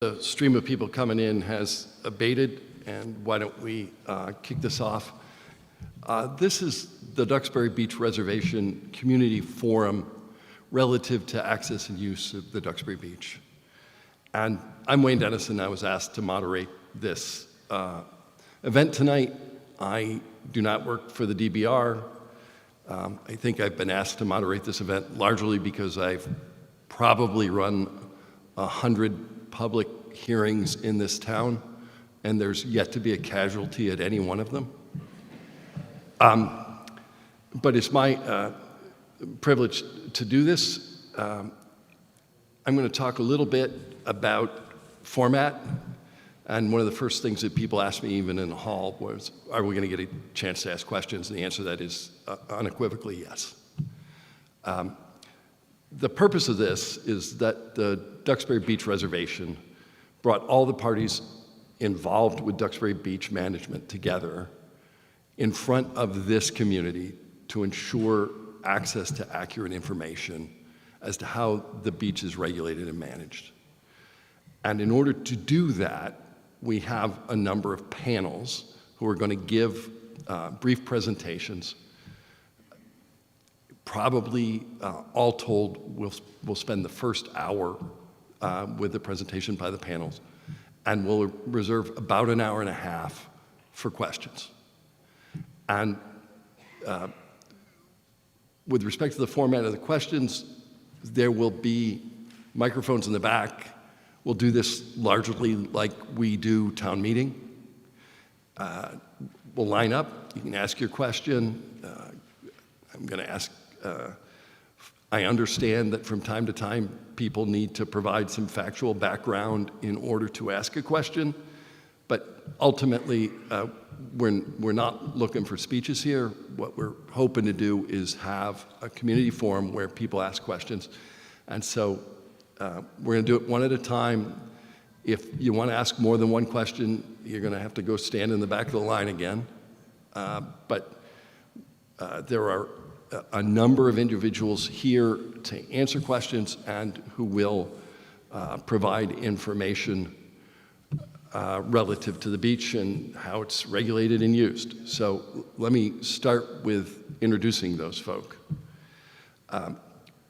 The stream of people coming in has abated, and why don't we kick this off? This is the Duxbury Beach Reservation Community Forum relative to access and use of the Duxbury Beach. And I'm Wayne Dennison. I was asked to moderate this event tonight. I do not work for the DBR. I think I've been asked to moderate this event largely because I've probably run 100 public hearings in this town, and there's yet to be a casualty at any one of them. But it's my privilege to do this. I'm going to talk a little bit about format, and one of the first things that people asked me even in the hall was, are we going to get a chance to ask questions? And the answer to that is unequivocally yes. The purpose of this is that the Duxbury Beach Reservation brought all the parties involved with Duxbury Beach management together in front of this community to ensure access to accurate information as to how the beach is regulated and managed. And in order to do that, we have a number of panels who are going to give brief presentations. Probably, all told, we'll spend the first hour with the presentation by the panels, and we'll reserve about an hour and a half for questions. And with respect to the format of the questions, there will be microphones in the back. We'll do this largely like we do town meeting. We'll line up. You can ask your question. I'm going to ask. I understand that from time to time, people need to provide some factual background in order to ask a question, but ultimately, we're not looking for speeches here. What we're hoping to do is have a community forum where people ask questions, and so we're going to do it one at a time. If you want to ask more than one question, you're going to have to go stand in the back of the line again, but there are a number of individuals here to answer questions and who will provide information relative to the beach and how it's regulated and used. So let me start with introducing those folk.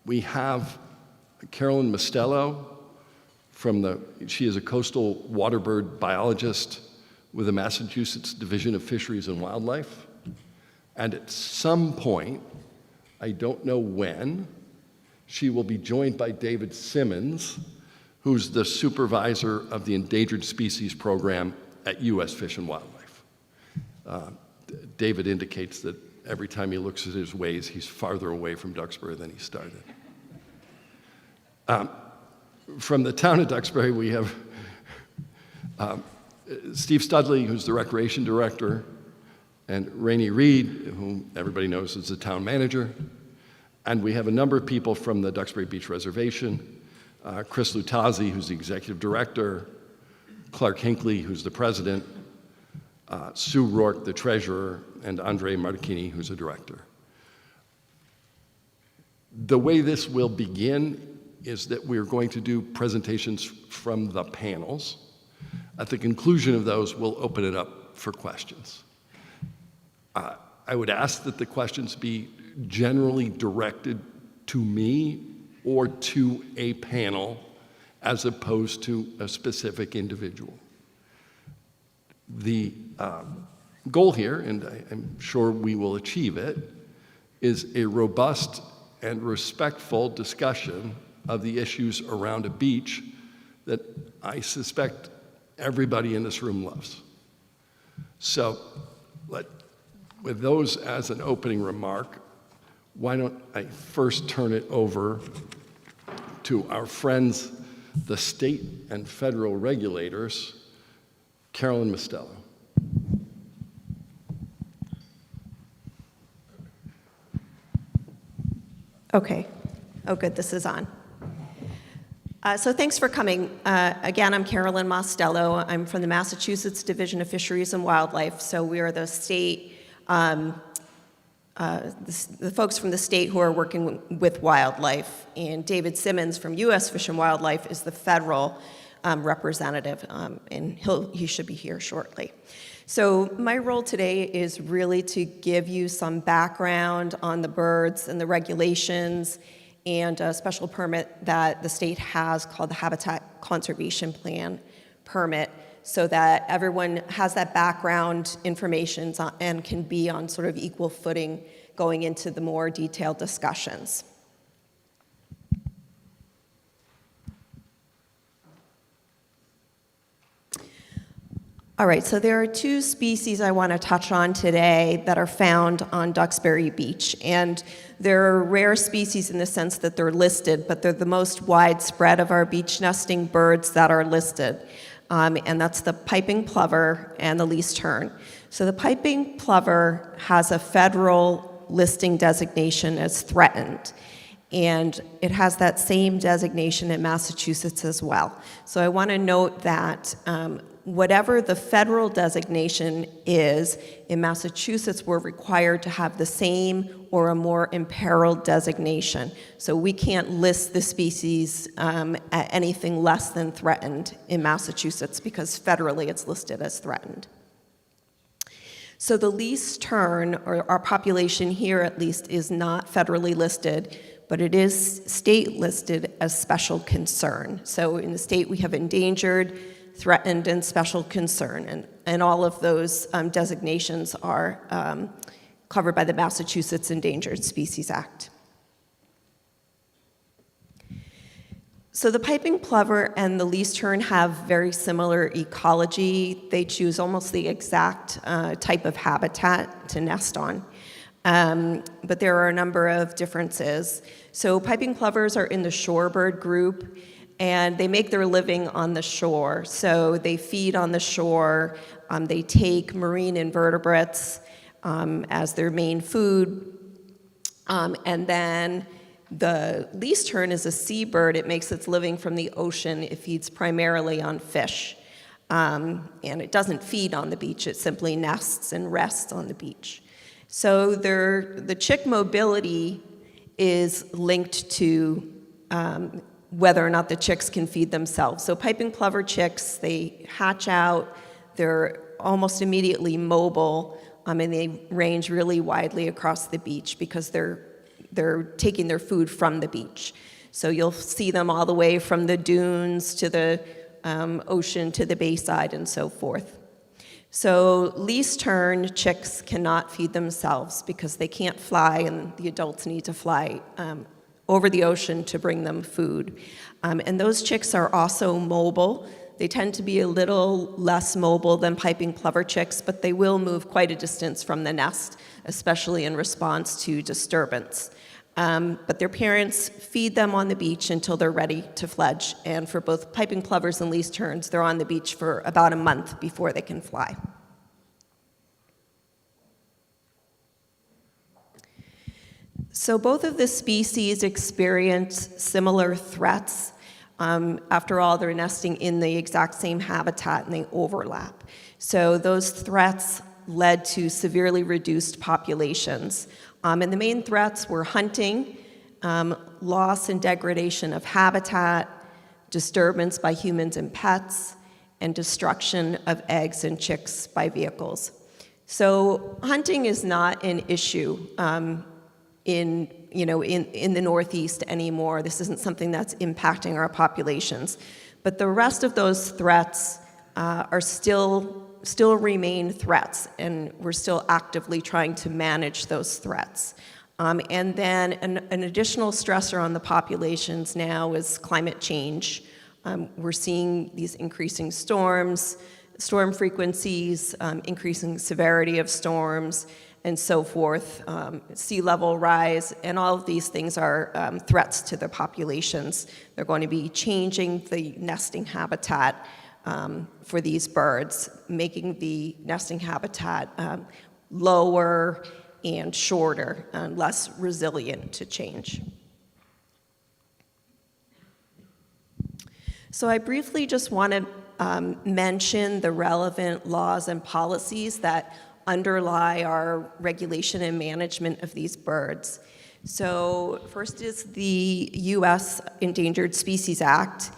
We have Carolyn Mostello she is a coastal waterbird biologist with the Massachusetts Division of Fisheries and Wildlife. And at some point, I don't know when, she will be joined by David Simmons, who's the supervisor of the Endangered Species Program at U.S. Fish and Wildlife. David indicates that every time he looks at his ways, he's farther away from Duxbury than he started. From the town of Duxbury, we have Steve Studley, who's the Recreation Director, and Rainey Reed, whom everybody knows is the town manager. And we have a number of people from the Duxbury Beach Reservation, Chris Lutazzi, who's the executive director, Clark Hinckley, who's the president, Sue Rourke, the treasurer, and Andre Martini, who's the director. The way this will begin is that we're going to do presentations from the panels. At the conclusion of those, we'll open it up for questions. I would ask that the questions be generally directed to me or to a panel as opposed to a specific individual. The goal here, and I'm sure we will achieve it, is a robust and respectful discussion of the issues around a beach that I suspect everybody in this room loves. So with those as an opening remark, why don't I first turn it over to our friends, the state and federal regulators, Carolyn Mostello. Okay. Oh, good, this is on. So thanks for coming. Again, I'm Carolyn Mostello. I'm from the Massachusetts Division of Fisheries and Wildlife. So we are the state, the folks from the state who are working with wildlife. And David Simmons from U.S. Fish and Wildlife is the federal representative, and he should be here shortly. So my role today is really to give you some background on the birds and the regulations and a special permit that the state has called the Habitat Conservation Plan permit, so that everyone has that background information and can be on sort of equal footing going into the more detailed discussions. All right, so there are two species I want to touch on today that are found on Duxbury Beach, and they're rare species in the sense that they're listed, but they're the most widespread of our beach nesting birds that are listed, and that's the piping plover and the least tern. So the piping plover has a federal listing designation as threatened, and it has that same designation in Massachusetts as well. So I want to note that whatever the federal designation is, in Massachusetts, we're required to have the same or a more imperiled designation. So we can't list the species at anything less than threatened in Massachusetts because federally it's listed as threatened. So the least tern, or our population here at least, is not federally listed, but it is state listed as special concern. So in the state we have endangered, threatened, and special concern, and all of those designations are covered by the Massachusetts Endangered Species Act. So the piping plover and the least tern have very similar ecology. They choose almost the exact type of habitat to nest on, but there are a number of differences. So piping plovers are in the shorebird group, and they make their living on the shore. So they feed on the shore, they take marine invertebrates as their main food, and then the least tern is a seabird. It makes its living from the ocean. It feeds primarily on fish, and it doesn't feed on the beach. It simply nests and rests on the beach. So the chick mobility is linked to whether or not the chicks can feed themselves. So piping plover chicks, they hatch out, they're almost immediately mobile, and they range really widely across the beach because they're taking their food from the beach. So you'll see them all the way from the dunes to the ocean to the bayside and so forth. So least tern chicks cannot feed themselves because they can't fly, and the adults need to fly over the ocean to bring them food. And those chicks are also mobile. They tend to be a little less mobile than piping plover chicks, but they will move quite a distance from the nest, especially in response to disturbance. But their parents feed them on the beach until they're ready to fledge. And for both piping plovers and least terns, they're on the beach for about a month before they can fly. So both of the species experience similar threats. After all, they're nesting in the exact same habitat and they overlap. So those threats led to severely reduced populations. And the main threats were hunting, loss and degradation of habitat, disturbance by humans and pets, and destruction of eggs and chicks by vehicles. So hunting is not an issue in the Northeast anymore. This isn't something that's impacting our populations. But the rest of those threats are still remain threats, and we're still actively trying to manage those threats. And then an additional stressor on the populations now is climate change. We're seeing these increasing storms, storm frequencies, increasing severity of storms, and so forth, sea level rise, and all of these things are threats to the populations. They're going to be changing the nesting habitat for these birds, making the nesting habitat lower and shorter and less resilient to change. So I briefly just want to mention the relevant laws and policies that underlie our regulation and management of these birds. So first is the U.S. Endangered Species Act,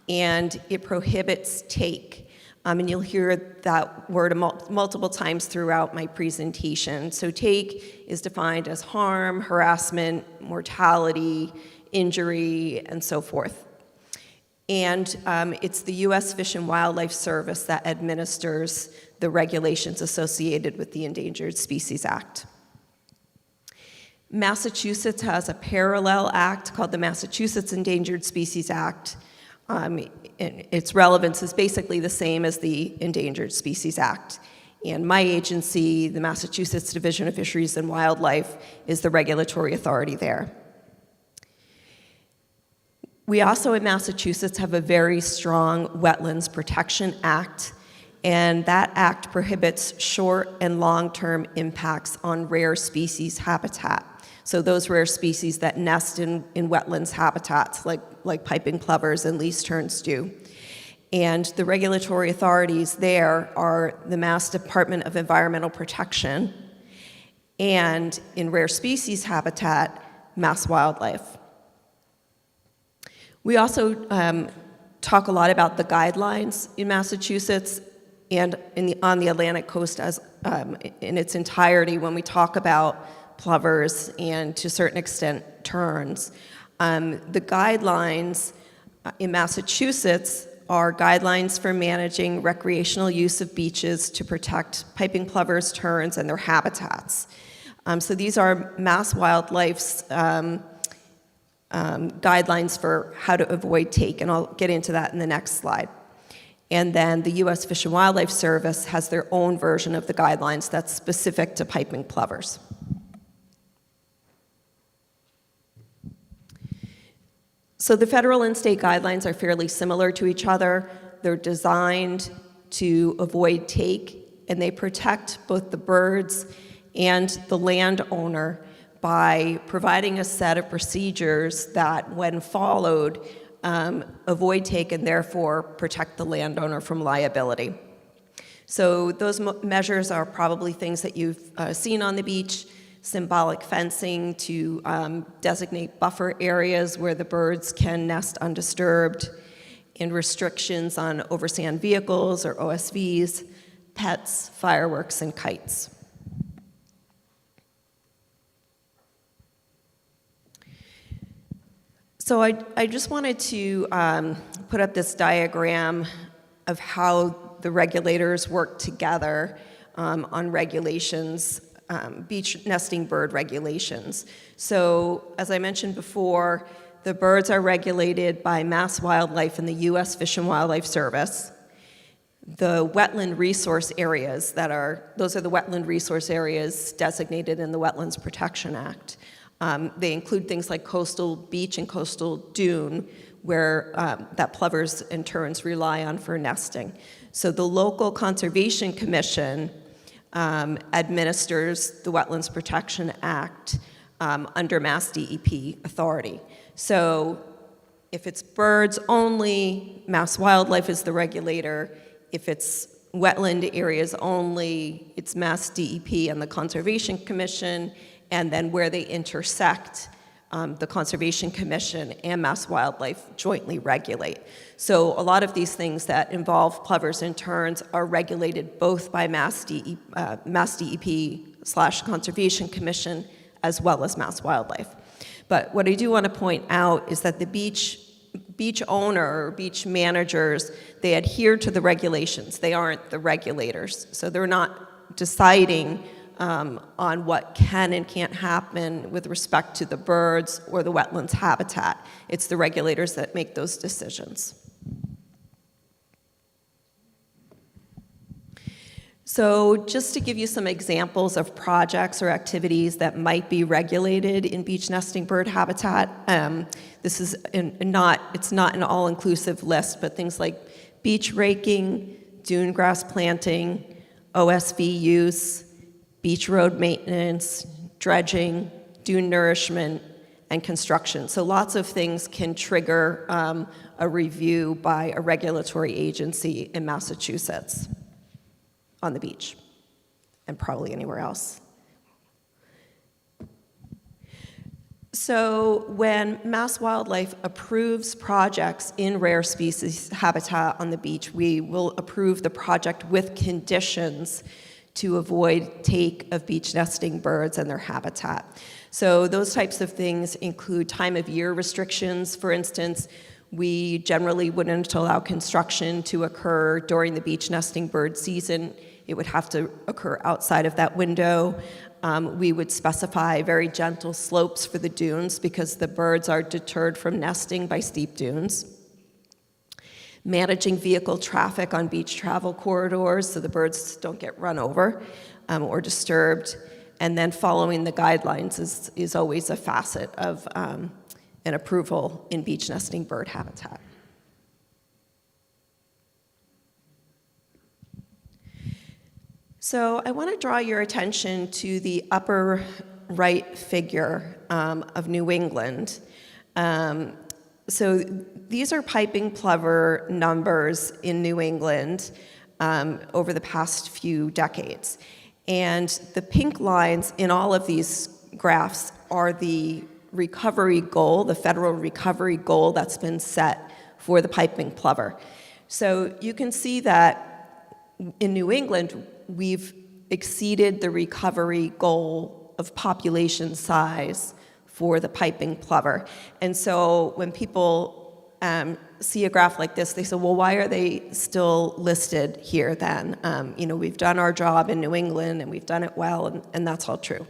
and it prohibits take. And you'll hear that word multiple times throughout my presentation. So take is defined as harm, harassment, mortality, injury, and so forth. And it's the U.S. Fish and Wildlife Service that administers the regulations associated with the Endangered Species Act. Massachusetts has a parallel act called the Massachusetts Endangered Species Act. Its relevance is basically the same as the Endangered Species Act. And my agency, the Massachusetts Division of Fisheries and Wildlife, is the regulatory authority there. We also in Massachusetts have a very strong Wetlands Protection Act, and that act prohibits short and long-term impacts on rare species habitat. So those rare species that nest in wetlands habitats like piping plovers and least terns do. And the regulatory authorities there are the Mass Department of Environmental Protection, and in rare species habitat, Mass Wildlife. We also talk a lot about the guidelines in Massachusetts and on the Atlantic coast as in its entirety when we talk about plovers and to a certain extent terns. The guidelines in Massachusetts are guidelines for managing recreational use of beaches to protect piping plovers, terns, and their habitats. So these are Mass Wildlife's guidelines for how to avoid take, and I'll get into that in the next slide. And then the U.S. Fish and Wildlife Service has their own version of the guidelines that's specific to piping plovers. So the federal and state guidelines are fairly similar to each other. They're designed to avoid take, and they protect both the birds and the landowner by providing a set of procedures that, when followed, avoid take and therefore protect the landowner from liability. So those measures are probably things that you've seen on the beach: symbolic fencing to designate buffer areas where the birds can nest undisturbed, and restrictions on oversand vehicles or OSVs, pets, fireworks, and kites. So I just wanted to put up this diagram of how the regulators work together on regulations, beach nesting bird regulations. So as I mentioned before, the birds are regulated by Mass Wildlife and the U.S. Fish and Wildlife Service. The wetland resource areas those are the wetland resource areas designated in the Wetlands Protection Act. They include things like coastal beach and coastal dune, where that plovers and terns rely on for nesting. So the local conservation commission administers the Wetlands Protection Act under Mass DEP authority. So if it's birds only, Mass Wildlife is the regulator. If it's wetland areas only, it's Mass DEP and the Conservation Commission. And then where they intersect, the Conservation Commission and Mass Wildlife jointly regulate. So a lot of these things that involve plovers and terns are regulated both by Mass DEP/Conservation Commission as well as Mass Wildlife. But what I do want to point out is that the beach owner or beach managers, they adhere to the regulations. They aren't the regulators. So they're not deciding on what can and can't happen with respect to the birds or the wetlands habitat. It's the regulators that make those decisions. So just to give you some examples of projects or activities that might be regulated in beach nesting bird habitat, this is it's not an all-inclusive list, but things like beach raking, dune grass planting, OSV use, beach road maintenance, dredging, dune nourishment, and construction. So lots of things can trigger a review by a regulatory agency in Massachusetts on the beach, and probably anywhere else. So when Mass Wildlife approves projects in rare species habitat on the beach, we will approve the project with conditions to avoid take of beach nesting birds and their habitat. So those types of things include time of year restrictions. For instance, we generally wouldn't allow construction to occur during the beach nesting bird season. It would have to occur outside of that window. We would specify very gentle slopes for the dunes because the birds are deterred from nesting by steep dunes. Managing vehicle traffic on beach travel corridors so the birds don't get run over or disturbed. And then following the guidelines is always a facet of an approval in beach nesting bird habitat. So I want to draw your attention to the upper right figure of New England. So these are piping plover numbers in New England over the past few decades. And the pink lines in all of these graphs are the recovery goal, the federal recovery goal that's been set for the piping plover. So you can see that in New England, we've exceeded the recovery goal of population size for the piping plover. And so when people see a graph like this, they say, well, why are they still listed here then? We've done our job in New England and we've done it well, and that's all true.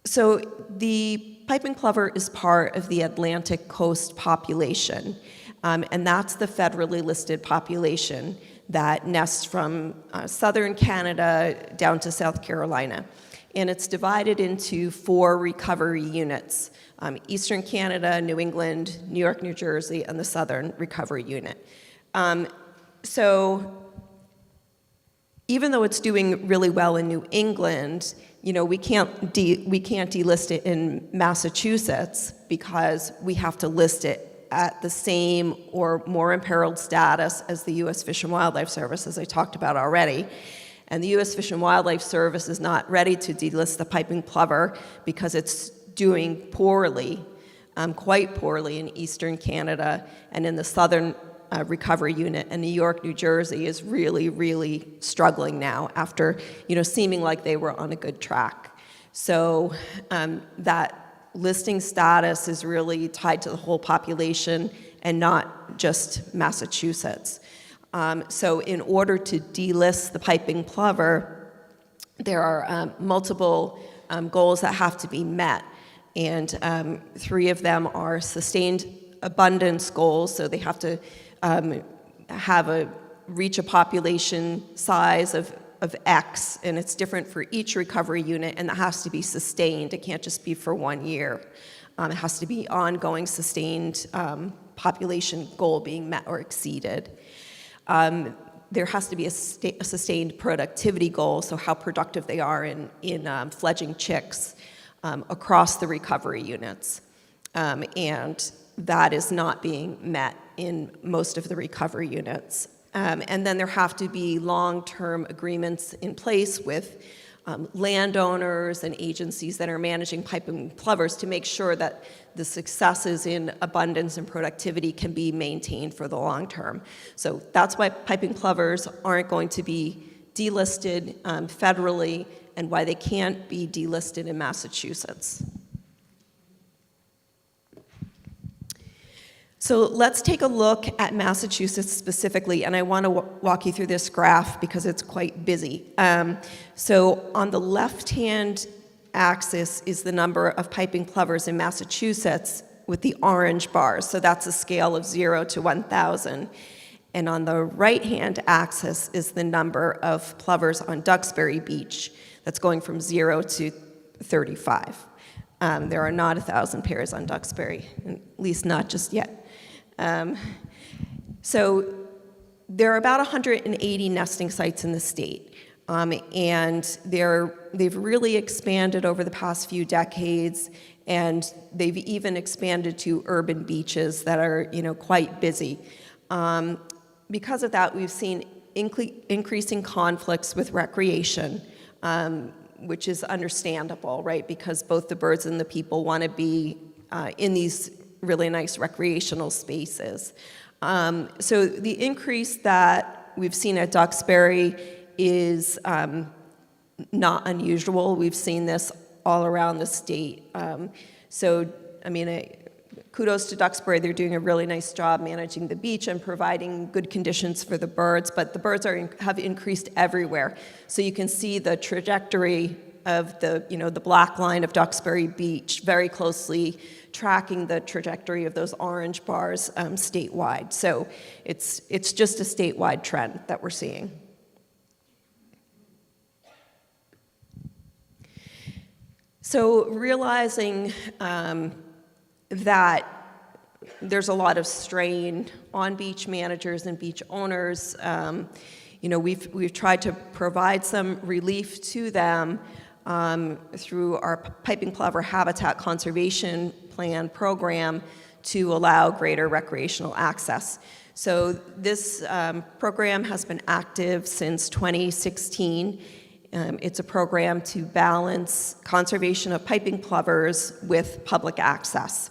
So the piping plover is part of the Atlantic coast population, and that's the federally listed population that nests from southern Canada down to South Carolina. And it's divided into 4 recovery units: Eastern Canada, New England, New York, New Jersey, and the Southern Recovery Unit. So even though it's doing really well in New England, we can't delist it in Massachusetts because we have to list it at the same or more imperiled status as the U.S. Fish and Wildlife Service, as I talked about already. And the U.S. Fish and Wildlife Service is not ready to delist the piping plover because it's doing poorly, quite poorly in Eastern Canada and in the Southern Recovery Unit. And New York, New Jersey is really, really struggling now after, seeming like they were on a good track. So that listing status is really tied to the whole population and not just Massachusetts. So in order to delist the piping plover, there are multiple goals that have to be met. And 3 of them are sustained abundance goals, so they have to reach a population size of X, and it's different for each recovery unit, and that has to be sustained. It can't just be for 1 year. It has to be ongoing, sustained population goal being met or exceeded. There has to be a sustained productivity goal, so how productive they are in fledging chicks across the recovery units. And that is not being met in most of the recovery units. And then there have to be long-term agreements in place with landowners and agencies that are managing piping plovers to make sure that the successes in abundance and productivity can be maintained for the long term. So that's why piping plovers aren't going to be delisted federally and why they can't be delisted in Massachusetts. So let's take a look at Massachusetts specifically, and I want to walk you through this graph because it's quite busy. So on the left-hand axis is the number of piping plovers in Massachusetts with the orange bars. So that's a scale of 0 to 1,000. And on the right-hand axis is the number of plovers on Duxbury Beach. That's going from 0 to 35. There are not 1,000 pairs on Duxbury, at least not just yet. So there are about 180 nesting sites in the state, and they've really expanded over the past few decades, and they've even expanded to urban beaches that are quite busy. Because of that, we've seen increasing conflicts with recreation. which is understandable, right? Because both the birds and the people want to be in these really nice recreational spaces. So the increase that we've seen at Duxbury is not unusual. We've seen this all around the state. Kudos to Duxbury. They're doing a really nice job managing the beach and providing good conditions for the birds, but the birds have increased everywhere. So you can see the trajectory of the black line of Duxbury Beach very closely tracking the trajectory of those orange bars statewide. So it's just a statewide trend that we're seeing. So realizing that there's a lot of strain on beach managers and beach owners, we've tried to provide some relief to them through our piping plover habitat conservation plan program to allow greater recreational access. So this program has been active since 2016. It's a program to balance conservation of piping plovers with public access.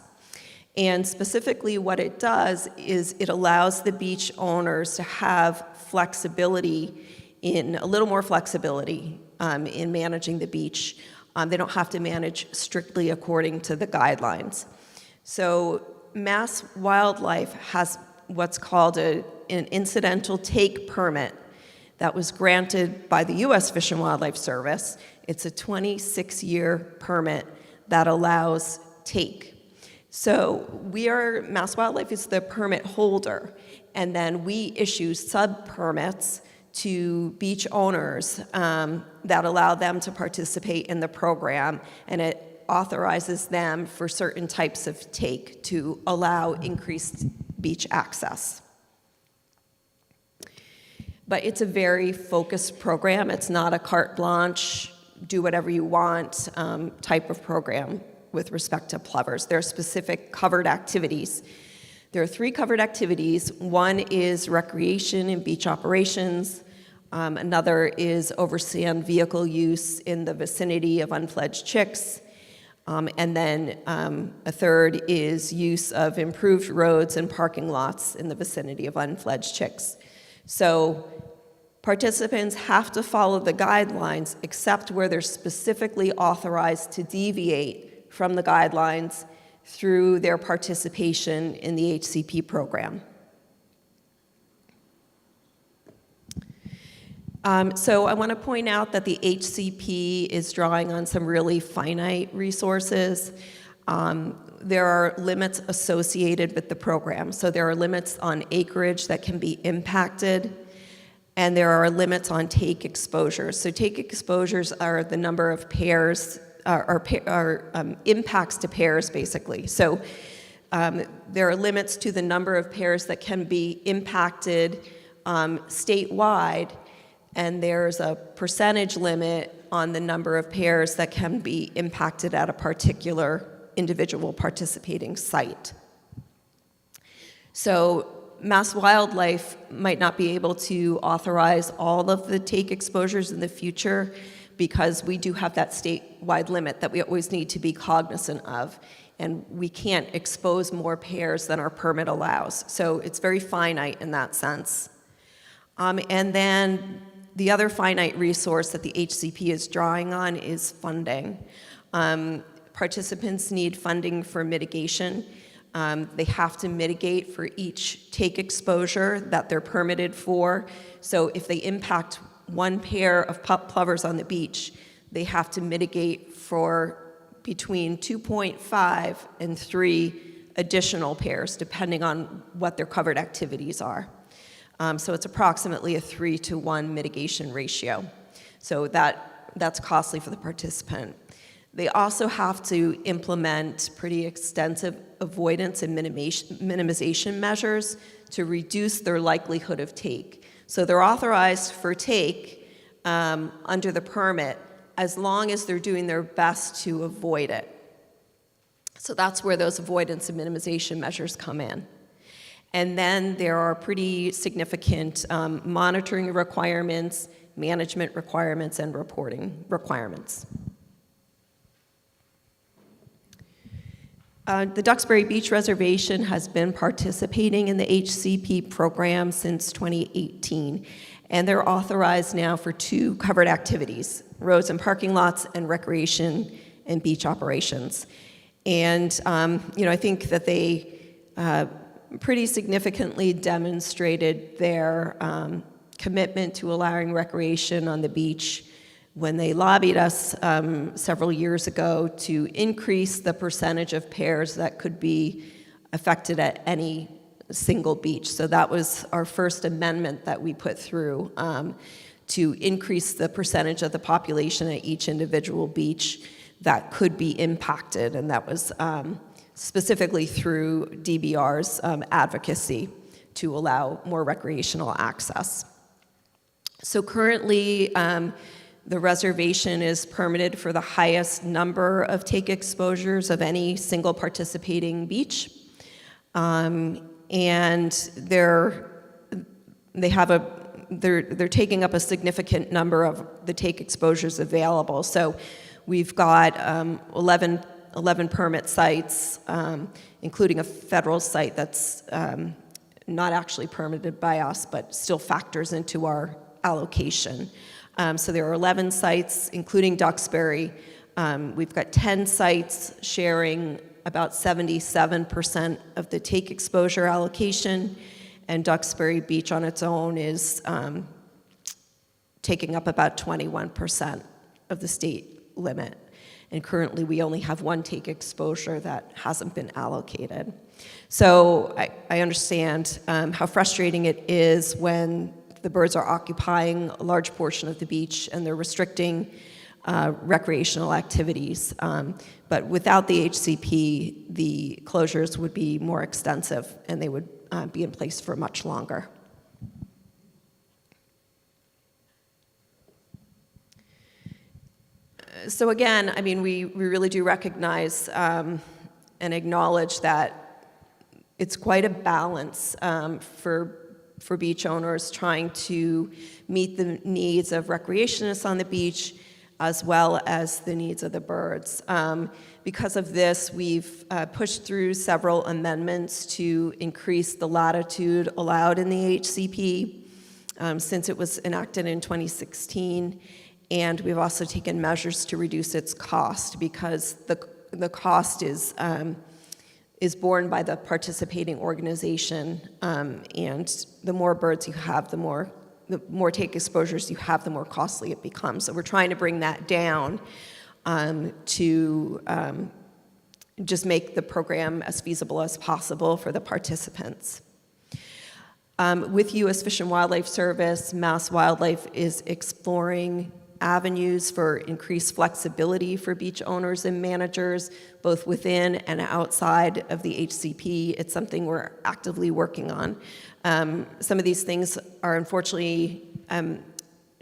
And specifically what it does is it allows the beach owners to have a little more flexibility in managing the beach. They don't have to manage strictly according to the guidelines. So Mass Wildlife has what's called an incidental take permit that was granted by the U.S. Fish and Wildlife Service. It's a 26-year permit that allows take. So Mass Wildlife is the permit holder, and then we issue sub-permits to beach owners that allow them to participate in the program, and it authorizes them for certain types of take to allow increased beach access. But it's a very focused program. It's not a carte blanche, do whatever you want type of program with respect to plovers. There are specific covered activities. There are 3 covered activities. One is recreation and beach operations. Another is overseeing vehicle use in the vicinity of unfledged chicks. And then a third is use of improved roads and parking lots in the vicinity of unfledged chicks. So participants have to follow the guidelines except where they're specifically authorized to deviate from the guidelines through their participation in the HCP program. So I want to point out that the HCP is drawing on some really finite resources. There are limits associated with the program. So there are limits on acreage that can be impacted, and there are limits on take exposures. So take exposures are the number of pairs, impacts to pairs, basically. So there are limits to the number of pairs that can be impacted statewide, and there's a percentage limit on the number of pairs that can be impacted at a particular individual participating site. So Mass Wildlife might not be able to authorize all of the take exposures in the future because we do have that statewide limit that we always need to be cognizant of, and we can't expose more pairs than our permit allows. So it's very finite in that sense. And then the other finite resource that the HCP is drawing on is funding. Participants need funding for mitigation. They have to mitigate for each take exposure that they're permitted for. So if they impact one pair of plovers on the beach, they have to mitigate for between 2.5 and 3 additional pairs, depending on what their covered activities are. So it's approximately a 3-to-1 mitigation ratio. So that's costly for the participant. They also have to implement pretty extensive avoidance and minimization measures to reduce their likelihood of take. So they're authorized for take under the permit as long as they're doing their best to avoid it. So that's where those avoidance and minimization measures come in. And then there are pretty significant monitoring requirements management requirements, and reporting requirements. The Duxbury Beach Reservation has been participating in the HCP program since 2018, and they're authorized now for 2 covered activities: roads and parking lots, and recreation and beach operations. And I think that they pretty significantly demonstrated their commitment to allowing recreation on the beach when they lobbied us several years ago to increase the percentage of pairs that could be affected at any single beach. So that was our first amendment that we put through to increase the percentage of the population at each individual beach that could be impacted, and that was specifically through DBR's advocacy to allow more recreational access. So currently, the reservation is permitted for the highest number of take exposures of any single participating beach. And they're taking up a significant number of the take exposures available. So we've got 11 permit sites, including a federal site that's not actually permitted by us, but still factors into our allocation. So there are 11 sites, including Duxbury. We've got 10 sites sharing about 77% of the take exposure allocation, and Duxbury Beach on its own is taking up about 21% of the state limit. And currently we only have 1 take exposure that hasn't been allocated. So I understand how frustrating it is when the birds are occupying a large portion of the beach and they're restricting recreational activities. But without the HCP, the closures would be more extensive and they would be in place for much longer. So again, I mean, we really do recognize and acknowledge that it's quite a balance for beach owners trying to meet the needs of recreationists on the beach as well as the needs of the birds. Because of this, we've pushed through several amendments to increase the latitude allowed in the HCP since it was enacted in 2016. And we've also taken measures to reduce its cost because the cost is borne by the participating organization, and the more birds you have, the more take exposures you have, the more costly it becomes. So we're trying to bring that down to just make the program as feasible as possible for the participants. With U.S. Fish and Wildlife Service, Mass Wildlife is exploring avenues for increased flexibility for beach owners and managers, both within and outside of the HCP. It's something we're actively working on. Some of these things are unfortunately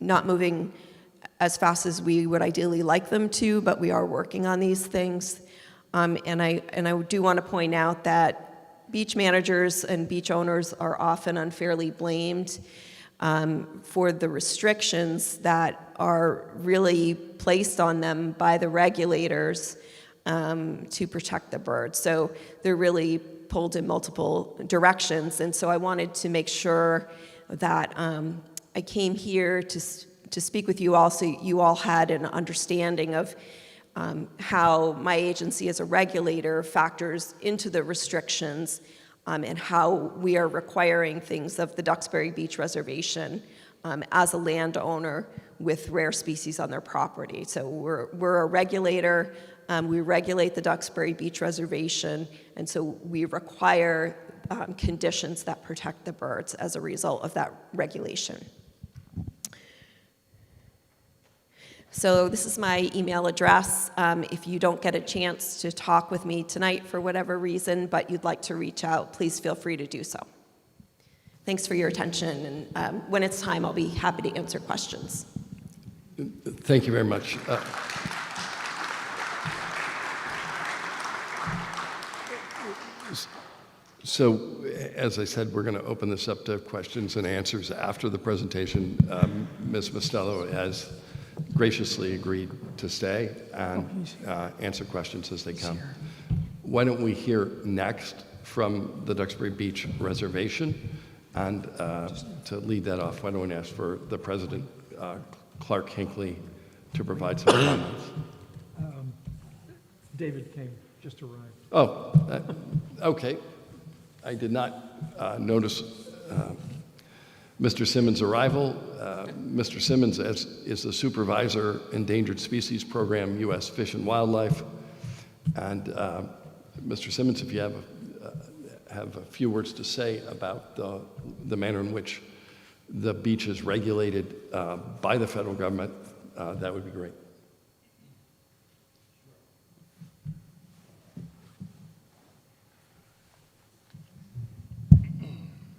not moving as fast as we would ideally like them to, but we are working on these things. And I do want to point out that beach managers and beach owners are often unfairly blamed for the restrictions that are really placed on them by the regulators to protect the birds. So they're really pulled in multiple directions. And so I wanted to make sure that I came here to speak with you all so you all had an understanding of how my agency as a regulator factors into the restrictions and how we are requiring things of the Duxbury Beach Reservation as a landowner with rare species on their property. So we're a regulator. We regulate the Duxbury Beach Reservation, and so we require conditions that protect the birds as a result of that regulation. So this is my email address. If you don't get a chance to talk with me tonight for whatever reason, but you'd like to reach out, please feel free to do so. Thanks for your attention, and when it's time, I'll be happy to answer questions. Thank you very much. So As I said, we're going to open this up to questions and answers after the presentation. Ms. Mostello has graciously agreed to stay and answer questions as they come. Why don't we hear next from the Duxbury Beach Reservation? And to lead that off, why don't we ask for the President, Clark Hinckley, to provide some comments. David came, just arrived. Oh, okay. I did not notice Mr. Simmons' arrival. Mr. Simmons is the Supervisor, Endangered Species Program, U.S. Fish and Wildlife. And Mr. Simmons, if you have a few words to say about the manner in which the beach is regulated by the federal government, that would be great.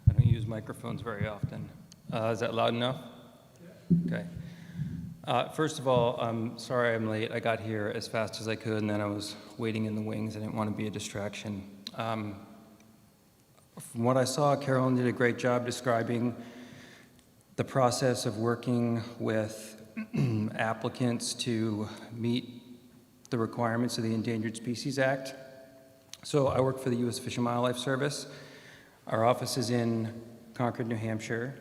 I don't use microphones very often. Is that loud enough? Okay. First of all, I'm sorry I'm late. I got here as fast as I could, and then I was waiting in the wings. I didn't want to be a distraction. From what I saw, Carolyn did a great job describing the process of working with applicants to meet the requirements of the Endangered Species Act. So I work for the U.S. Fish and Wildlife Service. Our office is in Concord, New Hampshire.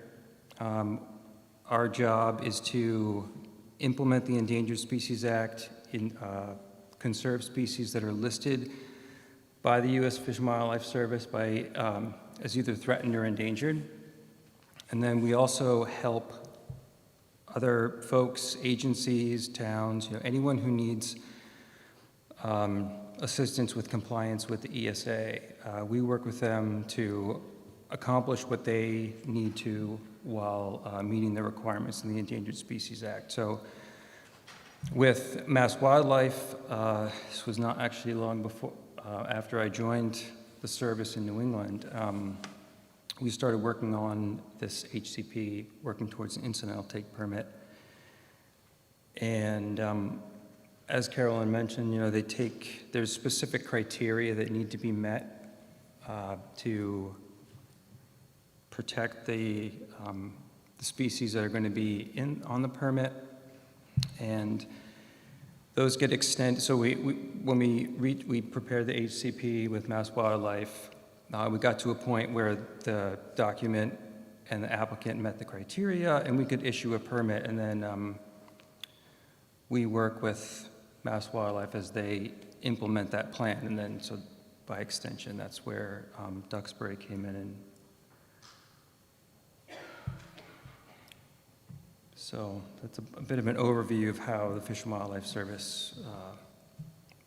Our job is to implement the Endangered Species Act in conserve species that are listed by the U.S. Fish and Wildlife Service as either threatened or endangered. And then we also help other folks, agencies, towns, anyone who needs assistance with compliance with the ESA. We work with them to accomplish what they need to while meeting the requirements in the Endangered Species Act. So with Mass Wildlife, this was not actually long before, after I joined the service in New England, we started working on this HCP, working towards an incidental take permit. And as Carolyn mentioned, there's specific criteria that need to be met to protect the species that are going to be on the permit, and those get extended. So when we prepared the HCP with Mass Wildlife, we got to a point where the document and the applicant met the criteria, and we could issue a permit, and then we work with Mass Wildlife as they implement that plan, and then so by extension, that's where Duxbury came in. And so that's a bit of an overview of how the Fish and Wildlife Service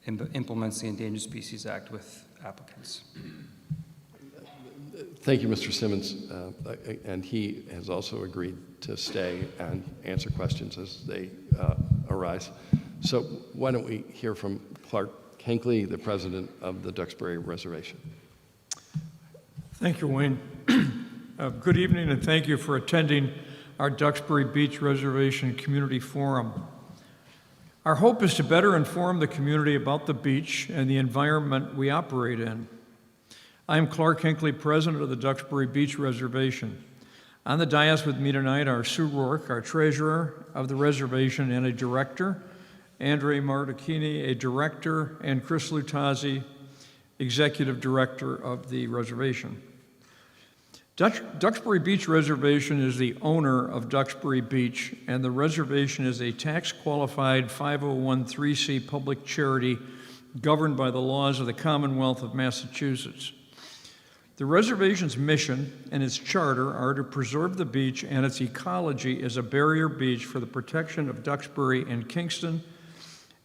implements the Endangered Species Act with applicants. Thank you, Mr. Simmons. And he has also agreed to stay and answer questions as they arise. So why don't we hear from Clark Hinckley, the president of the Duxbury Reservation. Thank you, Wayne. Good evening, and thank you for attending our Duxbury Beach Reservation Community Forum. Our hope is to better inform the community about the beach and the environment we operate in. I'm Clark Hinckley, president of the Duxbury Beach Reservation. On the dais with me tonight are Sue Rourke, our treasurer of the reservation and a director, Andre Martacchini, a director, and Chris Lutazzi, executive director of the reservation. Duxbury Beach Reservation is the owner of Duxbury Beach, and the reservation is a tax-qualified 501(c) public charity governed by the laws of the Commonwealth of Massachusetts. The reservation's mission and its charter are to preserve the beach and its ecology as a barrier beach for the protection of Duxbury and Kingston,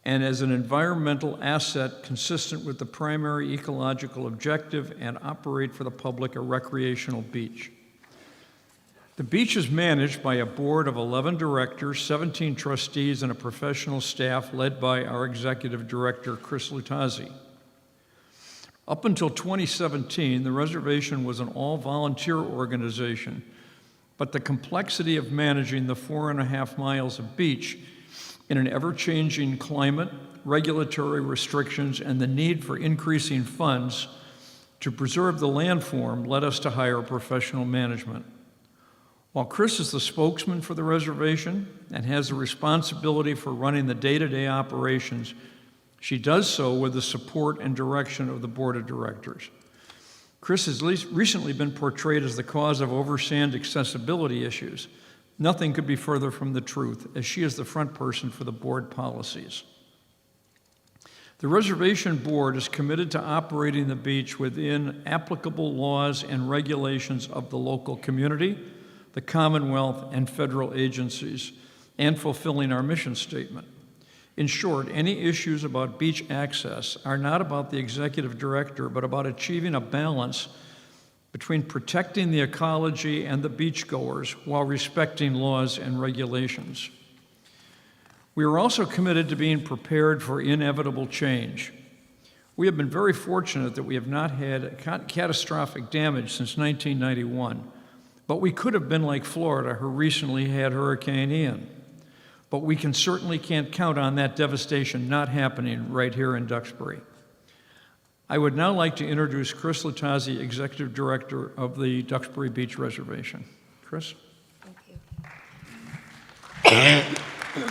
and as an environmental asset consistent with the primary ecological objective, and operate for the public a recreational beach. The beach is managed by a board of 11 directors, 17 trustees, and a professional staff led by our executive director, Chris Lutazzi. Up until 2017, the reservation was an all-volunteer organization, but the complexity of managing the 4.5 miles of beach in an ever-changing climate, regulatory restrictions, and the need for increasing funds To preserve the landform led us to hire professional management. While Chris is the spokesman for the reservation and has the responsibility for running the day-to-day operations, she does so with the support and direction of the board of directors. Chris has recently been portrayed as the cause of oversand accessibility issues. Nothing could be further from the truth, as she is the front person for the board policies. The reservation board is committed to operating the beach within applicable laws and regulations of the local community, the Commonwealth, and federal agencies, and fulfilling our mission statement. In short, any issues about beach access are not about the executive director, but about achieving a balance between protecting the ecology and the beachgoers while respecting laws and regulations. We are also committed to being prepared for inevitable change. We have been very fortunate that we have not had catastrophic damage since 1991, but we could have been like Florida, who recently had Hurricane Ian. But we certainly can't count on that devastation not happening right here in Duxbury. I would now like to introduce Chris Latazzi, Executive Director of the Duxbury Beach Reservation. Chris? Thank you.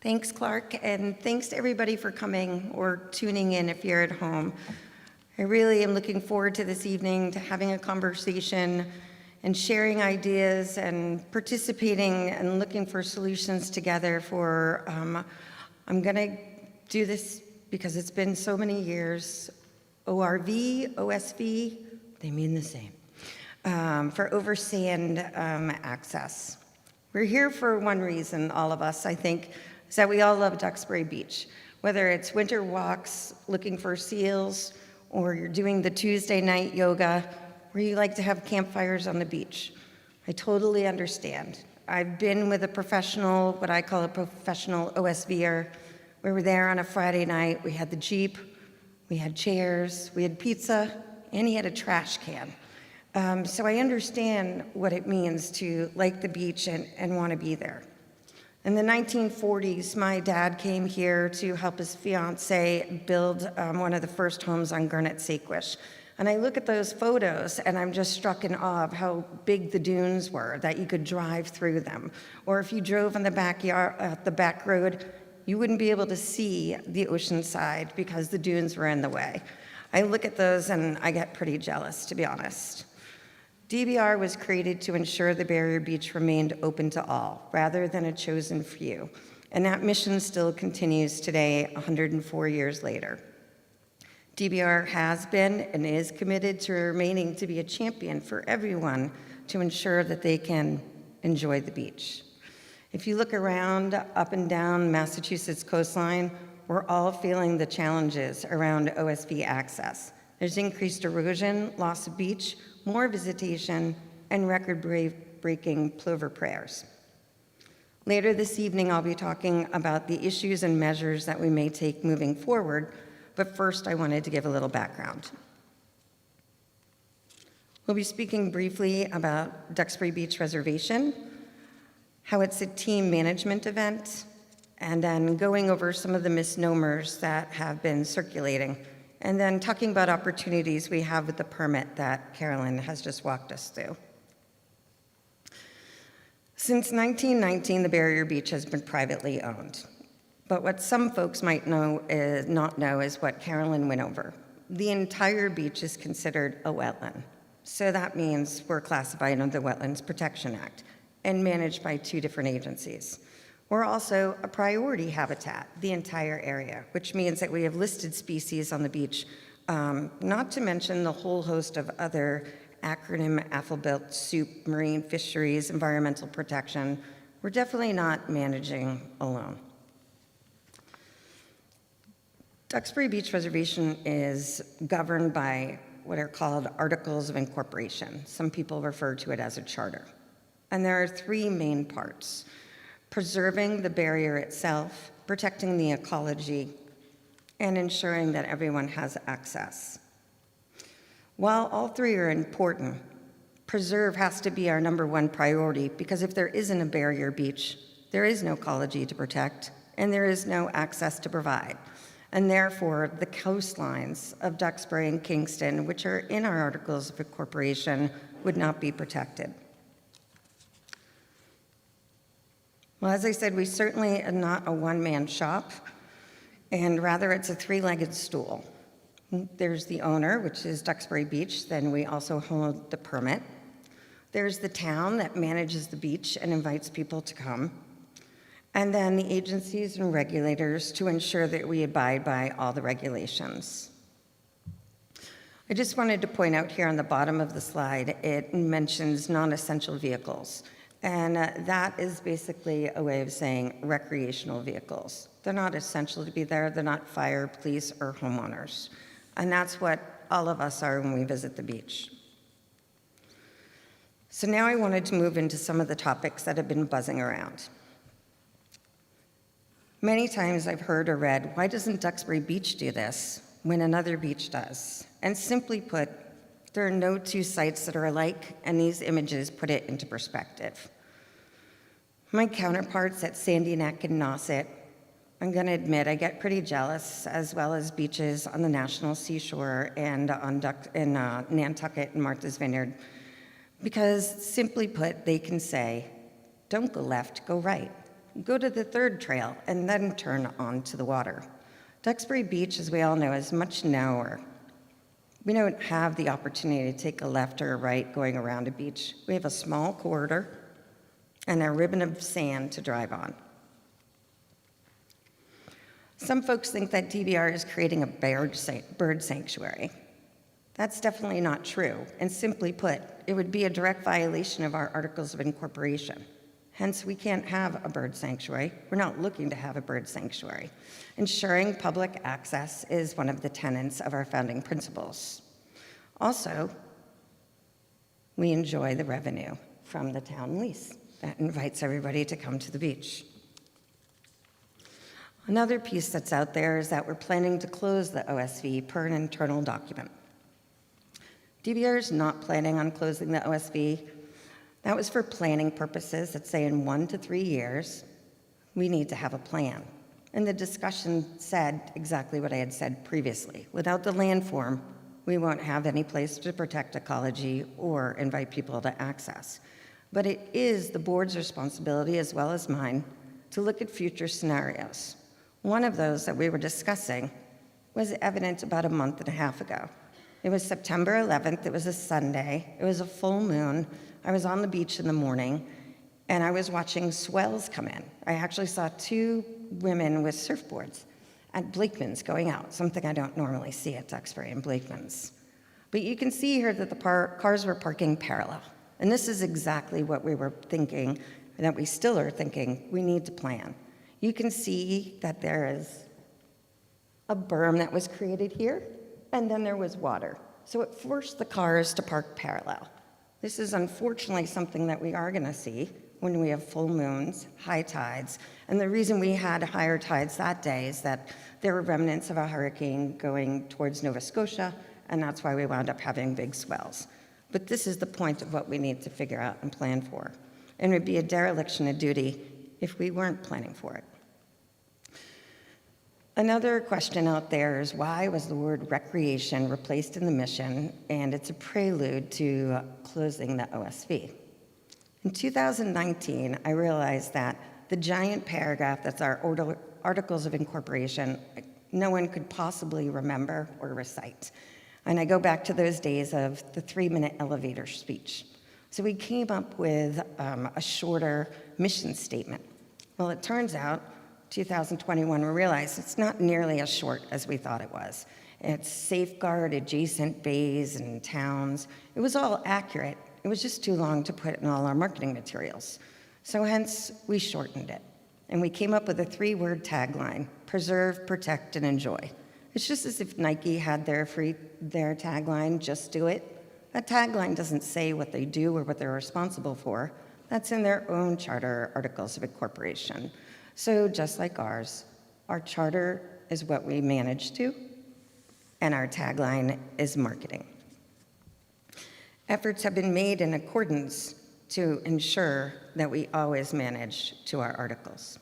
Thanks, Clark, and thanks to everybody for coming or tuning in if you're at home. I really am looking forward to this evening, to having a conversation and sharing ideas and participating and looking for solutions together for, I'm gonna do this because it's been so many years, ORV, OSV, they mean the same, for oversand access. We're here for one reason, all of us, I think, is that we all love Duxbury Beach. Whether it's winter walks looking for seals, or you're doing the Tuesday night yoga, where you like to have campfires on the beach. I totally understand. I've been with a professional, what I call a professional OSVer. We were there on a Friday night. We had the Jeep, we had chairs, we had pizza, and he had a trash can. So I understand what it means to like the beach and want to be there. In the 1940s, my dad came here to help his fiance build one of the first homes on Garnet Saquesh. And I look at those photos and I'm just struck in awe of how big the dunes were, that you could drive through them. Or if you drove on the the back road, you wouldn't be able to see the ocean side because the dunes were in the way. I look at those and I get pretty jealous, to be honest. DBR was created to ensure the barrier beach remained open to all, rather than a chosen few. And that mission still continues today, 104 years later. DBR has been and is committed to remaining to be a champion for everyone to ensure that they can enjoy the beach. If you look around up and down Massachusetts coastline, we're all feeling the challenges around OSV access. There's increased erosion, loss of beach, more visitation, and record-breaking plover prayers. Later this evening, I'll be talking about the issues and measures that we may take moving forward, but first I wanted to give a little background. We'll be speaking briefly about Duxbury Beach Reservation, how it's a team management event, and then going over some of the misnomers that have been circulating, and then talking about opportunities we have with the permit that Carolyn has just walked us through. Since 1919, the Barrier Beach has been privately owned. But what some folks might not know is what Carolyn went over. The entire beach is considered a wetland. So that means we're classified under the Wetlands Protection Act and managed by 2 different agencies. We're also a priority habitat, the entire area, which means that we have listed species on the beach, not to mention the whole host of other acronym alphabet soup, marine fisheries, environmental protection. We're definitely not managing alone. Duxbury Beach Reservation is governed by what are called Articles of Incorporation. Some people refer to it as a charter. And there are 3 main parts: preserving the barrier itself, protecting the ecology, and ensuring that everyone has access. While all 3 are important, preserve has to be our #1 priority, because if there isn't a barrier beach, there is no ecology to protect, and there is no access to provide. and therefore the coastlines of Duxbury and Kingston, which are in our Articles of Incorporation, would not be protected. Well, as I said, we certainly are not a one-man shop, and rather it's a three-legged stool. There's the owner, which is Duxbury Beach, then we also hold the permit. There's the town that manages the beach and invites people to come. And then the agencies and regulators to ensure that we abide by all the regulations. I just wanted to point out here on the bottom of the slide, it mentions non-essential vehicles. And that is basically a way of saying recreational vehicles. They're not essential to be there. They're not fire, police, or homeowners. And that's what all of us are when we visit the beach. So now I wanted to move into some of the topics that have been buzzing around. Many times I've heard or read, why doesn't Duxbury Beach do this when another beach does? And simply put, there are no two sites that are alike, and these images put it into perspective. My counterparts at Sandy Neck and Nauset, I'm going to admit I get pretty jealous, as well as beaches on the National Seashore and in Nantucket and Martha's Vineyard, because simply put, they can say, don't go left, go right. Go to the third trail and then turn onto the water. Duxbury Beach, as we all know, is much narrower. We don't have the opportunity to take a left or a right going around a beach. We have a small corridor and a ribbon of sand to drive on. Some folks think that DBR is creating a bird sanctuary. That's definitely not true, and simply put, it would be a direct violation of our Articles of Incorporation. Hence, we can't have a bird sanctuary. We're not looking to have a bird sanctuary. Ensuring public access is one of the tenets of our founding principles. Also, we enjoy the revenue from the town lease that invites everybody to come to the beach. Another piece that's out there is that we're planning to close the OSV per an internal document. DBR is not planning on closing the OSV. That was for planning purposes that say in 1 to 3 years, we need to have a plan. And the discussion said exactly what I had said previously. Without the landform, we won't have any place to protect ecology or invite people to access. But it is the board's responsibility, as well as mine, to look at future scenarios. One of those that we were discussing was evident about a month and a half ago. It was September 11th, it was a Sunday, it was a full moon. I was on the beach in the morning, and I was watching swells come in. I actually saw 2 women with surfboards at Blakeman's going out, something I don't normally see at Duxbury and Blakeman's. But you can see here that the cars were parking parallel. And this is exactly what we were thinking, and that we still are thinking we need to plan. You can see that there is a berm that was created here, and then there was water. So it forced the cars to park parallel. This is unfortunately something that we are going to see when we have full moons, high tides. And the reason we had higher tides that day is that there were remnants of a hurricane going towards Nova Scotia, and that's why we wound up having big swells. But this is the point of what we need to figure out and plan for. And it would be a dereliction of duty if we weren't planning for it. Another question out there is, why was the word recreation replaced in the mission? And it's a prelude to closing the OSV. In 2019, I realized that the giant paragraph that's our Articles of Incorporation, no one could possibly remember or recite. And I go back to those days of the 3-minute elevator speech. So we came up with a shorter mission statement. Well, it turns out, 2021, we realized it's not nearly as short as we thought it was. It's safeguard adjacent bays and towns. It was all accurate. It was just too long to put in all our marketing materials. So hence, we shortened it. And we came up with a 3-word tagline: preserve, protect, and enjoy. It's just as if Nike had their tagline, just do it. That tagline doesn't say what they do or what they're responsible for. That's in their own charter Articles of Incorporation. So just like ours, our charter is what we manage to, and our tagline is marketing. Efforts have been made in accordance to ensure that we always manage to our articles.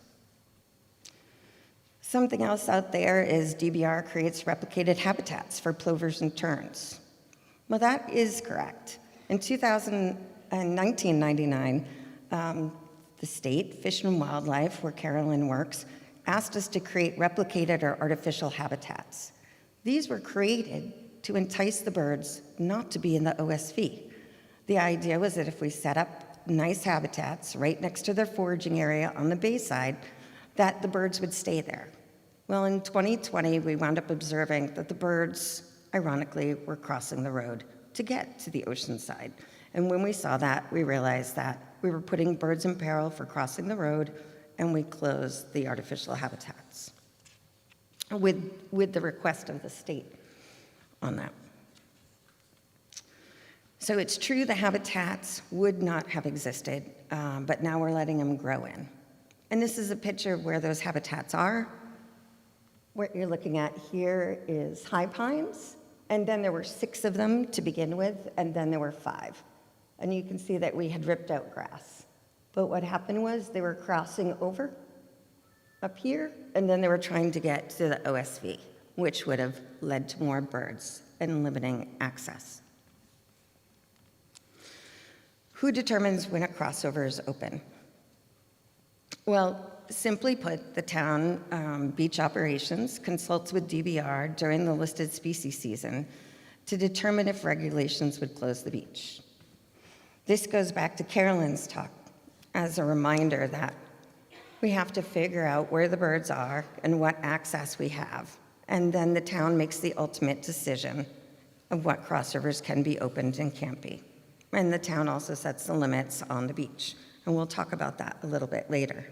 Something else out there is DBR creates replicated habitats for plovers and terns. Well, that is correct. In 1999, the state, Fish and Wildlife, where Carolyn works, asked us to create replicated or artificial habitats. These were created to entice the birds not to be in the OSV. The idea was that if we set up nice habitats right next to their foraging area on the bayside, that the birds would stay there. Well, in 2020, we wound up observing that the birds, ironically, were crossing the road to get to the ocean side. And when we saw that, we realized that we were putting birds in peril for crossing the road, and we closed the artificial habitats with the request of the state on that. So it's true the habitats would not have existed, but now we're letting them grow in. And this is a picture of where those habitats are. What you're looking at here is high pines, and then there were 6 of them to begin with, and then there were 5. And you can see that we had ripped out grass. But what happened was they were crossing over up here, and then they were trying to get to the OSV, which would have led to more birds and limiting access. Who determines when a crossover is open? Well, simply put, the town beach operations consults with DBR during the listed species season to determine if regulations would close the beach. This goes back to Carolyn's talk as a reminder that we have to figure out where the birds are and what access we have, and then the town makes the ultimate decision of what crossovers can be opened and can't be. And the town also sets the limits on the beach, and we'll talk about that a little bit later.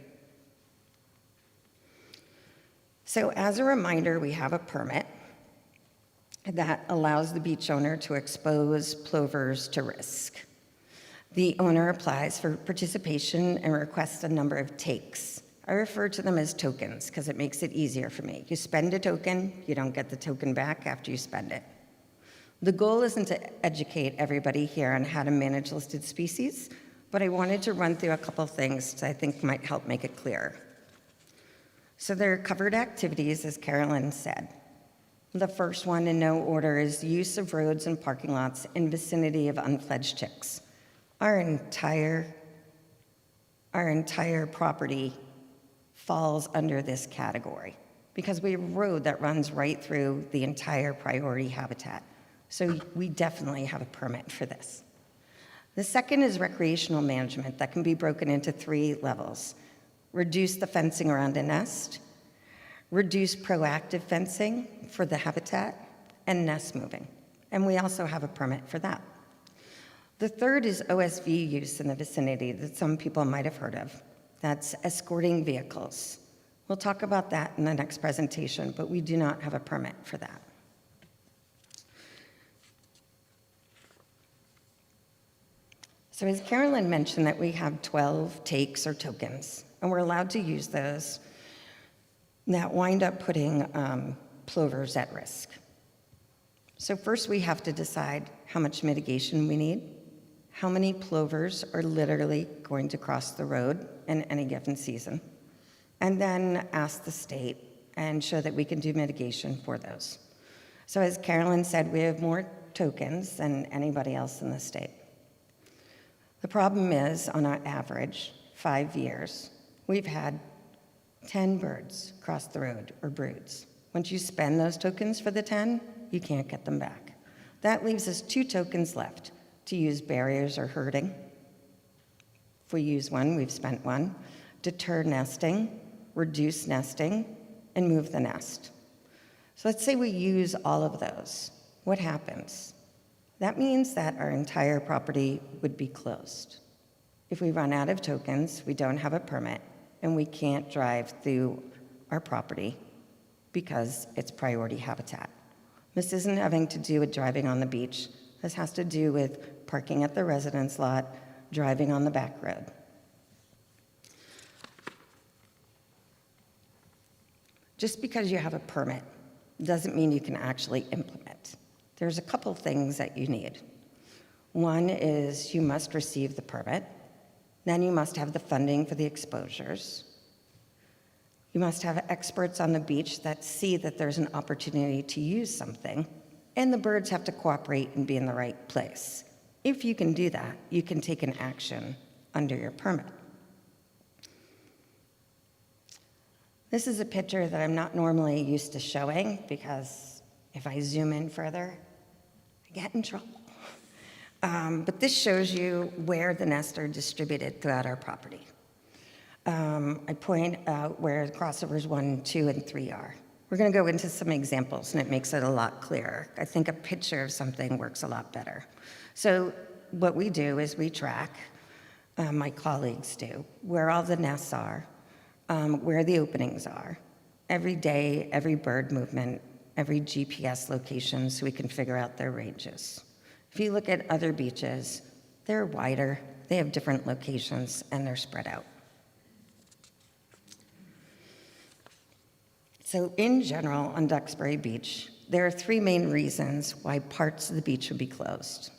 So as a reminder, we have a permit that allows the beach owner to expose plovers to risk. The owner applies for participation and requests a number of takes. I refer to them as tokens because it makes it easier for me. You spend a token, you don't get the token back after you spend it. The goal isn't to educate everybody here on how to manage listed species, but I wanted to run through a couple things that I think might help make it clearer. So there are covered activities, as Carolyn said. The first one in no order is use of roads and parking lots in vicinity of unfledged chicks. Our entire property falls under this category because we have a road that runs right through the entire priority habitat. So we definitely have a permit for this. The second is recreational management that can be broken into 3 levels. Reduce the fencing around a nest, reduce proactive fencing for the habitat, and nest moving. And we also have a permit for that. The third is OSV use in the vicinity that some people might have heard of. That's escorting vehicles. We'll talk about that in the next presentation, but we do not have a permit for that. So as Carolyn mentioned that we have 12 takes or tokens, and we're allowed to use those that wind up putting plovers at risk. So first we have to decide how much mitigation we need, how many plovers are literally going to cross the road in any given season, and then ask the state and show that we can do mitigation for those. So as Carolyn said, we have more tokens than anybody else in the state. The problem is, on our average, 5 years, we've had 10 birds cross the road, or broods. Once you spend those tokens for the 10, you can't get them back. That leaves us 2 tokens left to use barriers or herding. If we use one, we've spent one. Deter nesting, reduce nesting, and move the nest. So let's say we use all of those. What happens? That means that our entire property would be closed. If we run out of tokens, we don't have a permit, and we can't drive through our property because it's priority habitat. This isn't having to do with driving on the beach. This has to do with parking at the residence lot, driving on the back road. Just because you have a permit doesn't mean you can actually implement. There's a couple things that you need. One is you must receive the permit. Then you must have the funding for the exposures. You must have experts on the beach that see that there's an opportunity to use something, and the birds have to cooperate and be in the right place. If you can do that, you can take an action under your permit. This is a picture that I'm not normally used to showing because if I zoom in further, I get in trouble. But this shows you where the nests are distributed throughout our property. I point out where crossovers 1, 2, and 3 are. We're going to go into some examples, and it makes it a lot clearer. I think a picture of something works a lot better. So what we do is we track, my colleagues do, where all the nests are, where the openings are, every day, every bird movement, every GPS location, so we can figure out their ranges. If you look at other beaches, they're wider, they have different locations, and they're spread out. So in general, on Duxbury Beach, there are 3 main reasons why parts of the beach would be closed.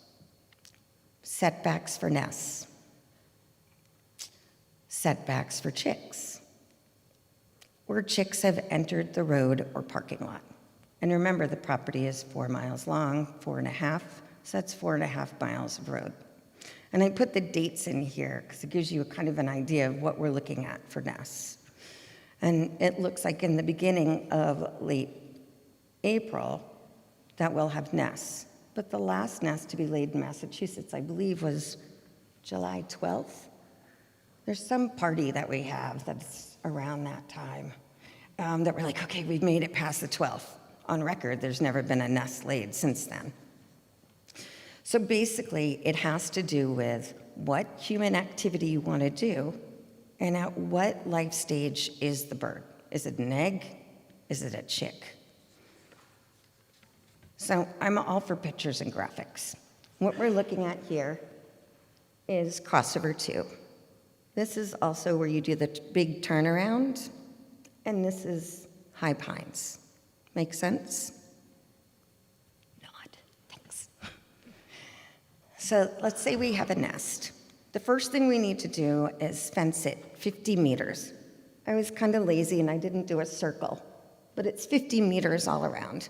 Setbacks for nests, setbacks for chicks, or chicks have entered the road or parking lot. And remember, the property is 4 miles long, 4.5, so that's 4.5 miles of road. And I put the dates in here because it gives you a kind of an idea of what we're looking at for nests. And it looks like in the beginning of late April that we'll have nests. But the last nest to be laid in Massachusetts, I believe, was July 12th. There's some party that we have that's around that time that we're like, okay, we've made it past the 12th. On record, there's never been a nest laid since then. So basically, it has to do with what human activity you want to do and at what life stage is the bird. Is it an egg? Is it a chick? So I'm all for pictures and graphics. What we're looking at here is crossover 2. This is also where you do the big turnaround, and this is High Pines. Make sense? Nod. Thanks. So let's say we have a nest. The first thing we need to do is fence it 50 meters. I was kind of lazy and I didn't do a circle, but it's 50 meters all around.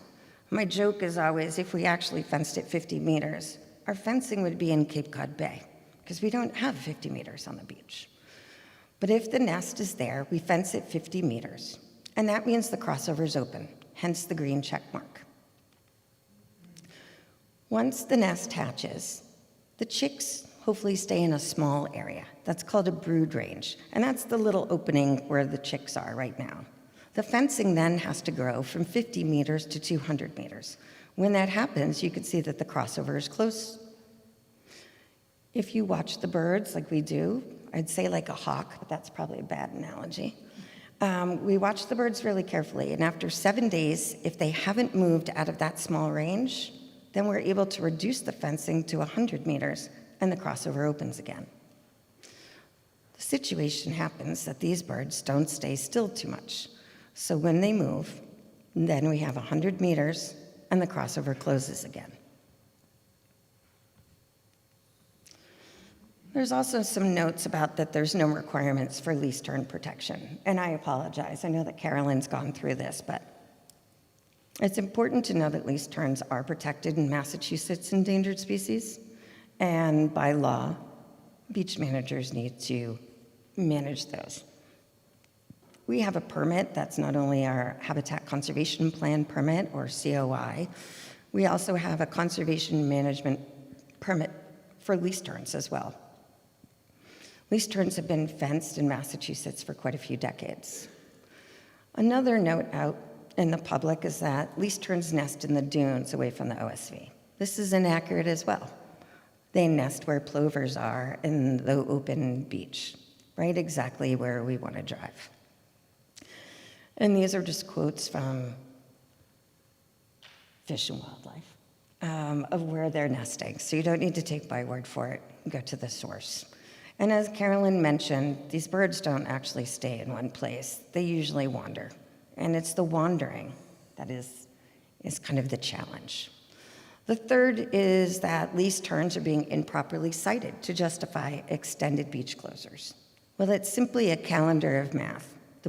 My joke is always, if we actually fenced it 50 meters, our fencing would be in Cape Cod Bay, because we don't have 50 meters on the beach. But if the nest is there, we fence it 50 meters, and that means the crossover is open, hence the green check mark. Once the nest hatches, the chicks hopefully stay in a small area. That's called a brood range, and that's the little opening where the chicks are right now. The fencing then has to grow from 50 meters to 200 meters. When that happens, you can see that the crossover is close. If you watch the birds like we do, I'd say like a hawk, but that's probably a bad analogy. We watch the birds really carefully, and after 7 days, if they haven't moved out of that small range, then we're able to reduce the fencing to 100 meters, and the crossover opens again. The situation happens that these birds don't stay still too much. So when they move, then we have 100 meters, and the crossover closes again. There's also some notes about that there's no requirements for least turn protection. And I apologize. I know that Carolyn's gone through this, but it's important to know that least turns are protected in Massachusetts endangered species. And by law, beach managers need to manage those. We have a permit that's not only our Habitat Conservation Plan permit, or COI, we also have a conservation management permit for least turns as well. Least turns have been fenced in Massachusetts for quite a few decades. Another note out in the public is that least turns nest in the dunes away from the OSV. This is inaccurate as well. They nest where plovers are in the open beach, right exactly where we want to drive. And these are just quotes from Fish and Wildlife of where they're nesting. So you don't need to take my word for it. Go to the source. And as Carolyn mentioned, these birds don't actually stay in one place. They usually wander. And it's the wandering that is kind of the challenge. The third is that least turns are being improperly cited to justify extended beach closures. Well, it's simply a calendar of math. The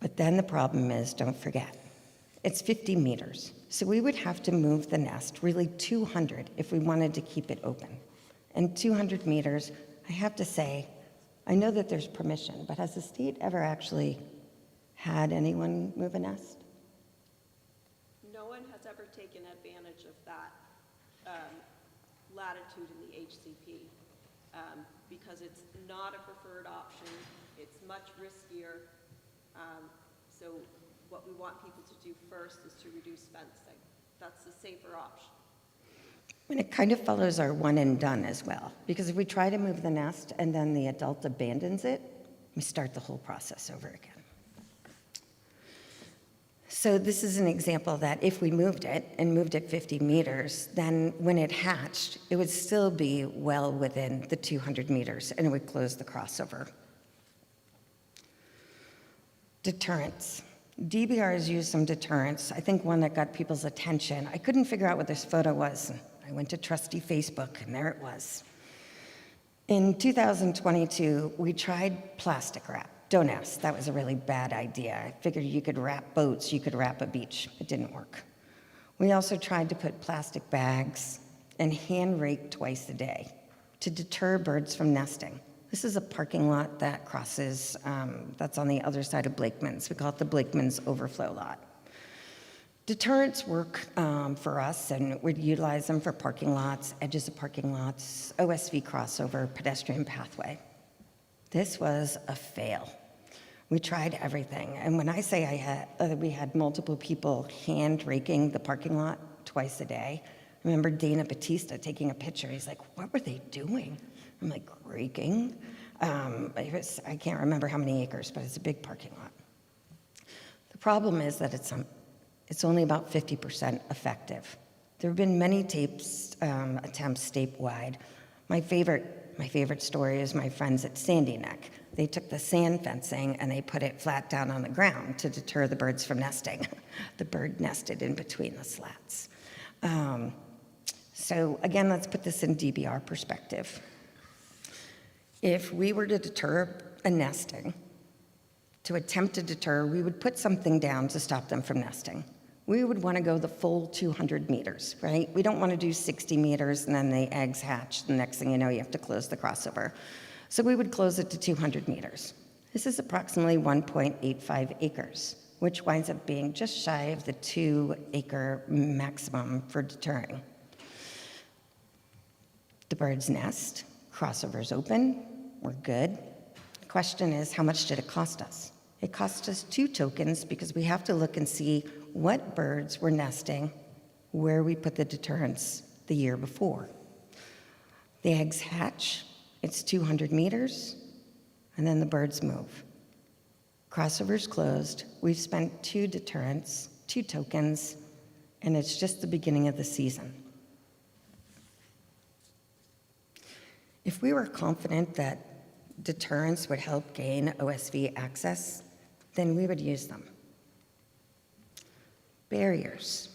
But then the problem is, don't forget, it's 50 meters. So we would have to move the nest, really 200, if we wanted to keep it open. And 200 meters, I have to say, I know that there's permission, but has the state ever actually had anyone move a nest? No one has ever taken advantage of that latitude in the HCP because it's not a preferred option. It's much riskier. So what we want people to do first is to reduce fencing. That's the safer option. And it kind of follows our one and done as well, because if we try to move the nest and then the adult abandons it, we start the whole process over again. So this is an example that if we moved it and moved it 50 meters, then when it hatched, it would still be well within the 200 meters and it would close the crossover. Deterrence. DBR has used some deterrents. I think one that got people's attention. I couldn't figure out what this photo was. I went to trusty Facebook, and there it was. In 2022, we tried plastic wrap. Don't ask, that was a really bad idea. I figured you could wrap boats, you could wrap a beach. It didn't work. We also tried to put plastic bags and hand rake twice a day to deter birds from nesting. This is a parking lot that crosses, that's on the other side of Blakeman's. We call it the Blakeman's overflow lot. Deterrents work for us, and we'd utilize them for parking lots, edges of parking lots, OSV crossover, pedestrian pathway. This was a fail. We tried everything, and when I say we had multiple people hand raking the parking lot twice a day, I remember Dana Batista taking a picture. He's like, "What were they doing?" I'm like, "Raking." I can't remember how many acres, but it's a big parking lot. The problem is that it's only about 50% effective. There have been many attempts statewide. My favorite story is my friends at Sandy Neck. They took the sand fencing and they put it flat down on the ground to deter the birds from nesting. The bird nested in between the slats. So again, let's put this in DBR perspective. If we were to deter a nesting, to attempt to deter, we would put something down to stop them from nesting. We would want to go the full 200 meters, right? We don't want to do 60 meters and then the eggs hatch. The next thing you know, you have to close the crossover. So we would close it to 200 meters. This is approximately 1.85 acres, which winds up being just shy of the 2-acre maximum for deterring. The birds nest, crossover's open, we're good. The question is, how much did it cost us? It cost us 2 tokens because we have to look and see what birds were nesting where we put the deterrents the year before. The eggs hatch, it's 200 meters, and then the birds move. Crossover's closed, we've spent 2 deterrents, 2 tokens, and it's just the beginning of the season. If we were confident that deterrents would help gain OSV access, then we would use them. Barriers.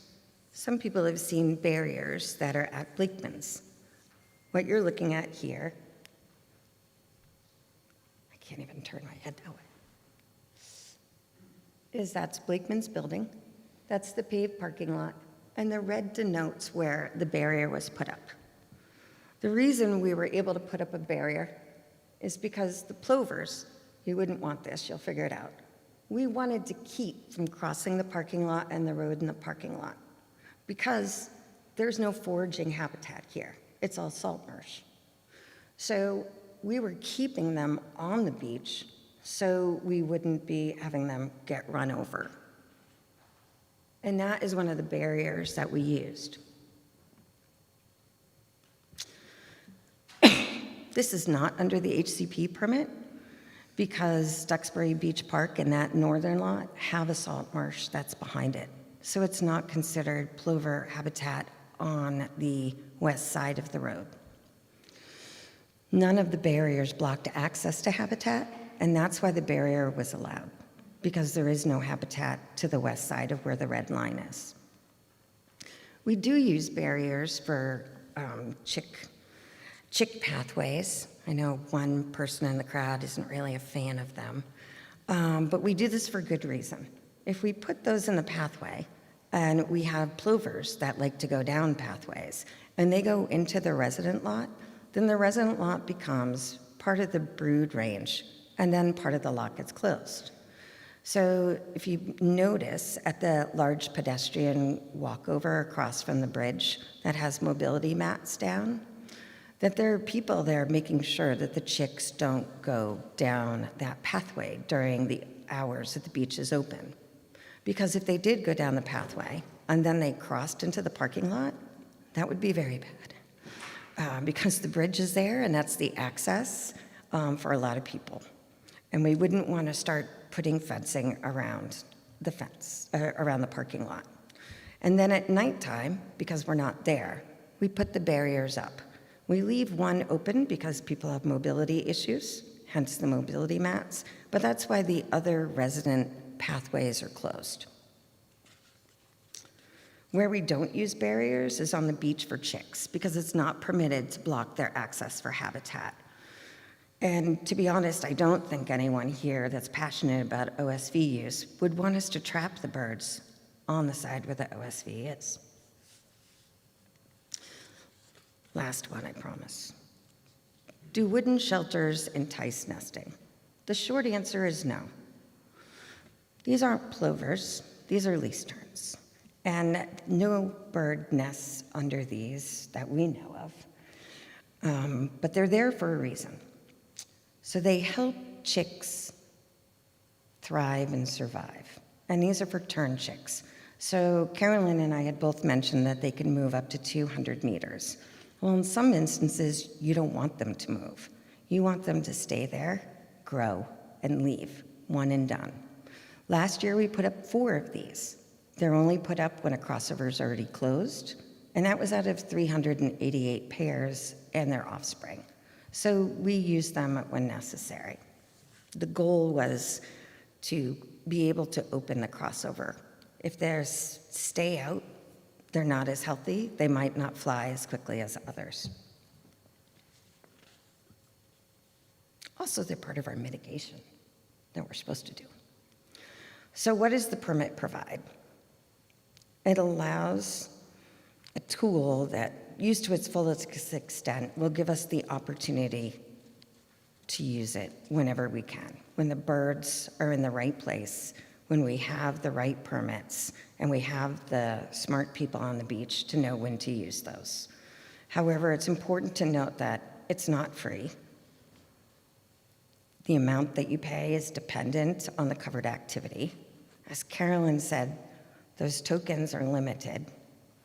Some people have seen barriers that are at Blakeman's. What you're looking at here, I can't even turn my head that way, that's Blakeman's building. That's the paved parking lot, and the red denotes where the barrier was put up. The reason we were able to put up a barrier is because the plovers, you wouldn't want this, you'll figure it out. We wanted to keep from crossing the parking lot and the road in the parking lot because there's no foraging habitat here. It's all salt marsh. So we were keeping them on the beach so we wouldn't be having them get run over. And that is one of the barriers that we used. This is not under the HCP permit because Duxbury Beach Park and that northern lot have a salt marsh that's behind it. So it's not considered plover habitat on the west side of the road. None of the barriers blocked access to habitat, and that's why the barrier was allowed, because there is no habitat to the west side of where the red line is. We do use barriers for chick pathways. I know one person in the crowd isn't really a fan of them. But we do this for good reason. If we put those in the pathway, and we have plovers that like to go down pathways, and they go into the resident lot, then the resident lot becomes part of the brood range, and then part of the lot gets closed. So if you notice at the large pedestrian walkover across from the bridge that has mobility mats down, that there are people there making sure that the chicks don't go down that pathway during the hours that the beach is open. Because if they did go down the pathway and then they crossed into the parking lot, that would be very bad. Because the bridge is there and that's the access for a lot of people. And we wouldn't want to start putting fencing around the fence, around the parking lot. And then at nighttime, because we're not there, we put the barriers up. We leave one open because people have mobility issues, hence the mobility mats, but that's why the other resident pathways are closed. Where we don't use barriers is on the beach for chicks because it's not permitted to block their access for habitat. And to be honest, I don't think anyone here that's passionate about OSV use would want us to trap the birds on the side where the OSV is. Last one, I promise. Do wooden shelters entice nesting? The short answer is no. These aren't plovers, these are least terns. And no bird nests under these that we know of. But they're there for a reason. So they help chicks thrive and survive. And these are for tern chicks. So Carolyn and I had both mentioned that they can move up to 200 meters. Well, in some instances, you don't want them to move. You want them to stay there, grow, and leave, one and done. Last year, we put up 4 of these. They're only put up when a crossover is already closed, and that was out of 388 pairs and their offspring. So we use them when necessary. The goal was to be able to open the crossover. If there's stay out, they're not as healthy, they might not fly as quickly as others. Also, they're part of our mitigation that we're supposed to do. So what does the permit provide? It allows a tool that, used to its fullest extent, will give us the opportunity to use it whenever we can, when the birds are in the right place, when we have the right permits, and we have the smart people on the beach to know when to use those. However, it's important to note that it's not free. The amount that you pay is dependent on the covered activity. As Carolyn said, those tokens are limited,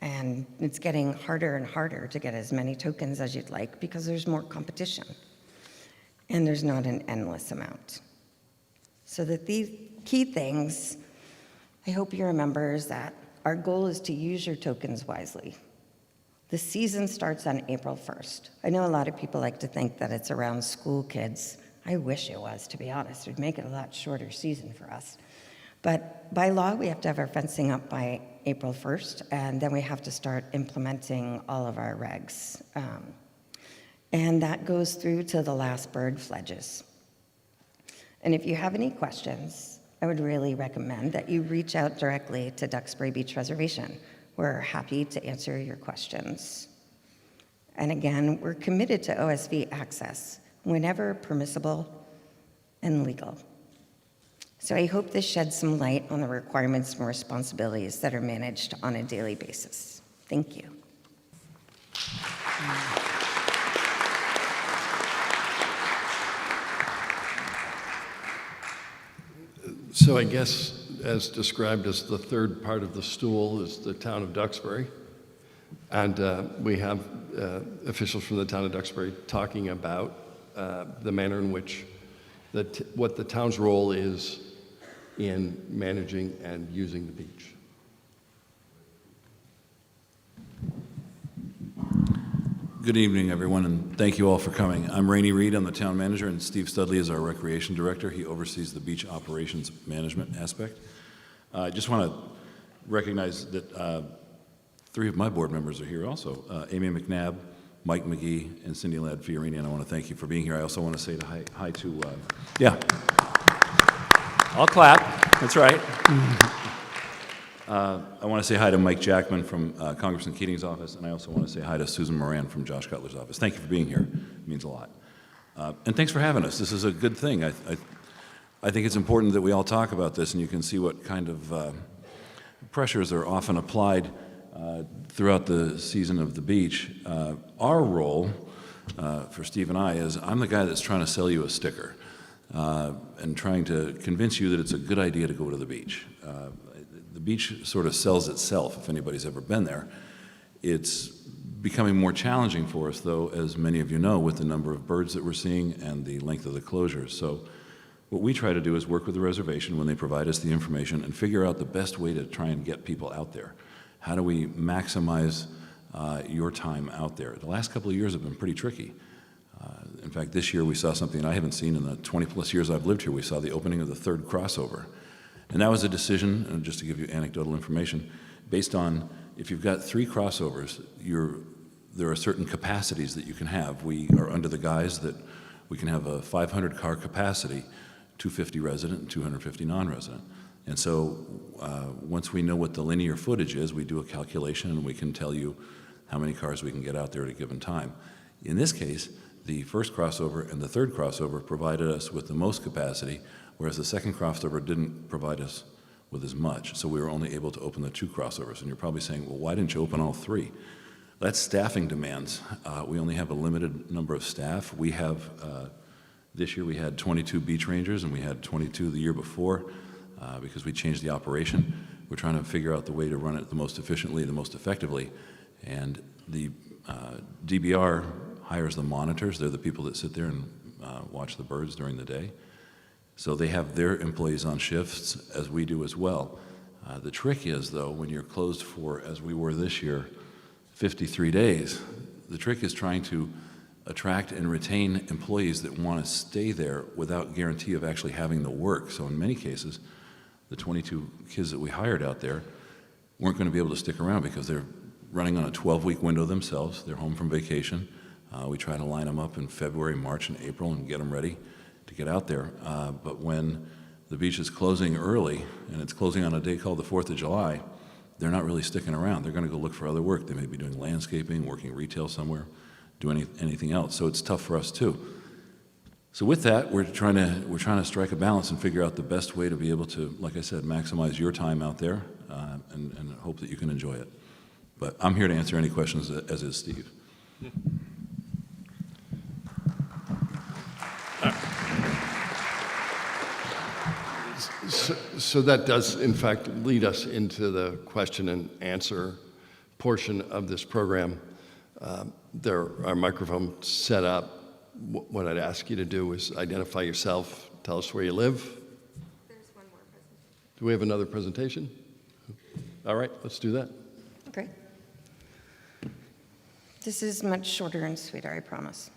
and it's getting harder and harder to get as many tokens as you'd like because there's more competition, and there's not an endless amount. So that these key things, I hope you remember, is that our goal is to use your tokens wisely. The season starts on April 1st. I know a lot of people like to think that it's around school kids. I wish it was, to be honest. It would make it a lot shorter season for us. But by law, we have to have our fencing up by April 1st, and then we have to start implementing all of our regs. And that goes through to the last bird fledges. And if you have any questions, I would really recommend that you reach out directly to Duxbury Beach Reservation. We're happy to answer your questions. And again, we're committed to OSV access whenever permissible and legal. So I hope this sheds some light on the requirements and responsibilities that are managed on a daily basis. Thank you. So I guess, as described as the third part of the stool, is the town of Duxbury. And we have officials from the town of Duxbury talking about the manner in which, what the town's role is in managing and using the beach. Good evening, everyone, and thank you all for coming. I'm Rainey Reed, I'm the town manager, and Steve Studley is our recreation director. He oversees the beach operations management aspect. I just want to recognize that 3 of my board members are here also, Amy McNabb, Mike McGee, and Cindy Ladd-Fiorini, and I want to thank you for being here. I also want to say hi to, I'll clap. That's right. I want to say hi to Mike Jackman from Congressman Keating's office, and I also want to say hi to Susan Moran from Josh Cutler's office. Thank you for being here. It means a lot. And thanks for having us. This is a good thing. I think it's important that we all talk about this, and you can see what kind of pressures are often applied throughout the season of the beach. Our role, for Steve and I, is I'm the guy that's trying to sell you a sticker and trying to convince you that it's a good idea to go to the beach. The beach sort of sells itself, if anybody's ever been there. It's becoming more challenging for us, though, as many of you know, with the number of birds that we're seeing and the length of the closures. So what we try to do is work with the reservation when they provide us the information and figure out the best way to try and get people out there. How do we maximize your time out there? The last couple of years have been pretty tricky. In fact, this year we saw something I haven't seen in the 20-plus years I've lived here. We saw the opening of the third crossover. And that was a decision, and just to give you anecdotal information, based on if you've got 3 crossovers, there are certain capacities that you can have. We are under the guise that we can have a 500-car capacity, 250 resident and 250 non-resident. And so once we know what the linear footage is, we do a calculation and we can tell you how many cars we can get out there at a given time. In this case, the first crossover and the third crossover provided us with the most capacity, whereas the second crossover didn't provide us with as much. So we were only able to open the 2 crossovers. And you're probably saying, well, why didn't you open all 3? That's staffing demands. We only have a limited number of staff. We have, this year we had 22 beach rangers, and we had 22 the year before because we changed the operation. We're trying to figure out the way to run it the most efficiently, the most effectively. And the DBR hires the monitors. They're the people that sit there and watch the birds during the day. So they have their employees on shifts, as we do as well. The trick is, though, when you're closed for, as we were this year, 53 days, the trick is trying to attract and retain employees that want to stay there without guarantee of actually having the work. So in many cases, the 22 kids that we hired out there weren't going to be able to stick around because they're running on a 12-week window themselves. They're home from vacation. We try to line them up in February, March, and April and get them ready to get out there. But when the beach is closing early, and it's closing on a day called the 4th of July, they're not really sticking around. They're going to go look for other work. They may be doing landscaping, working retail somewhere, doing anything else. So it's tough for us too. So with that, we're trying to strike a balance and figure out the best way to be able to, like I said, maximize your time out there and hope that you can enjoy it. But I'm here to answer any questions, as is Steve. Yeah. So that does, in fact, lead us into the question and answer portion of this program. There are microphones set up. What I'd ask you to do is identify yourself, tell us where you live. There's one more presentation. Do we have another presentation? All right, let's do that. Great. This is much shorter and sweeter, I promise.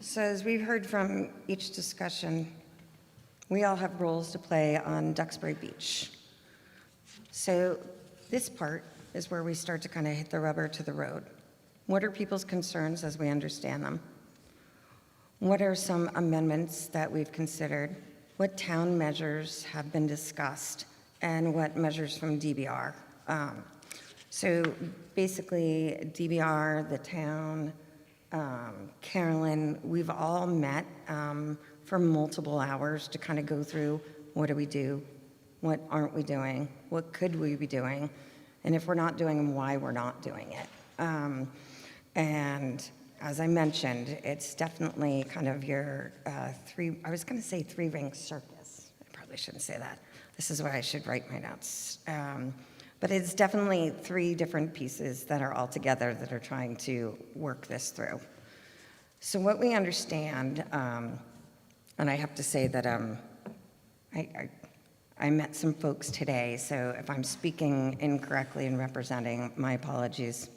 So as we've heard from each discussion, we all have roles to play on Duxbury Beach. So this part is where we start to kind of hit the rubber to the road. What are people's concerns as we understand them? What are some amendments that we've considered? What town measures have been discussed? And what measures from DBR? So basically, DBR, the town, Carolyn, we've all met for multiple hours to kind of go through what do we do, what aren't we doing, what could we be doing, and if we're not doing them, why we're not doing it. And as I mentioned, it's definitely kind of your I was going to say three-ring circus. I probably shouldn't say that. This is where I should write my notes. But it's definitely 3 different pieces that are all together that are trying to work this through. So what we understand, and I have to say that I met some folks today, so if I'm speaking incorrectly and representing, my apologies.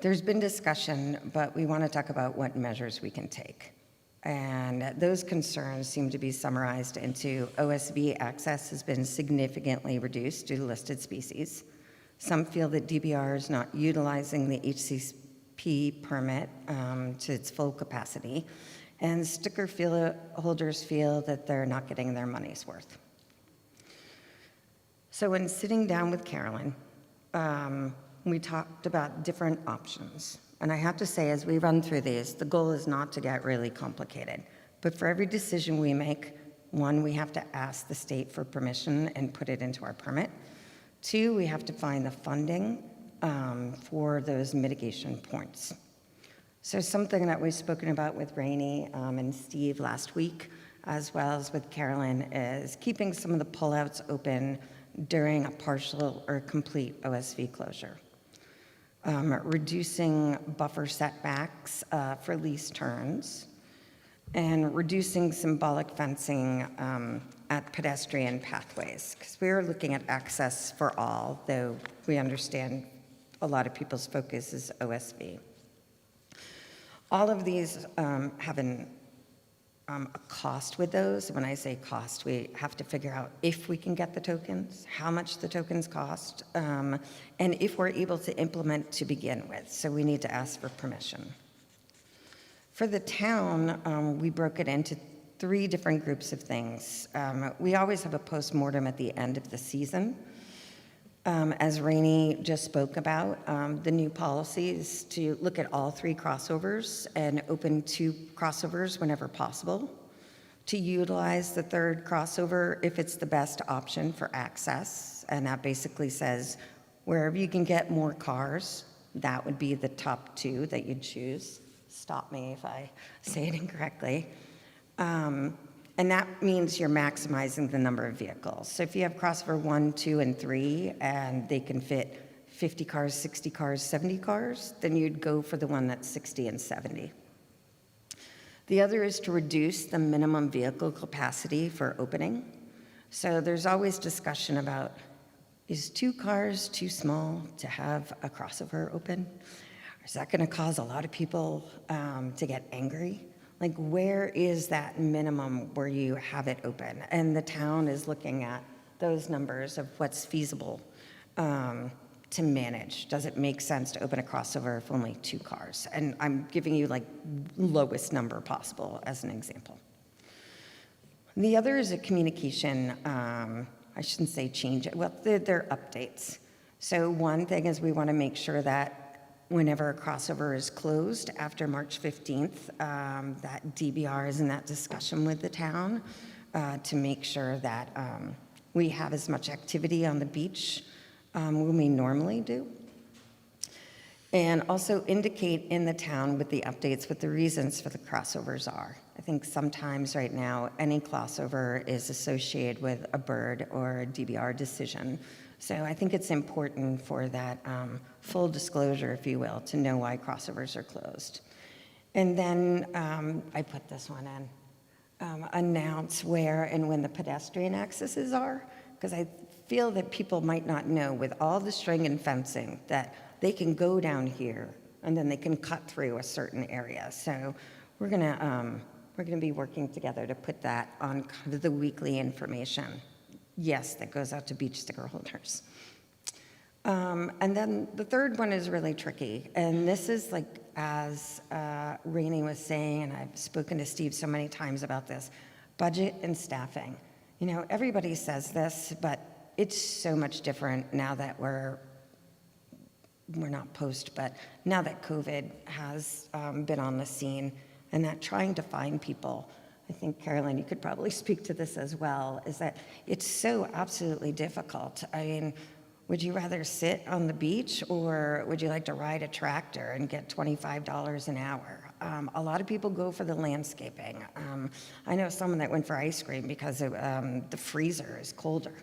There's been discussion, but we want to talk about what measures we can take. And those concerns seem to be summarized into OSV access has been significantly reduced due to listed species. Some feel that DBR is not utilizing the HCP permit to its full capacity, and sticker holders feel that they're not getting their money's worth. So when sitting down with Carolyn, we talked about different options. And I have to say, as we run through these, the goal is not to get really complicated. But for every decision we make, one, we have to ask the state for permission and put it into our permit. Two, we have to find the funding for those mitigation points. So something that we've spoken about with Rainey and Steve last week, as well as with Carolyn, is keeping some of the pullouts open during a partial or complete OSV closure. Reducing buffer setbacks for lease turns, and reducing symbolic fencing at pedestrian pathways, because we're looking at access for all, though we understand a lot of people's focus is OSV. All of these have a cost with those. When I say cost, we have to figure out if we can get the tokens, how much the tokens cost, and if we're able to implement to begin with. So we need to ask for permission. For the town, we broke it into 3 different groups of things. We always have a postmortem at the end of the season. As Rainey just spoke about, the new policy is to look at all 3 crossovers and open 2 crossovers whenever possible, to utilize the 3rd crossover if it's the best option for access, and that basically says wherever you can get more cars, that would be the top 2 that you'd choose. Stop me if I say it incorrectly. And that means you're maximizing the number of vehicles. So if you have crossover 1, 2, and 3, and they can fit 50 cars, 60 cars, 70 cars, then you'd go for the one that's 60 and 70. The other is to reduce the minimum vehicle capacity for opening. So there's always discussion about, is 2 cars too small to have a crossover open? Is that going to cause a lot of people to get angry? Like, where is that minimum where you have it open? And the town is looking at those numbers of what's feasible to manage. Does it make sense to open a crossover if only 2 cars? And I'm giving you like lowest number possible as an example. The other is a communication, I shouldn't say change, well, they're updates. So one thing is we want to make sure that whenever a crossover is closed after March 15th, that DBR is in that discussion with the town to make sure that we have as much activity on the beach when we normally do. And also indicate in the town with the updates what the reasons for the crossovers are. I think sometimes right now, any crossover is associated with a bird or a DBR decision. So I think it's important for that full disclosure, if you will, to know why crossovers are closed. And then I put this one in, announce where and when the pedestrian accesses are, because I feel that people might not know with all the string and fencing that they can go down here and then they can cut through a certain area. So we're gonna be working together to put that on kind of the weekly information. Yes, that goes out to beach sticker holders. And then the third one is really tricky. And this is like, as Rainey was saying, and I've spoken to Steve so many times about this, budget and staffing. You know, everybody says this, but it's so much different now that we're not post, but now that COVID has been on the scene, and that trying to find people, I think, Carolyn, you could probably speak to this as well, is that it's so absolutely difficult. I mean, would you rather sit on the beach or would you like to ride a tractor and get $25 an hour? A lot of people go for the landscaping. I know someone that went for ice cream because the freezer is colder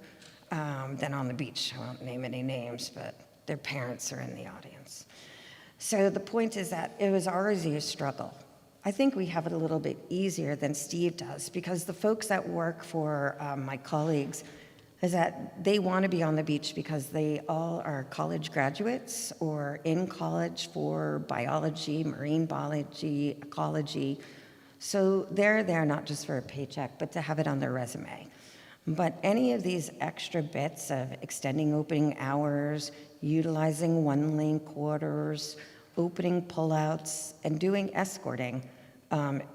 than on the beach. I won't name any names, but their parents are in the audience. So the point is that it was already a struggle. I think we have it a little bit easier than Steve does because the folks that work for my colleagues is that they want to be on the beach because they all are college graduates or in college for biology, marine biology, ecology. So they're there not just for a paycheck, but to have it on their resume. But any of these extra bits of extending opening hours, utilizing one-lane quarters, opening pullouts, and doing escorting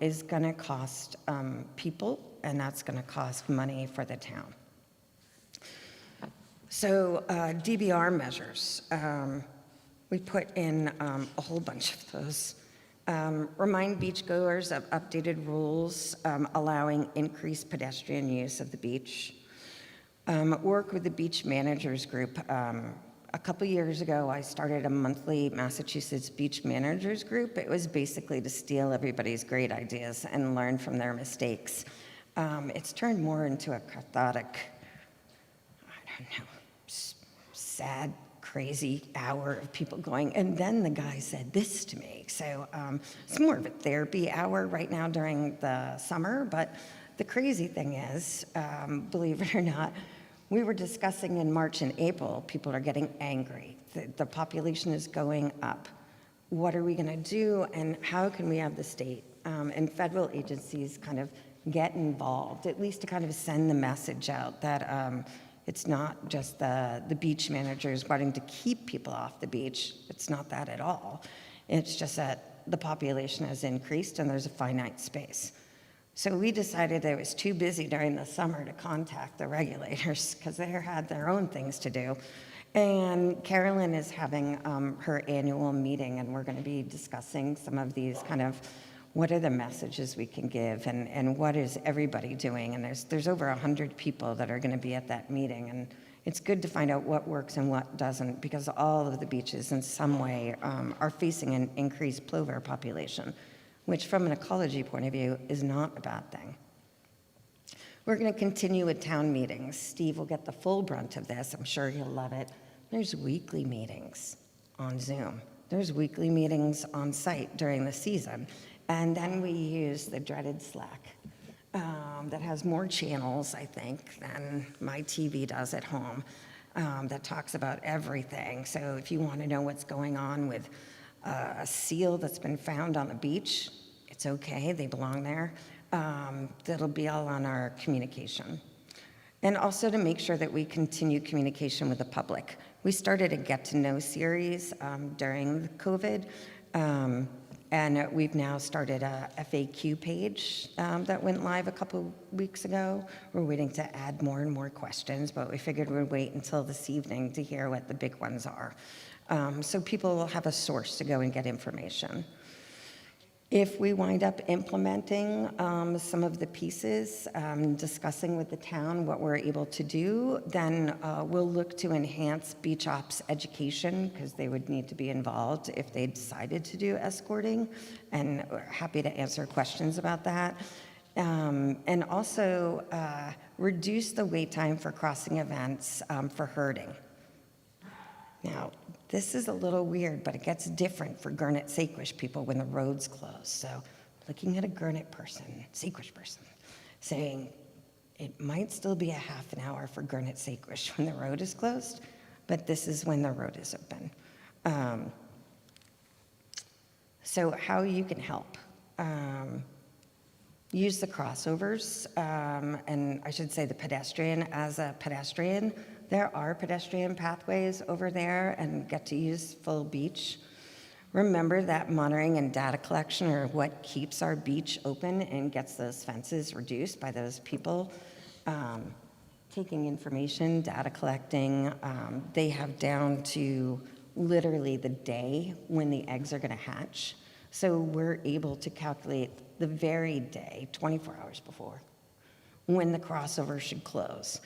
is going to cost people, and that's going to cost money for the town. So DBR measures, we put in a whole bunch of those. Remind beachgoers of updated rules allowing increased pedestrian use of the beach. Work with the beach managers group. A couple years ago, I started a monthly Massachusetts beach managers group. It was basically to steal everybody's great ideas and learn from their mistakes. It's turned more into a cathartic, I don't know, sad, crazy hour of people going, and then the guy said this to me. So it's more of a therapy hour right now during the summer, but the crazy thing is, believe it or not, we were discussing in March and April, people are getting angry. The population is going up. What are we gonna do, and how can we have the state and federal agencies kind of get involved, at least to kind of send the message out that it's not just the beach managers wanting to keep people off the beach. It's not that at all. It's just that the population has increased and there's a finite space. So we decided that it was too busy during the summer to contact the regulators because they had their own things to do. And Carolyn is having her annual meeting, and we're going to be discussing some of these kind of what are the messages we can give, and what is everybody doing. And there's over 100 people that are going to be at that meeting, and it's good to find out what works and what doesn't, because all of the beaches in some way are facing an increased plover population, which from an ecology point of view is not a bad thing. We're going to continue with town meetings. Steve will get the full brunt of this. I'm sure he'll love it. There's weekly meetings on Zoom. There's weekly meetings on site during the season. And then we use the dreaded Slack that has more channels, I think, than my TV does at home, that talks about everything. So if you want to know what's going on with a seal that's been found on the beach, it's okay, they belong there. That'll be all on our communication. And also to make sure that we continue communication with the public. We started a get to know series during COVID, and we've now started a FAQ page that went live a couple weeks ago. We're waiting to add more and more questions, but we figured we'd wait until this evening to hear what the big ones are. So people will have a source to go and get information. If we wind up implementing some of the pieces, discussing with the town what we're able to do, then we'll look to enhance beach ops education, because they would need to be involved if they decided to do escorting, and we're happy to answer questions about that. And also reduce the wait time for crossing events for herding. Now, this is a little weird, but it gets different for Gurnett Saquish people when the road's closed. So looking at a Gurnett person, Saquish person, saying it might still be a half an hour for Gurnett Saquish when the road is closed, but this is when the road is open. So how you can help. Use the crossovers, and I should say the pedestrian as a pedestrian. There are pedestrian pathways over there and get to use full beach. Remember that monitoring and data collection are what keeps our beach open and gets those fences reduced by those people. Taking information, data collecting, they have down to literally the day when the eggs are gonna hatch. So we're able to calculate the very day, 24 hours before, when the crossover should close.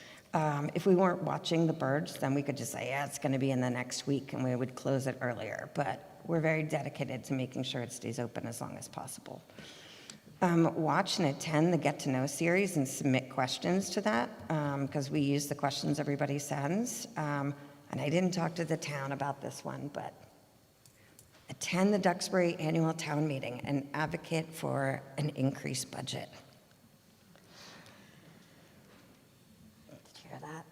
If we weren't watching the birds, then we could just say, yeah, it's going to be in the next week, and we would close it earlier. But we're very dedicated to making sure it stays open as long as possible. Watch and attend the Get to Know series and submit questions to that, because we use the questions everybody sends. And I didn't talk to the town about this one, but attend the Duxbury annual town meeting and advocate for an increased budget. That,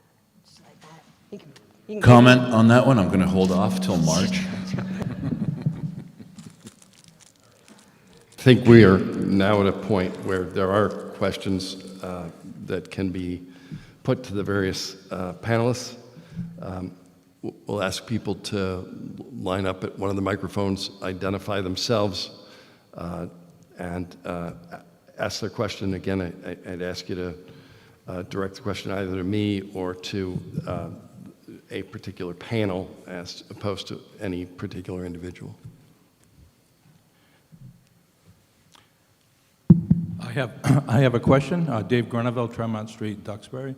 just like that. You can Comment on that one? I'm going to hold off till March. I think we are now at a point where there are questions that can be put to the various panelists. We'll ask people to line up at one of the microphones, identify themselves, and ask their question. Again, I'd ask you to direct the question either to me or to a particular panel as opposed to any particular individual. I have a question. Dave Gruneville, Tremont Street, Duxbury.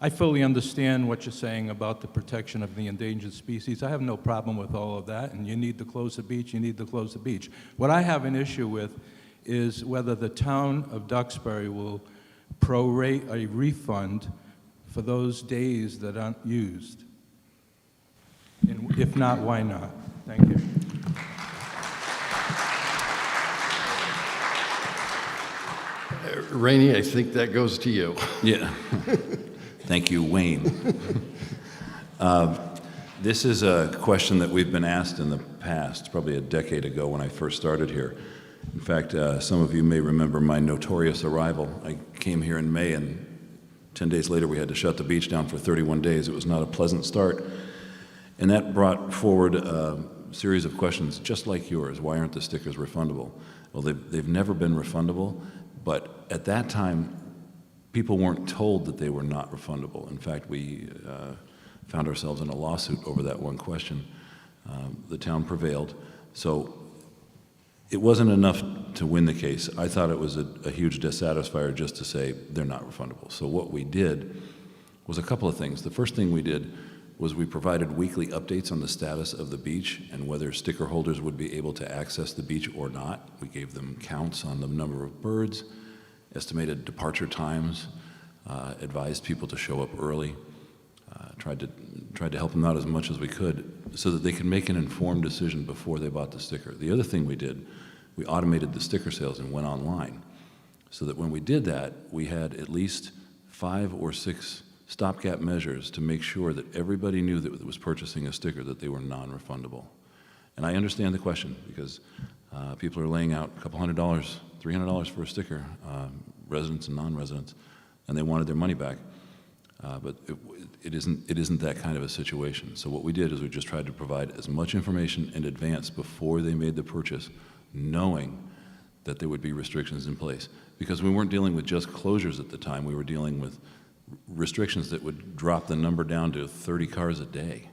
I fully understand what you're saying about the protection of the endangered species. I have no problem with all of that, and you need to close the beach, you need to close the beach. What I have an issue with is whether the town of Duxbury will prorate a refund for those days that aren't used. And if not, why not? Thank you. Rainey, I think that goes to you. Yeah. Thank you, Wayne. This is a question that we've been asked in the past, probably a decade ago when I first started here. In fact, some of you may remember my notorious arrival. I came here in May, and 10 days later we had to shut the beach down for 31 days. It was not a pleasant start. And that brought forward a series of questions just like yours. Why aren't the stickers refundable? Well, they've never been refundable, but at that time, people weren't told that they were not refundable. In fact, we found ourselves in a lawsuit over that one question. The town prevailed. So it wasn't enough to win the case. I thought it was a huge dissatisfier just to say they're not refundable. So what we did was a couple of things. The first thing we did was we provided weekly updates on the status of the beach and whether sticker holders would be able to access the beach or not. We gave them counts on the number of birds, estimated departure times, advised people to show up early, tried to help them out as much as we could so that they could make an informed decision before they bought the sticker. The other thing we did, we automated the sticker sales and went online so that when we did that, we had at least 5 or 6 stopgap measures to make sure that everybody knew that was purchasing a sticker that they were non-refundable. And I understand the question because people are laying out a couple $100, $300 for a sticker, residents and non-residents, and they wanted their money back. But it isn't that kind of a situation. So what we did is we just tried to provide as much information in advance before they made the purchase, knowing that there would be restrictions in place. Because we weren't dealing with just closures at the time, we were dealing with restrictions that would drop the number down to 30 cars a day.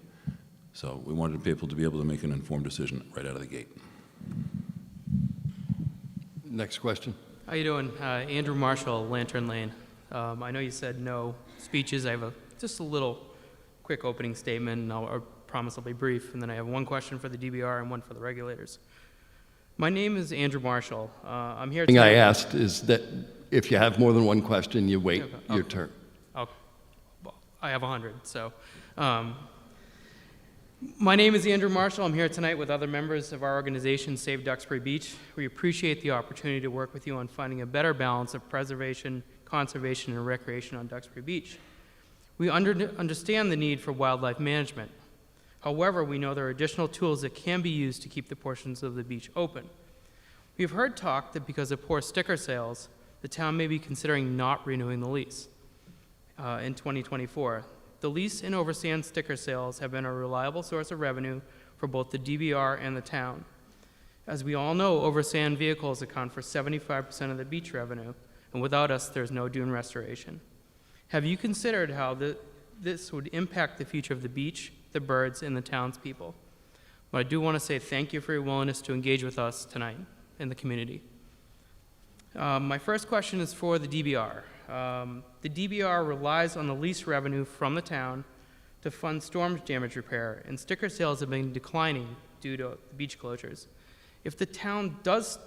So we wanted people to be able to make an informed decision right out of the gate. Next question. How you doing? Andrew Marshall, Lantern Lane. I know you said no speeches. I have just a little quick opening statement, and I promise I'll be brief. And then I have one question for the DBR and one for the regulators. My name is Andrew Marshall. I'm here. The thing I asked is that if you have more than one question, you wait your turn. Okay. Well, I have 100, so. My name is Andrew Marshall. I'm here tonight with other members of our organization, Save Duxbury Beach. We appreciate the opportunity to work with you on finding a better balance of preservation, conservation, and recreation on Duxbury Beach. We understand the need for wildlife management. However, we know there are additional tools that can be used to keep the portions of the beach open. We've heard talk that because of poor sticker sales, the town may be considering not renewing the lease in 2024. The lease and overstand sticker sales have been a reliable source of revenue for both the DBR and the town. As we all know, overstand vehicles account for 75% of the beach revenue, and without us, there's no dune restoration. Have you considered how this would impact the future of the beach, the birds, and the townspeople? But I do want to say thank you for your willingness to engage with us tonight in the community. My first question is for the DBR. The DBR relies on the lease revenue from the town to fund storm damage repair, and sticker sales have been declining due to the beach closures. If the town does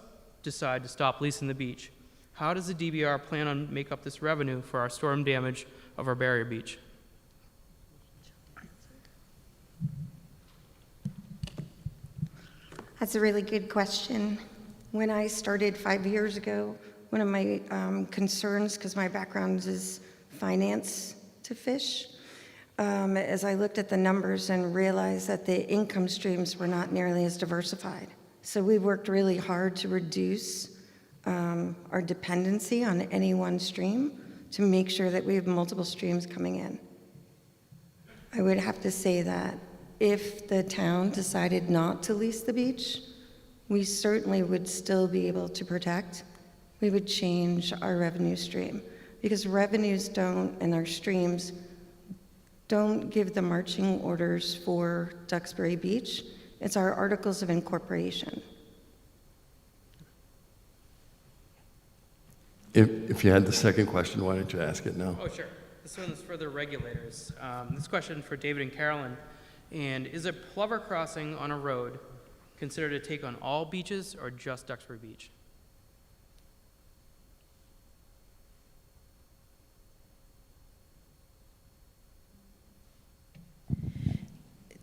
decide to stop leasing the beach, how does the DBR plan on make up this revenue for our storm damage of our barrier beach? That's a really good question. When I started 5 years ago, one of my concerns, because my background is finance to fish, as I looked at the numbers and realized that the income streams were not nearly as diversified. So we worked really hard to reduce our dependency on any one stream to make sure that we have multiple streams coming in. I would have to say that if the town decided not to lease the beach, we certainly would still be able to protect. We would change our revenue stream because revenues don't, and our streams don't give the marching orders for Duxbury Beach. It's our articles of incorporation. If you had the second question, why don't you ask it now? Oh, sure. This one's for the regulators. This question for David and Carolyn. And is a plover crossing on a road considered a take on all beaches or just Duxbury Beach?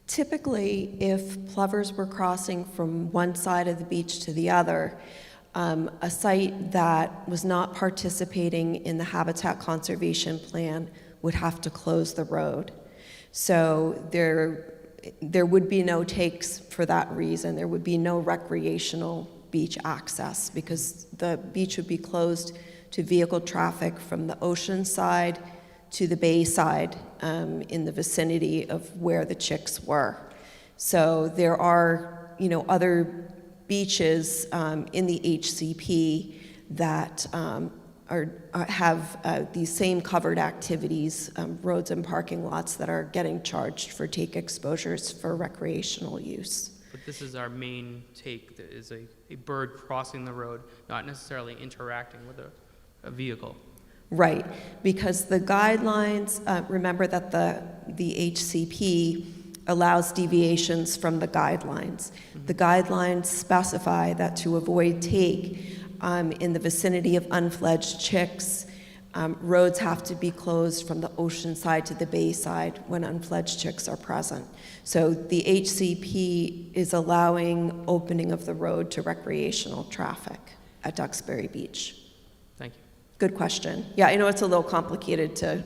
Typically, if plovers were crossing from one side of the beach to the other, a site that was not participating in the habitat conservation plan would have to close the road. So there would be no takes for that reason. There would be no recreational beach access because the beach would be closed to vehicle traffic from the ocean side to the bay side in the vicinity of where the chicks were. So there are, other beaches in the HCP that have these same covered activities, roads and parking lots that are getting charged for take exposures for recreational use. But this is our main take, that is a bird crossing the road, not necessarily interacting with a vehicle. Right, because the guidelines, remember that the HCP allows deviations from the guidelines. The guidelines specify that to avoid take in the vicinity of unfledged chicks, roads have to be closed from the ocean side to the bay side when unfledged chicks are present. So the HCP is allowing opening of the road to recreational traffic at Duxbury Beach. Thank you. Good question. Yeah, I know it's a little complicated to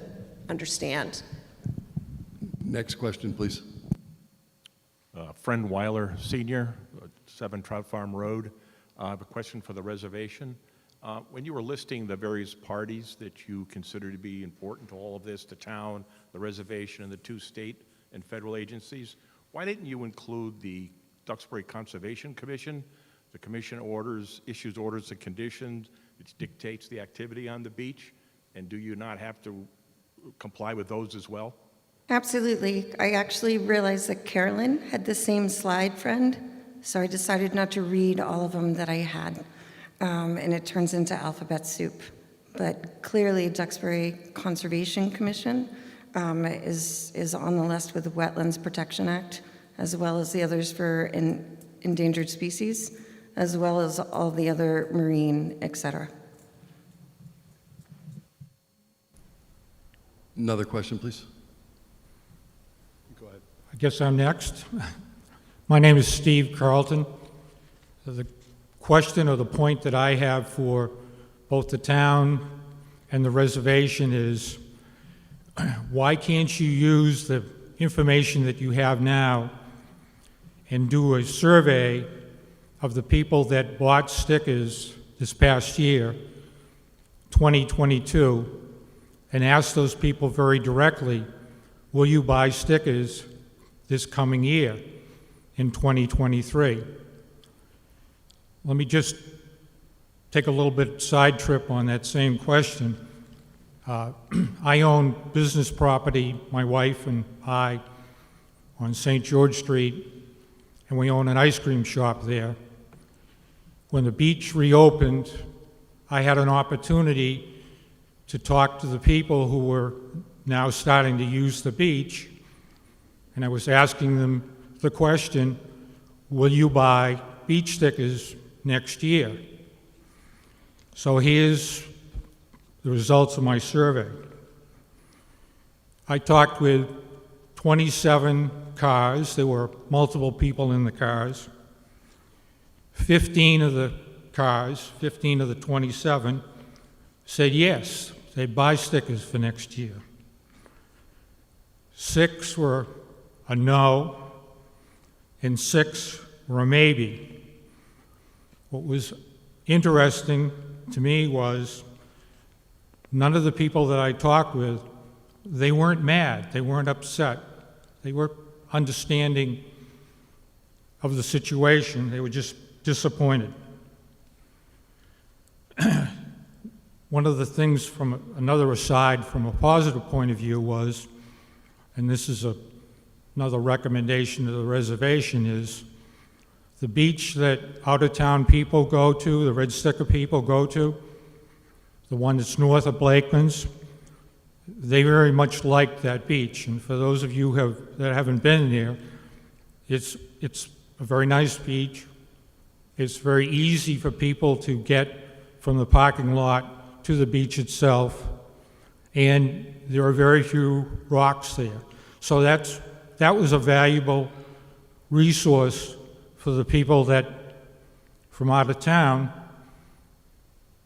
understand. Next question, please. Friend Weiler Senior, 7 Trout Farm Road. I have a question for the reservation. When you were listing the various parties that you consider to be important to all of this, the town, the reservation, and the 2 state and federal agencies, why didn't you include the Duxbury Conservation Commission? The commission issues orders and conditions, which dictates the activity on the beach, and do you not have to comply with those as well? Absolutely. I actually realized that Carolyn had the same slide, friend, so I decided not to read all of them that I had, and it turns into alphabet soup. But clearly, Duxbury Conservation Commission is on the list with the Wetlands Protection Act, as well as the others for endangered species, as well as all the other marine, et cetera. Another question, please. I guess I'm next. My name is Steve Carlton. The question or the point that I have for both the town and the reservation is, why can't you use the information that you have now and do a survey of the people that bought stickers this past year, 2022, and ask those people very directly, will you buy stickers this coming year in 2023? Let me just take a little bit side trip on that same question. I own business property, my wife and I, on St. George Street, and we own an ice cream shop there. When the beach reopened, I had an opportunity to talk to the people who were now starting to use the beach, and I was asking them the question, will you buy beach stickers next year? So here's the results of my survey. I talked with 27 cars. There were multiple people in the cars. 15 of the cars, 15 of the 27, said yes, they'd buy stickers for next year. 6 were a no, and 6 were a maybe. What was interesting to me was none of the people that I talked with, they weren't mad, they weren't upset. They were understanding of the situation, they were just disappointed. One of the things from another aside, from a positive point of view was, and this is another recommendation to the reservation, is the beach that out-of-town people go to, the Red Sticker people go to, the one that's north of Blakeman's, they very much like that beach. And for those of you that haven't been there, it's a very nice beach. It's very easy for people to get from the parking lot to the beach itself, and there are very few rocks there. So that was a valuable resource for the people that from out of town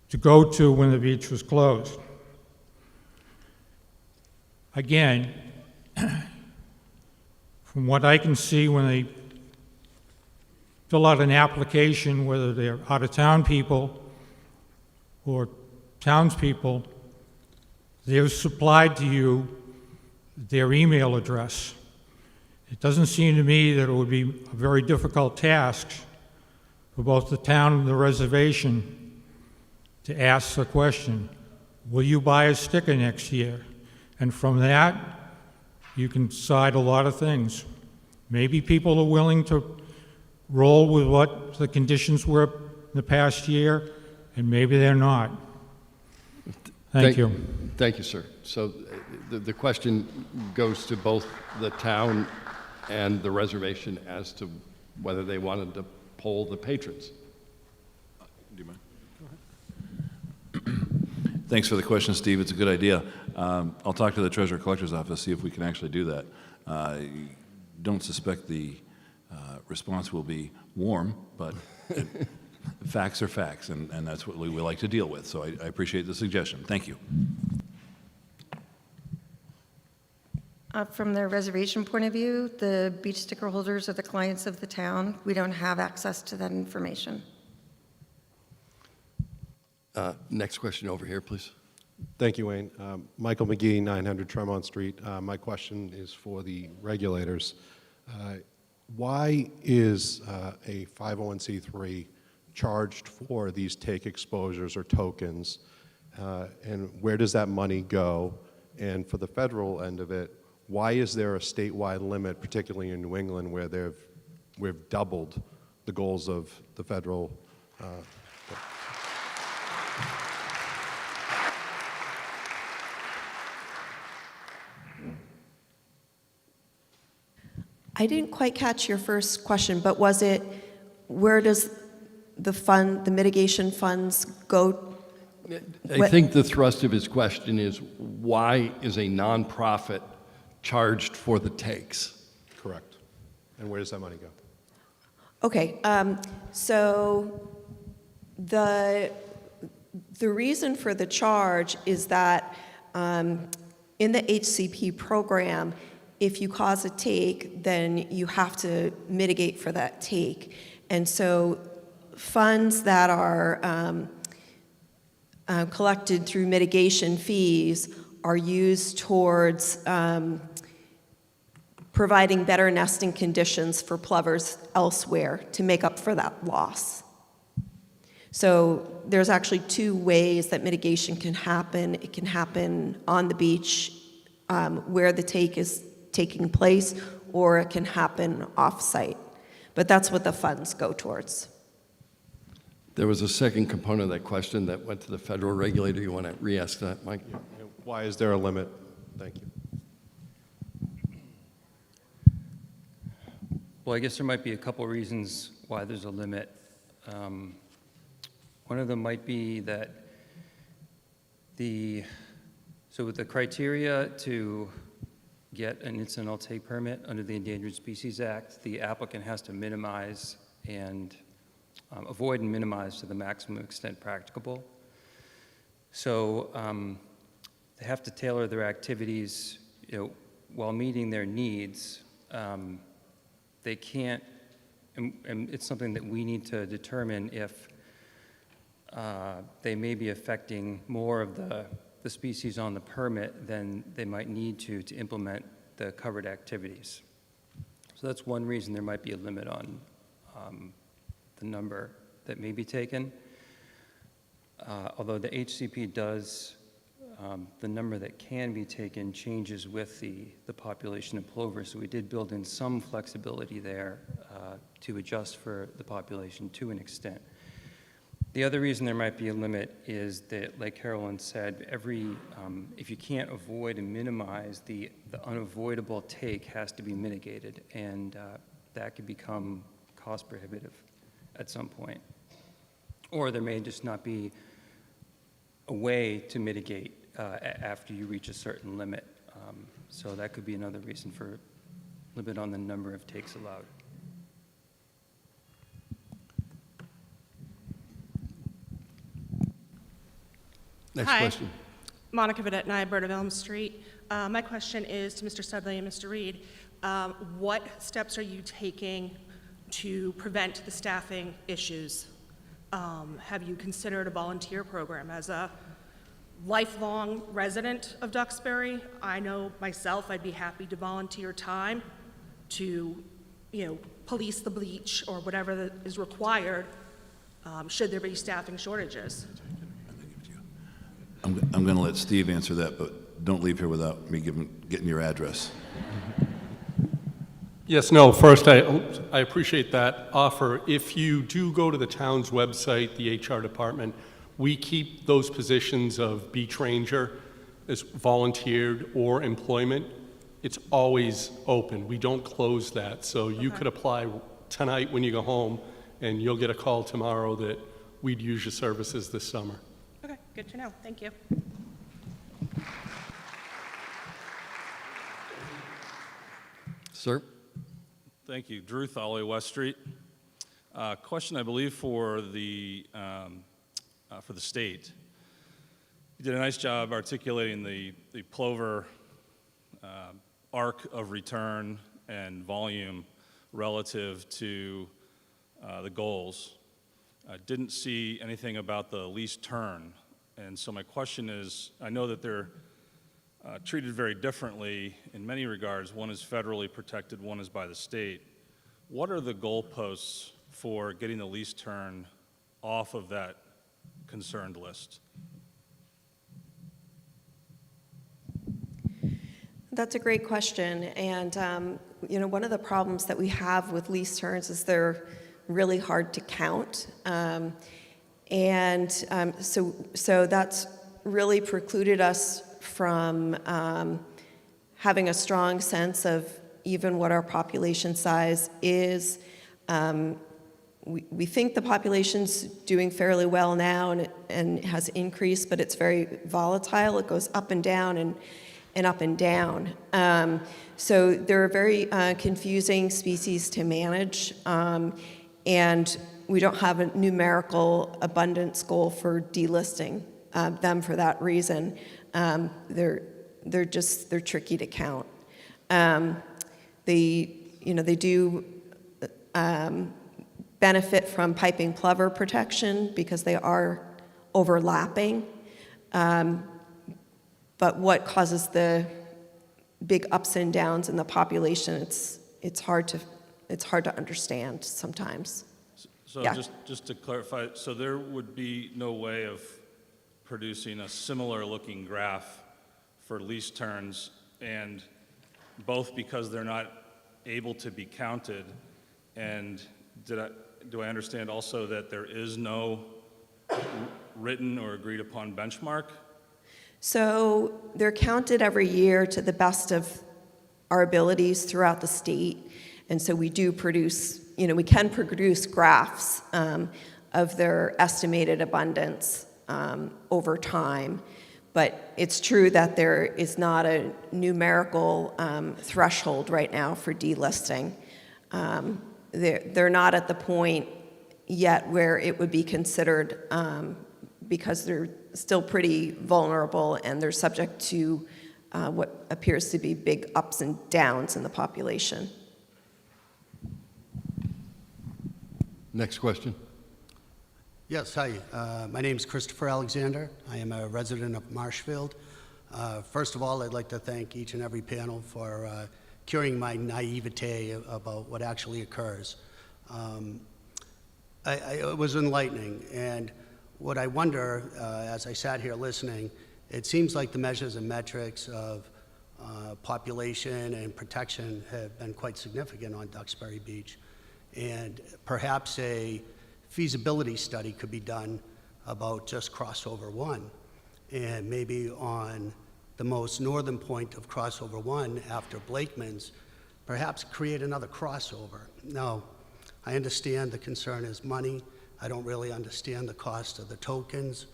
to go to when the beach was closed. Again, from what I can see, when they fill out an application, whether they're out-of-town people or townspeople, they've supplied to you their email address. It doesn't seem to me that it would be a very difficult task for both the town and the reservation to ask the question, will you buy a sticker next year? And from that, you can decide a lot of things. Maybe people are willing to roll with what the conditions were in the past year, and maybe they're not. Thank you. Thank you, sir. So the question goes to both the town and the reservation as to whether they wanted to poll the patrons. Do you mind? Thanks for the question, Steve. It's a good idea. I'll talk to the Treasurer Collector's Office, see if we can actually do that. Don't suspect the response will be warm, but facts are facts, and that's what we like to deal with. So I appreciate the suggestion. Thank you. From the reservation point of view, the beach sticker holders are the clients of the town. We don't have access to that information. Next question over here, please. Thank you, Wayne. Michael McGee, 900 Tremont Street. My question is for the regulators. Why is a 501c3 charged for these take exposures or tokens, and where does that money go? And for the federal end of it, why is there a statewide limit, particularly in New England, where we've doubled the goals of the federal? I didn't quite catch your first question, but was it, where does the mitigation funds go? I think the thrust of his question is, why is a nonprofit charged for the takes? Correct. And where does that money go? Okay, so the reason for the charge is that in the HCP program, if you cause a take, then you have to mitigate for that take. And so funds that are collected through mitigation fees are used towards providing better nesting conditions for plovers elsewhere to make up for that loss. So there's actually two ways that mitigation can happen. It can happen on the beach where the take is taking place, or it can happen off-site. But that's what the funds go towards. There was a second component of that question that went to the federal regulator. You want to re-ask that, Mike? Why is there a limit? Thank you. Well, I guess there might be a couple reasons why there's a limit. One of them might be that so with the criteria to get an incidental take permit under the Endangered Species Act, the applicant has to minimize and avoid and minimize to the maximum extent practicable. So they have to tailor their activities, while meeting their needs. They can't, and it's something that we need to determine if they may be affecting more of the the species on the permit, then they might need to implement the covered activities. So that's one reason there might be a limit on the number that may be taken. Although the HCP does, the number that can be taken changes with the population of plover, so we did build in some flexibility there to adjust for the population to an extent. The other reason there might be a limit is that, like Carolyn said, if you can't avoid and minimize the unavoidable take has to be mitigated, and that could become cost prohibitive at some point. Or there may just not be a way to mitigate after you reach a certain limit. So that could be another reason for limit on the number of takes allowed. Next Hi. question. Monica Vedette and I, Bird of Elm Street. My question is to Mr. Studley and Mr. Reed. What steps are you taking to prevent the staffing issues? Have you considered a volunteer program? As a lifelong resident of Duxbury, I know myself I'd be happy to volunteer time to, police the bleach or whatever that is required should there be staffing shortages. I'm going to let Steve answer that, but don't leave here without me getting your address. Yes, no, first, I appreciate that offer. If you do go to the town's website, the HR department, we keep those positions of beach ranger as volunteered or employment. It's always open. We don't close that. So you could apply tonight when you go home, and you'll get a call tomorrow that we'd use your services this summer. Okay, good to know. Thank you. Sir? Thank you. Drew Tholly, West Street. Question, I believe, for the state. You did a nice job articulating the plover arc of return and volume relative to the goals. I didn't see anything about the lease turn. And so my question is, I know that they're treated very differently in many regards. One is federally protected, one is by the state. What are the goalposts for getting the lease turn off of that concerned list? That's a great question. And, one of the problems that we have with lease turns is they're really hard to count. So that's really precluded us from having a strong sense of even what our population size is. We think the population's doing fairly well now, and it has increased, but it's very volatile. It goes up and down and up and down. So they're very confusing species to manage, and we don't have a numerical abundance goal for delisting them for that reason. They're tricky to count. They do benefit from piping plover protection because they are overlapping. But what causes the big ups and downs in the population, it's hard to understand sometimes. So Yeah. just to clarify, so there would be no way of producing a similar looking graph for lease turns, and both because they're not able to be counted, and do I understand also that there is no written or agreed upon benchmark? So they're counted every year to the best of our abilities throughout the state. And so we do produce, we can produce graphs of their estimated abundance over time. But it's true that there is not a numerical threshold right now for delisting. They're not at the point yet where it would be considered because they're still pretty vulnerable and they're subject to what appears to be big ups and downs in the population. Next question. Yes, hi. My name is Christopher Alexander. I am a resident of Marshfield. First of all, I'd like to thank each and every panel for curing my naivete about what actually occurs. It was enlightening, and what I wonder, as I sat here listening, it seems like the measures and metrics of population and protection have been quite significant on Duxbury Beach, and perhaps a feasibility study could be done about just crossover 1, and maybe on the most northern point of crossover 1 after Blakeman's, perhaps create another crossover. Now, I understand the concern is money. I don't really understand the cost of the tokens.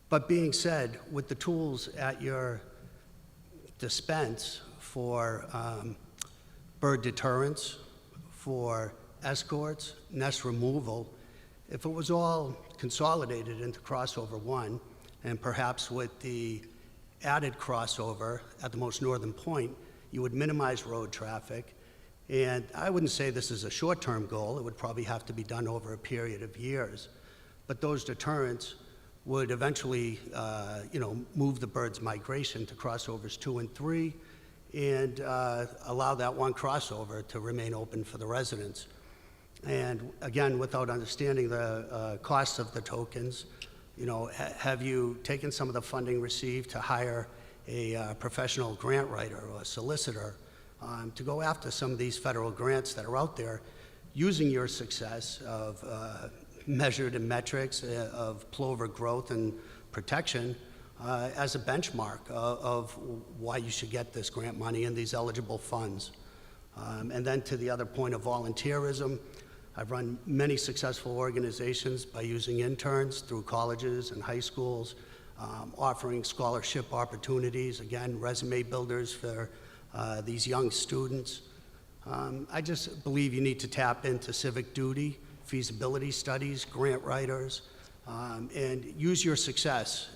But being said, with the tools at your dispense for bird deterrence, for escorts, nest removal, if it was all consolidated into crossover 1, and perhaps with the added crossover at the most northern point, you would minimize road traffic. And I wouldn't say this is a short-term goal. It would probably have to be done over a period of years. But those deterrents would eventually, move the birds' migration to crossovers 2 and 3, and allow that one crossover to remain open for the residents. And again, without understanding the cost of the tokens, have you taken some of the funding received to hire a professional grant writer or a solicitor to go after some of these federal grants that are out there, using your success of measured in metrics of plover growth and protection as a benchmark of why you should get this grant money and these eligible funds? And then to the other point of volunteerism, I've run many successful organizations by using interns through colleges and high schools, offering scholarship opportunities, again, resume builders for these young students. I just believe you need to tap into civic duty, feasibility studies, grant writers, and use your success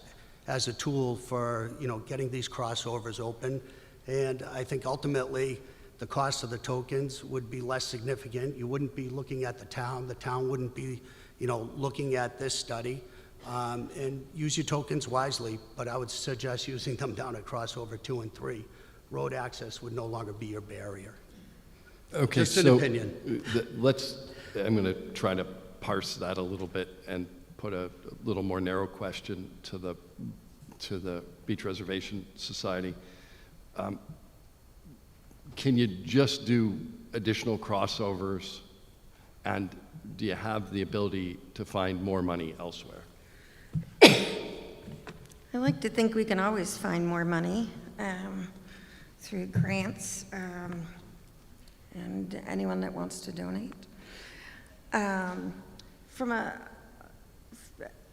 as a tool for getting these crossovers open. And I think ultimately, the cost of the tokens would be less significant. You wouldn't be looking at the town. The town wouldn't be, looking at this study. And use your tokens wisely, but I would suggest using them down at crossover 2 and 3. Road access would no longer be your barrier. Okay, Just an opinion. I'm going to try to parse that a little bit and put a little more narrow question to the Beach Reservation Society. Can you just do additional crossovers, and do you have the ability to find more money elsewhere? I like to think we can always find more money through grants and anyone that wants to donate. And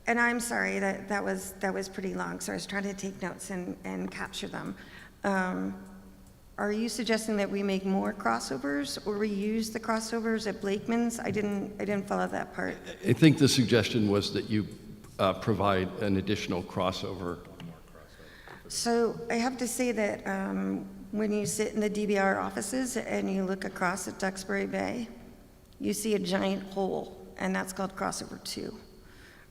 I'm sorry, that was pretty long, so I was trying to take notes and capture them. Are you suggesting that we make more crossovers, or we use the crossovers at Blakeman's? I didn't follow that part. I think the suggestion was that you provide an additional crossover. So I have to say that when you sit in the DBR offices and you look across at Duxbury Bay, you see a giant hole, and that's called crossover 2.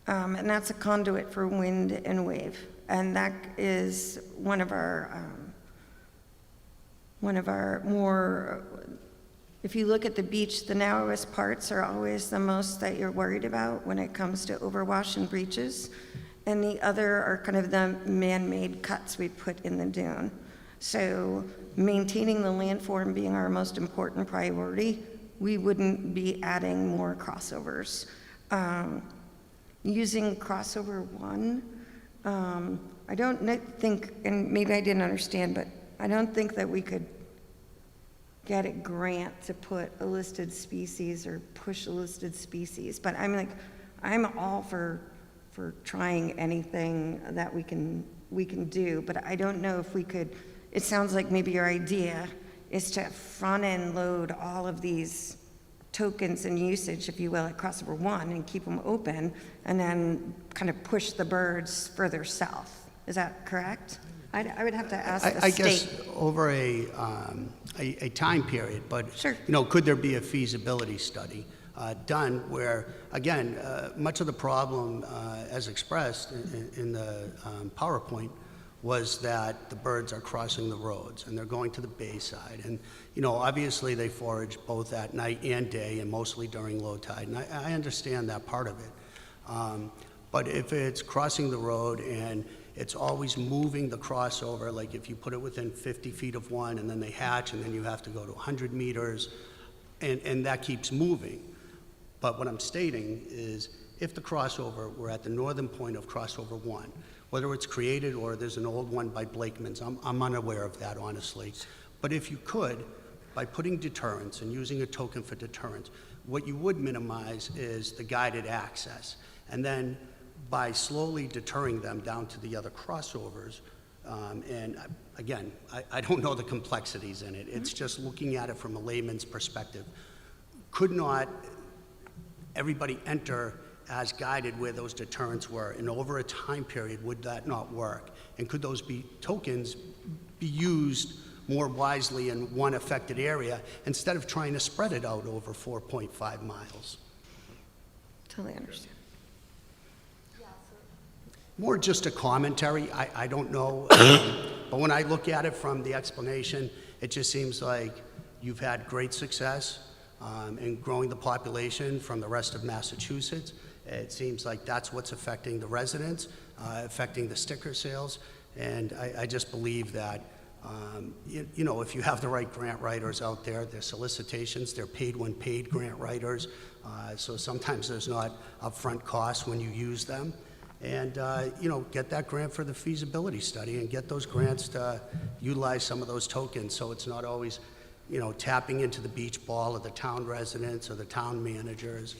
And that's a conduit for wind and wave. And that is one of our more, if you look at the beach, the narrowest parts are always the most that you're worried about when it comes to overwash and breaches. And the other are kind of the man-made cuts we put in the dune. So maintaining the landform being our most important priority, we wouldn't be adding more crossovers. Using crossover 1, I don't think, and maybe I didn't understand, but I don't think that we could get a grant to put a listed species or push a listed species. But I'm all for trying anything that we can do, but I don't know if we could. It sounds like maybe your idea is to front-end load all of these tokens and usage, if you will, at crossover 1 and keep them open, and then kind of push the birds further south. Is that correct? I would have to ask the state. I guess over a time period, but Sure. could there be a feasibility study done where, again, much of the problem as expressed in the PowerPoint was that the birds are crossing the roads and they're going to the bayside. And, you know, obviously they forage both at night and day and mostly during low tide. And I understand that part of it. But if it's crossing the road and it's always moving the crossover, like if you put it within 50 feet of one and then they hatch and then you have to go to 100 meters, and that keeps moving. But what I'm stating is if the crossover were at the northern point of crossover one, whether it's created or there's an old one by Blakeman's, I'm unaware of that, honestly. But if you could, by putting deterrence and using a token for deterrence, what you would minimize is the guided access. And then by slowly deterring them down to the other crossovers, and again, I don't know the complexities in it. It's just looking at it from a layman's perspective. Could not everybody enter as guided where those deterrents were? And over a time period, would that not work? And could those tokens be used more wisely in one affected area instead of trying to spread it out over 4.5 miles? Totally understand. More just a commentary, I don't know. But when I look at it from the explanation, it just seems like you've had great success in growing the population from the rest of Massachusetts. It seems like that's what's affecting the residents, affecting the sticker sales. And I just believe that, you know, if you have the right grant writers out there, their solicitations, they're paid when paid grant writers. So sometimes there's not upfront costs when you use them. And, you know, get that grant for the feasibility study and get those grants to utilize some of those tokens so it's not always, you know, tapping into the beach ball of the town residents or the town managers.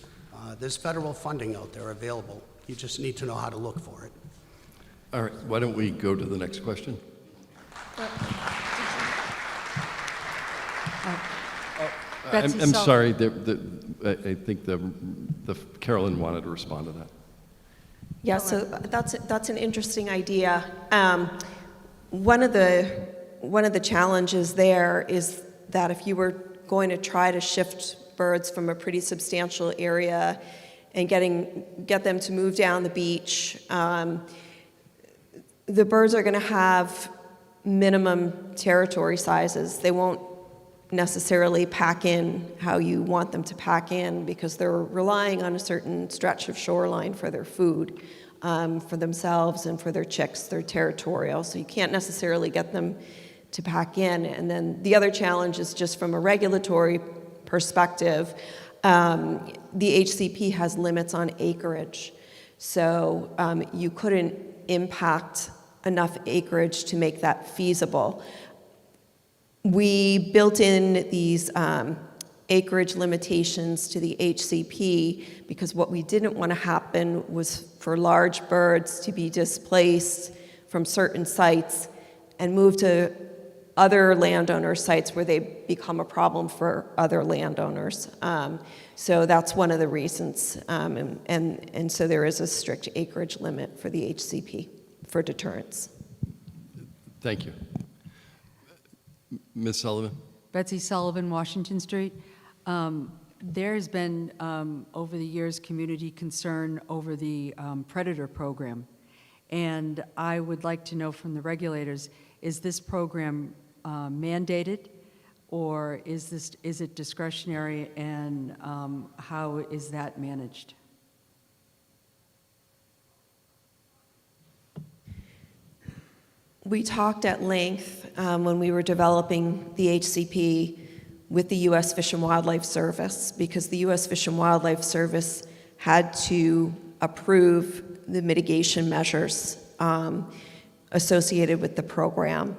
There's federal funding out there available. You just need to know how to look for it. All right, why don't we go to the next question? I'm sorry, I think the Carolyn wanted to respond to that. Yeah, so that's an interesting idea. One of the challenges there is that if you were going to try to shift birds from a pretty substantial area and get them to move down the beach, the birds are going to have minimum territory sizes. They won't necessarily pack in how you want them to pack in because they're relying on a certain stretch of shoreline for their food, for themselves and for their chicks. They're territorial, so you can't necessarily get them to pack in. And then the other challenge is just from a regulatory perspective, the HCP has limits on acreage. So you couldn't impact enough acreage to make that feasible. We built in these acreage limitations to the HCP because what we didn't want to happen was for large birds to be displaced from certain sites and moved to other landowner sites where they become a problem for other landowners. So that's one of the reasons. And so there is a strict acreage limit for the HCP for deterrence. Thank you. Ms. Sullivan? Betsy Sullivan, Washington Street. There's been, over the years, community concern over the predator program. And I would like to know from the regulators, is this program mandated, or is it discretionary, and how is that managed? We talked at length when we were developing the HCP with the U.S. Fish and Wildlife Service, because the U.S. Fish and Wildlife Service had to approve the mitigation measures associated with the program.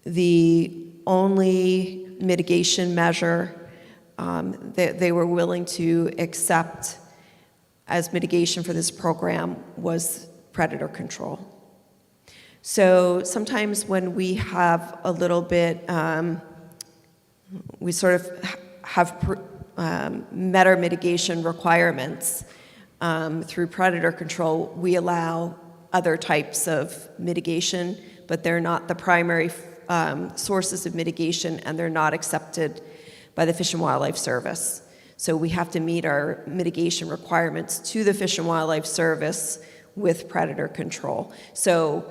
The only mitigation measure that they were willing to accept as mitigation for this program was predator control. So sometimes when we have a little bit, we sort of have met our mitigation requirements through predator control, we allow other types of mitigation, but they're not the primary sources of mitigation, and they're not accepted by the Fish and Wildlife Service. So we have to meet our mitigation requirements to the Fish and Wildlife Service with predator control. So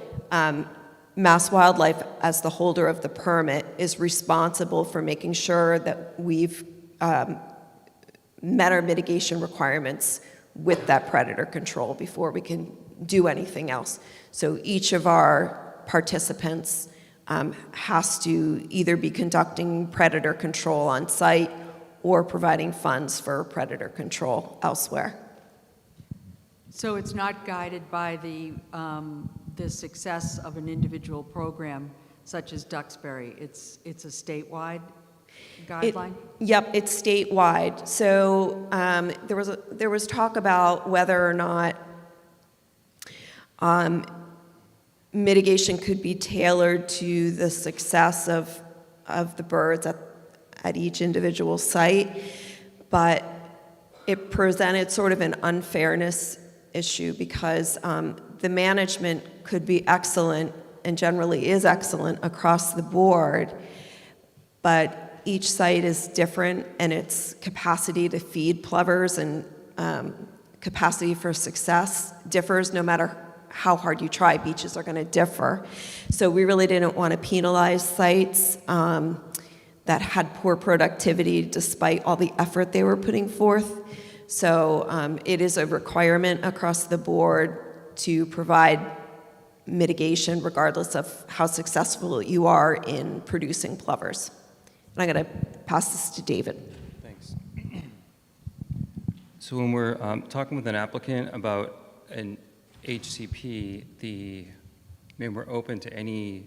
Mass Wildlife, as the holder of the permit, is responsible for making sure that we've met our mitigation requirements with that predator control before we can do anything else. So each of our participants has to either be conducting predator control on site or providing funds for predator control elsewhere. So it's not guided by the success of an individual program such as Duxbury. It's a statewide guideline? Yep, it's statewide. So there was talk about whether or not mitigation could be tailored to the success of the birds at each individual site, but it presented sort of an unfairness issue because the management could be excellent and generally is excellent across the board, but each site is different and its capacity to feed plovers and capacity for success differs no matter how hard you try. Beaches are going to differ. So we really didn't want to penalize sites that had poor productivity despite all the effort they were putting forth. So it is a requirement across the board to provide mitigation regardless of how successful you are in producing plovers. And I'm going to pass this to David. Thanks. So when we're talking with an applicant about an HCP, we're open to any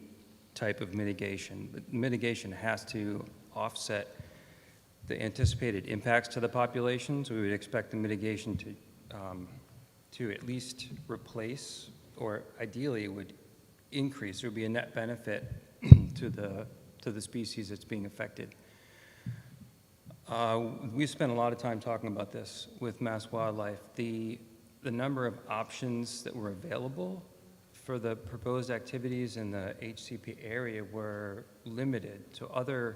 type of mitigation. But mitigation has to offset the anticipated impacts to the population. So we would expect the mitigation to at least replace, or ideally it would increase. There would be a net benefit to the species that's being affected. We spent a lot of time talking about this with Mass Wildlife. The number of options that were available for the proposed activities in the HCP area were limited. So other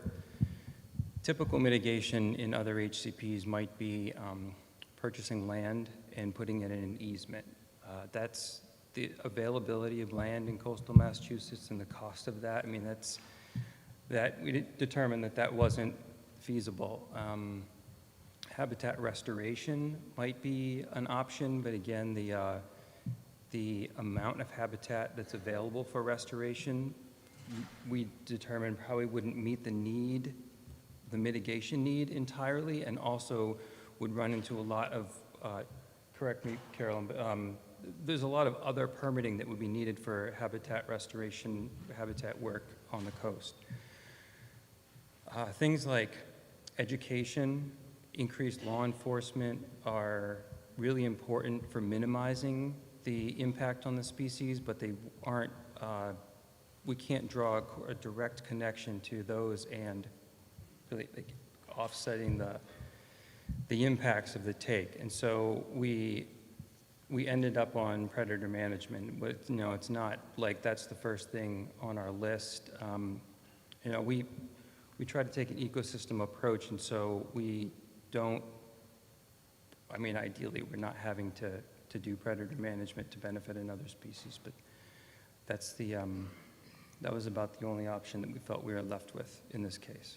typical mitigation in other HCPs might be purchasing land and putting it in an easement. That's the availability of land in coastal Massachusetts and the cost of that. I mean, we determined that wasn't feasible. Habitat restoration might be an option, but again, the amount of habitat that's available for restoration, we determined probably wouldn't meet the mitigation need entirely, and also would run into a lot of, correct me, Carolyn, but there's a lot of other permitting that would be needed for habitat restoration, habitat work on the coast. Things like education, increased law enforcement are really important for minimizing the impact on the species, but they aren't, we can't draw a direct connection to those and really offsetting the impacts of the take. And so we ended up on predator management, but it's not like that's the first thing on our list. We try to take an ecosystem approach, and so we don't, ideally we're not having to do predator management to benefit another species, but that was about the only option that we felt we were left with in this case.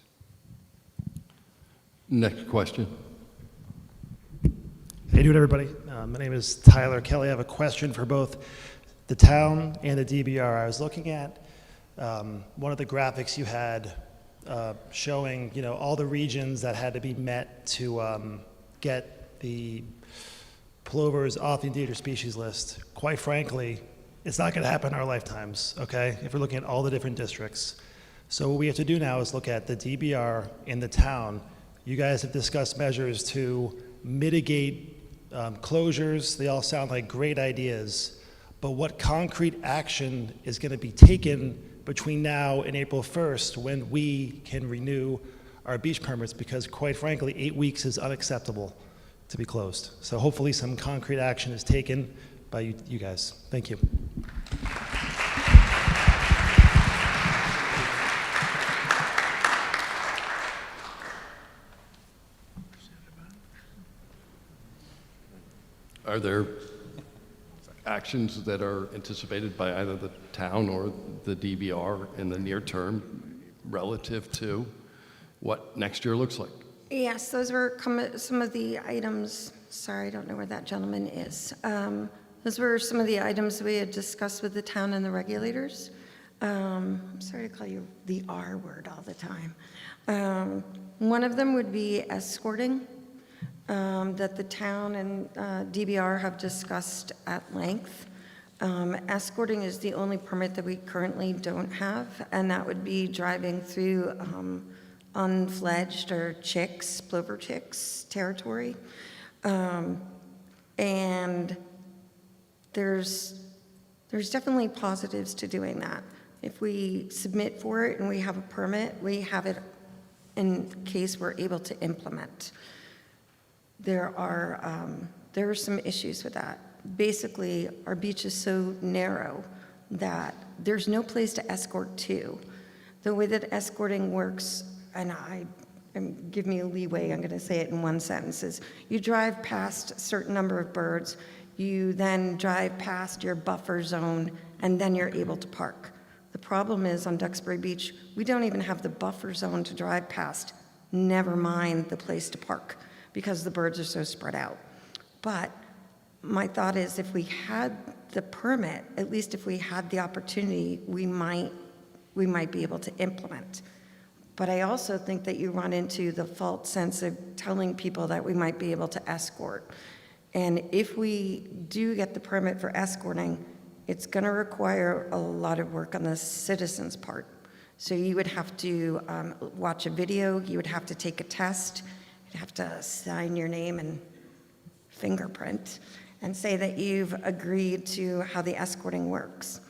Next question. Hey, dude, everybody. My name is Tyler Kelly. I have a question for both the town and the DBR. I was looking at one of the graphics you had showing, all the regions that had to be met to get the plovers off the endangered species list. Quite frankly, it's not going to happen in our lifetimes, okay, if we're looking at all the different districts. So what we have to do now is look at the DBR in the town. You guys have discussed measures to mitigate closures. They all sound like great ideas, but what concrete action is going to be taken between now and April 1st when we can renew our beach permits? Because quite frankly, 8 weeks is unacceptable to be closed. So hopefully some concrete action is taken by you guys. Thank you. Are there actions that are anticipated by either the town or the DBR in the near term relative to what next year looks like? Yes, those were some of the items. Sorry, I don't know where that gentleman is. Those were some of the items we had discussed with the town and the regulators. I'm sorry to call you the R word all the time. One of them would be escorting, that the town and DBR have discussed at length. Escorting is the only permit that we currently don't have, and that would be driving through unfledged or chicks, plover chicks territory. And there's definitely positives to doing that. If we submit for it and we have a permit, we have it in case we're able to implement. There are some issues with that. Basically, our beach is so narrow that there's no place to escort to. The way that escorting works, and give me a leeway, I'm going to say it in one sentence, is you drive past a certain number of birds, you then drive past your buffer zone, and then you're able to park. The problem is on Duxbury Beach, we don't even have the buffer zone to drive past, never mind the place to park, because the birds are so spread out. But my thought is if we had the permit, at least if we had the opportunity, we might be able to implement. But I also think that you run into the false sense of telling people that we might be able to escort. And if we do get the permit for escorting, it's going to require a lot of work on the citizens' part. So you would have to watch a video, you would have to take a test, you'd have to sign your name and fingerprint and say that you've agreed to how the escorting works.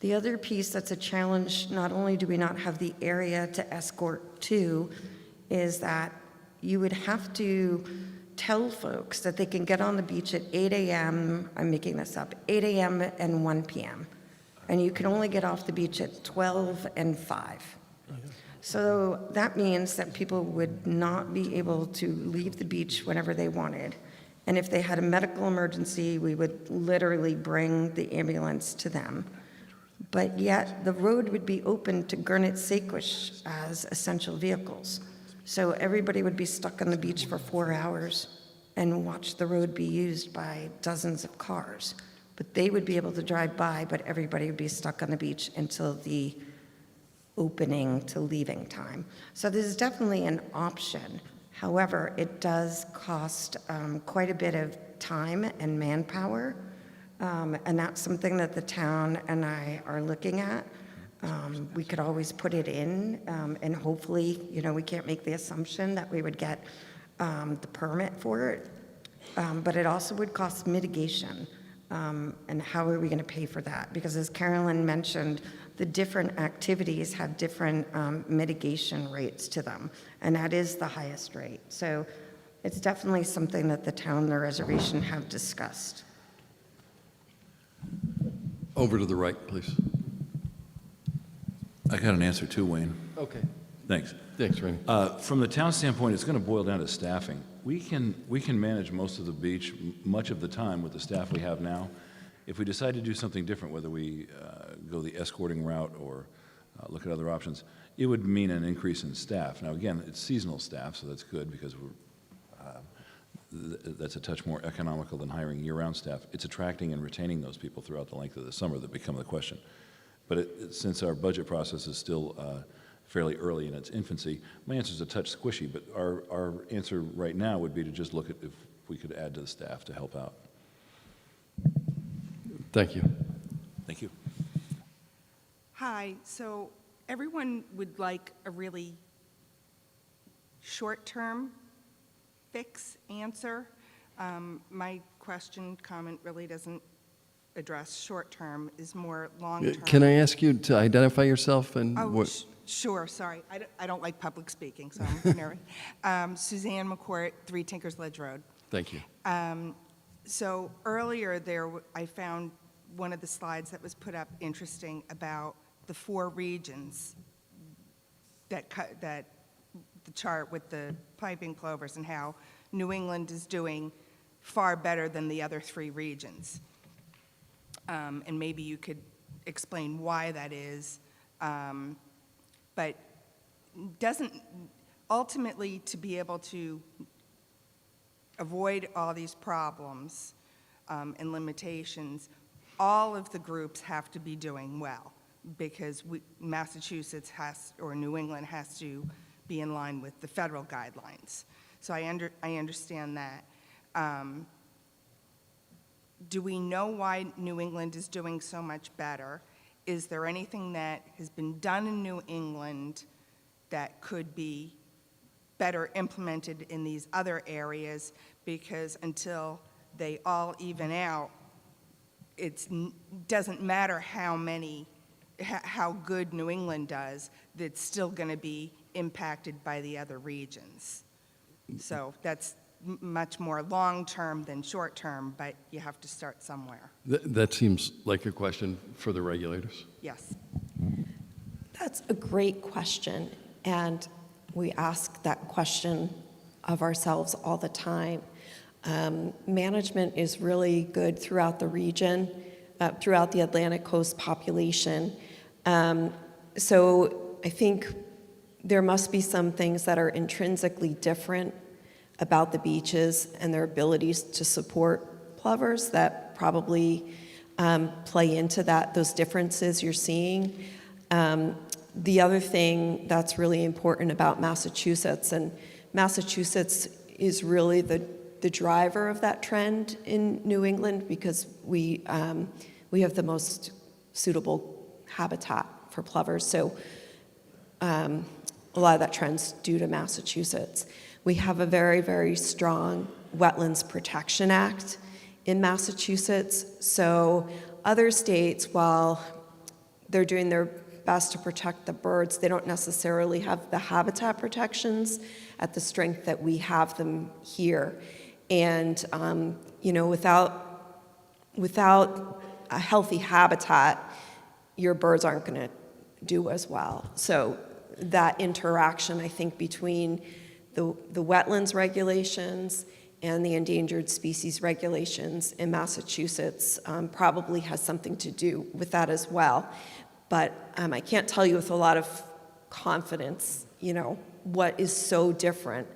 The other piece that's a challenge, not only do we not have the area to escort to, is that you would have to tell folks that they can get on the beach at 8 a.m., I'm making this up, 8 a.m. and 1 p.m. And you can only get off the beach at 12 and 5. So that means that people would not be able to leave the beach whenever they wanted. And if they had a medical emergency, we would literally bring the ambulance to them. But yet the road would be open to Gurnett-Saquesh as essential vehicles. So everybody would be stuck on the beach for 4 hours and watch the road be used by dozens of cars. But they would be able to drive by, but everybody would be stuck on the beach until the opening to leaving time. So this is definitely an option. However, it does cost quite a bit of time and manpower. And that's something that the town and I are looking at. We could always put it in, and hopefully, we can't make the assumption that we would get the permit for it. But it also would cost mitigation. And how are we going to pay for that? Because as Carolyn mentioned, the different activities have different mitigation rates to them, and that is the highest rate. So it's definitely something that the town and the reservation have discussed. Over to the right, please. I got an answer too, Wayne. Okay. Thanks. Thanks, Randy. From the town standpoint, it's going to boil down to staffing. We can manage most of the beach much of the time with the staff we have now. If we decide to do something different, whether we go the escorting route or look at other options, it would mean an increase in staff. Now, again, it's seasonal staff, so that's good because that's a touch more economical than hiring year-round staff. It's attracting and retaining those people throughout the length of the summer that become the question. But since our budget process is still fairly early in its infancy, my answer is a touch squishy, but our answer right now would be to just look at if we could add to the staff to help out. Thank you. Thank you. Hi, so everyone would like a really short-term fix answer. My comment really doesn't address short-term, is more long-term. Can I ask you to identify yourself and what? Sure, sorry. I don't like public speaking, so I'm nervous. Suzanne McCourt, 3 Tinkers Ledge Road. Thank you. So earlier I found one of the slides that was put up interesting about the 4 regions that the chart with the piping plovers and how New England is doing far better than the other 3 regions. And maybe you could explain why that is. But doesn't, ultimately, to be able to avoid all these problems and limitations, all of the groups have to be doing well, because Massachusetts has, or New England has to be in line with the federal guidelines. So I understand that. Do we know why New England is doing so much better? Is there anything that has been done in New England that could be better implemented in these other areas? Because until they all even out, it doesn't matter how good New England does, that's still going to be impacted by the other regions. So that's much more long-term than short-term, but you have to start somewhere. That seems like a question for the regulators. Yes. That's a great question, and we ask that question of ourselves all the time. Management is really good throughout the region, throughout the Atlantic Coast population. So I think there must be some things that are intrinsically different about the beaches and their abilities to support plovers that probably play into those differences you're seeing. The other thing that's really important about Massachusetts, and Massachusetts is really the driver of that trend in New England, because we have the most suitable habitat for plovers. So a lot of that trend's due to Massachusetts. We have a very, very strong Wetlands Protection Act in Massachusetts. So other states, while they're doing their best to protect the birds, they don't necessarily have the habitat protections at the strength that we have them here. And without a healthy habitat, your birds aren't going to do as well. So that interaction, I think, between the wetlands regulations and the endangered species regulations in Massachusetts probably has something to do with that as well. But I can't tell you with a lot of confidence, what is so different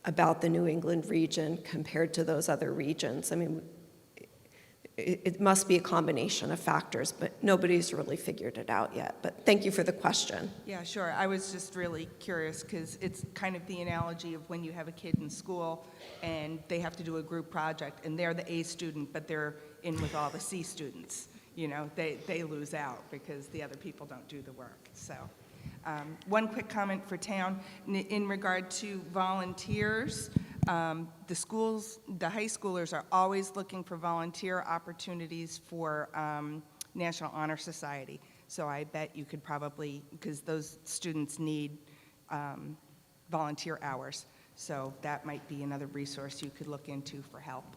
about the New England region compared to those other regions. I mean, it must be a combination of factors, but nobody's really figured it out yet. But thank you for the question. Yeah, sure. I was just really curious, because it's kind of the analogy of when you have a kid in school and they have to do a group project and they're the A student, but they're in with all the C students. They lose out because the other people don't do the work. So one quick comment for town in regard to volunteers. The high schoolers are always looking for volunteer opportunities for National Honor Society. So I bet you could probably, because those students need volunteer hours. So that might be another resource you could look into for help.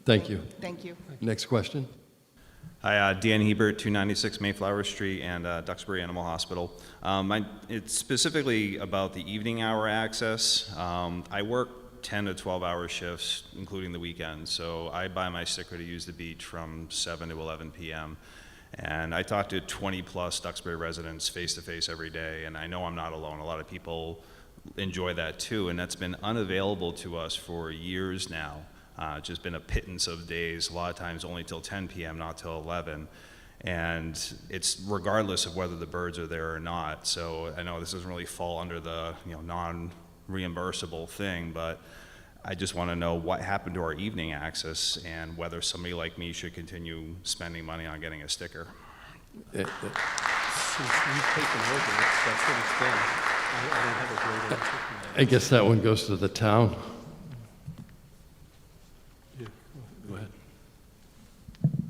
Thank you. Thank you. Next question. Hi, Dan Hebert, 296 Mayflower Street and Duxbury Animal Hospital. It's specifically about the evening hour access. I work 10 to 12-hour shifts, including the weekends, so I buy my sticker to use the beach from 7 to 11 p.m. And I talk to 20-plus Duxbury residents face-to-face every day, and I know I'm not alone. A lot of people enjoy that too, and that's been unavailable to us for years now. Just been a pittance of days, a lot of times only till 10 p.m., not till 11. And it's regardless of whether the birds are there or not. So I know this doesn't really fall under the non-reimbursable thing, but I just want to know what happened to our evening access and whether somebody like me should continue spending money on getting a sticker. Since you've taken over, that's what it's been. I don't have a great answer for that. I guess that one goes to the town. Go ahead.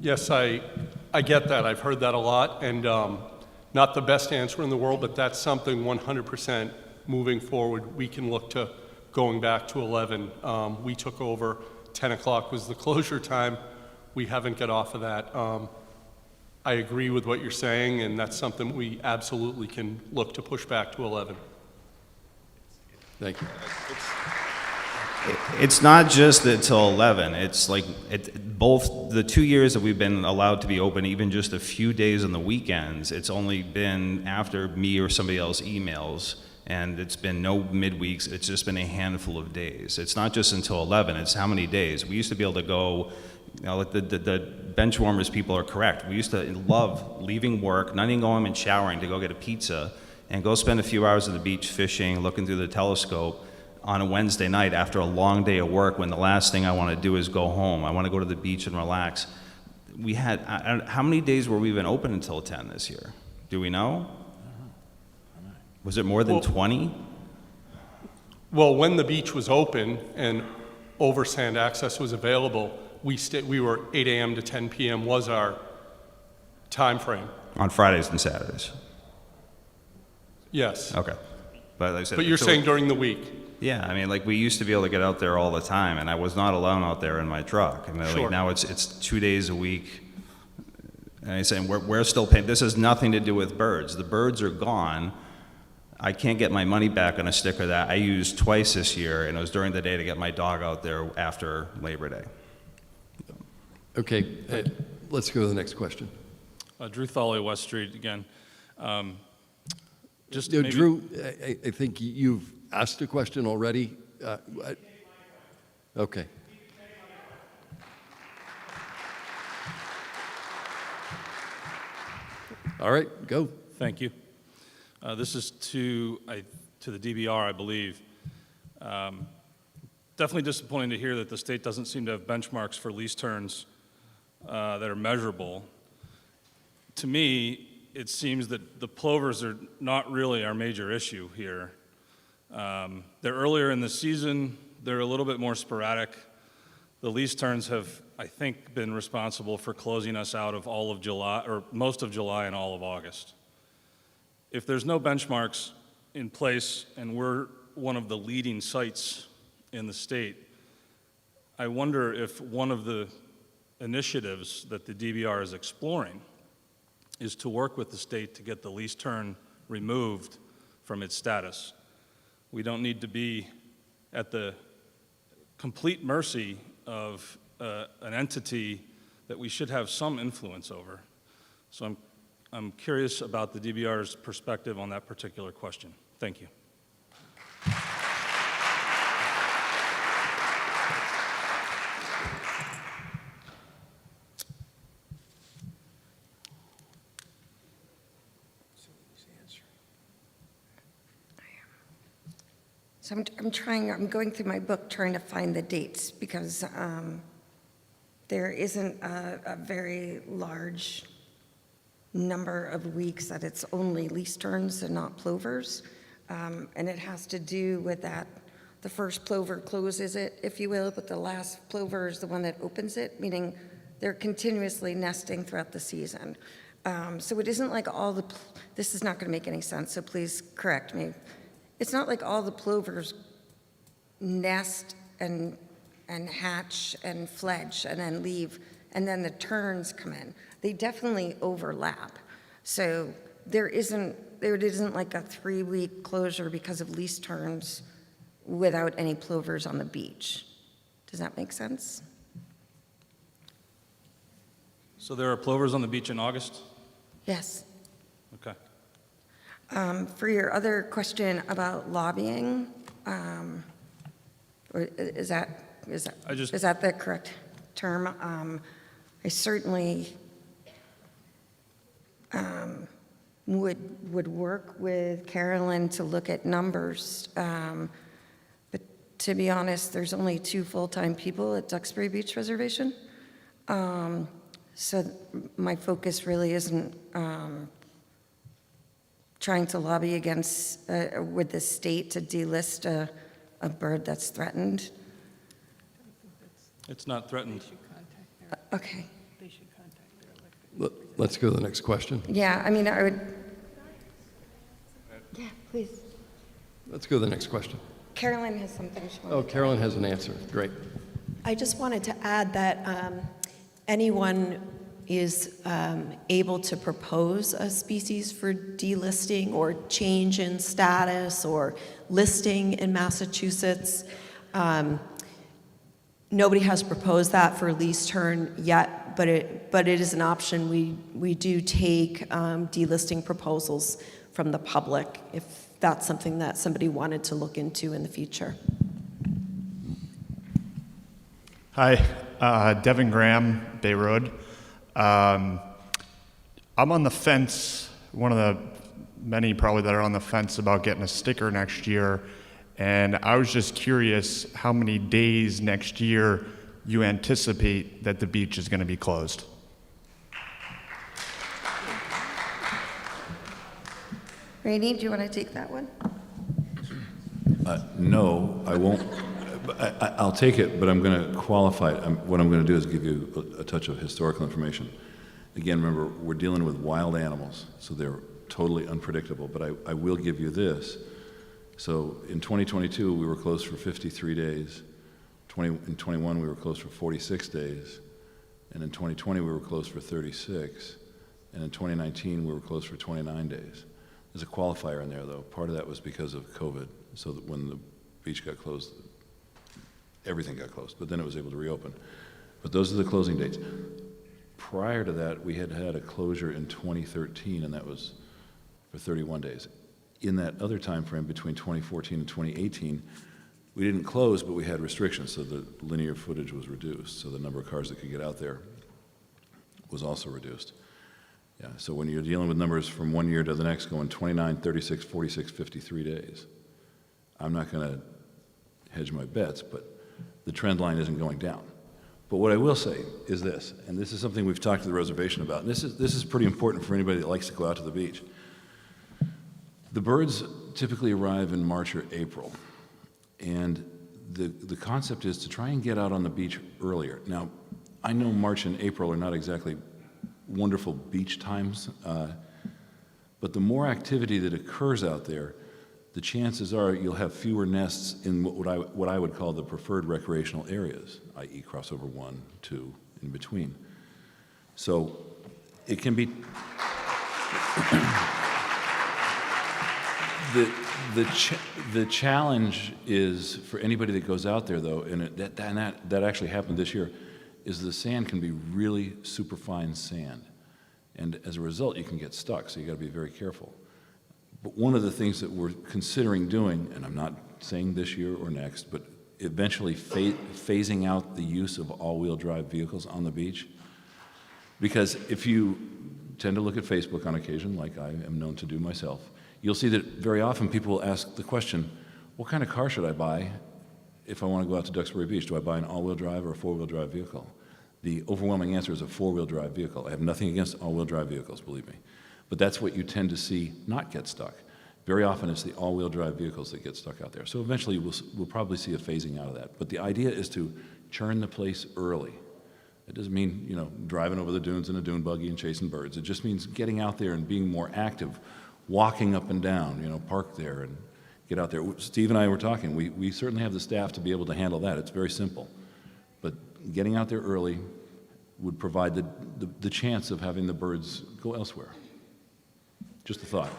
Yes, I get that. I've heard that a lot, and not the best answer in the world, but that's something 100% moving forward. We can look to going back to 11. We took over, 10 o'clock was the closure time. We haven't got off of that. I agree with what you're saying, and that's something we absolutely can look to push back to 11. Thank you. It's not just until 11. It's like both the 2 years that we've been allowed to be open, even just a few days on the weekends, it's only been after me or somebody else emails, and it's been no midweeks. It's just been a handful of days. It's not just until 11. It's how many days. We used to be able to go, like the bench warmers people are correct. We used to love leaving work, not even going and showering, to go get a pizza and go spend a few hours at the beach fishing, looking through the telescope on a Wednesday night after a long day of work, when the last thing I want to do is go home. I want to go to the beach and relax. We had, how many days were we even open until 10 this year? Do we know? Was it more than 20? Well, when the beach was open and oversand access was available, we were 8 a.m. to 10 p.m. was our time frame. On Fridays and Saturdays? Yes. Okay. But, like I said, But you're saying during the week? Yeah, I mean, like, we used to be able to get out there all the time, and I was not alone out there in my truck. I mean, Sure. like, now it's 2 days a week. And I'm saying, we're still paying. This has nothing to do with birds. The birds are gone. I can't get my money back on a sticker that I used twice this year, and it was during the day to get my dog out there after Labor Day. Okay, let's go to the next question. Drew Thawley, West Street again. Just No, maybe- Drew, I think you've asked a question already. Okay. All right, go. Thank you. This is to the DBR, I believe. Definitely disappointing to hear that the state doesn't seem to have benchmarks for lease turns that are measurable. To me, it seems that the plovers are not really our major issue here. They're earlier in the season. They're a little bit more sporadic. The lease turns have, I think, been responsible for closing us out of all of July, or most of July and all of August. If there's no benchmarks in place and we're one of the leading sites in the state, I wonder if one of the initiatives that the DBR is exploring is to work with the state to get the lease turn removed from its status. We don't need to be at the complete mercy of an entity that we should have some influence over. So I'm curious about the DBR's perspective on that particular question. Thank you. So I'm going through my book trying to find the dates because there isn't a very large number of weeks that it's only lease turns and not plovers. And it has to do with that the first plover closes it, if you will, but the last plover is the one that opens it, meaning they're continuously nesting throughout the season. So it isn't like all the, this is not going to make any sense, so please correct me. It's not like all the plovers nest and hatch and fledge and then leave, and then the turns come in. They definitely overlap. So there isn't like a 3-week closure because of lease turns without any plovers on the beach. Does that make sense? So there are plovers on the beach in August? Yes. Okay. For your other question about lobbying, or is that the correct term? I certainly would work with Carolyn to look at numbers, but to be honest, there's only 2 full-time people at Duxbury Beach Reservation, so my focus really isn't trying to lobby against, with the state to delist a bird that's threatened. It's not threatened. Okay. Let's go to the next question. Yeah, I mean, I would. Yeah, please. Let's go to the next question. Carolyn has something she wanted Oh, to Carolyn has an answer. Great. I just wanted to add that anyone is able to propose a species for delisting or change in status or listing in Massachusetts. Nobody has proposed that for lease turn yet, but it is an option. We do take delisting proposals from the public if that's something that somebody wanted to look into in the future. Hi, Devin Graham, Bay Road. I'm on the fence, one of the many probably that are on the fence about getting a sticker next year. And I was just curious how many days next year you anticipate that the beach is going to be closed. Rainey, do you want to take that one? No, I won't. I'll take it, but I'm going to qualify it. What I'm going to do is give you a touch of historical information. Again, remember, we're dealing with wild animals, so they're totally unpredictable, but I will give you this. So in 2022, we were closed for 53 days. In 21, we were closed for 46 days. And in 2020, we were closed for 36. And in 2019, we were closed for 29 days. There's a qualifier in there, though. Part of that was because of COVID, so that when the beach got closed, everything got closed, but then it was able to reopen. But those are the closing dates. Prior to that, we had had a closure in 2013, and that was for 31 days. In that other time frame between 2014 and 2018, we didn't close, but we had restrictions, so the linear footage was reduced, so the number of cars that could get out there was also reduced. Yeah, so when you're dealing with numbers from one year to the next going 29, 36, 46, 53 days, I'm not going to hedge my bets, but the trend line isn't going down. But what I will say is this, and this is something we've talked to the reservation about, and this is pretty important for anybody that likes to go out to the beach. The birds typically arrive in March or April, and the concept is to try and get out on the beach earlier. Now, I know March and April are not exactly wonderful beach times, but the more activity that occurs out there, the chances are you'll have fewer nests in what I would call the preferred recreational areas, i.e. crossover 1, 2, in between. So it can be... The challenge is for anybody that goes out there, though, and that actually happened this year, is the sand can be really superfine sand. And as a result, you can get stuck, so you got to be very careful. But one of the things that we're considering doing, and I'm not saying this year or next, but eventually phasing out the use of all-wheel drive vehicles on the beach. Because if you tend to look at Facebook on occasion, like I am known to do myself, you'll see that very often people will ask the question, what kind of car should I buy if I want to go out to Duxbury Beach? Do I buy an all-wheel drive or a four-wheel drive vehicle? The overwhelming answer is a four-wheel drive vehicle. I have nothing against all-wheel drive vehicles, believe me. But that's what you tend to see not get stuck. Very often it's the all-wheel drive vehicles that get stuck out there. So eventually we'll probably see a phasing out of that. But the idea is to churn the place early. It doesn't mean, driving over the dunes in a dune buggy and chasing birds. It just means getting out there and being more active, walking up and down, park there and get out there. Steve and I were talking. We certainly have the staff to be able to handle that. It's very simple. But getting out there early would provide the chance of having the birds go elsewhere. Just a thought.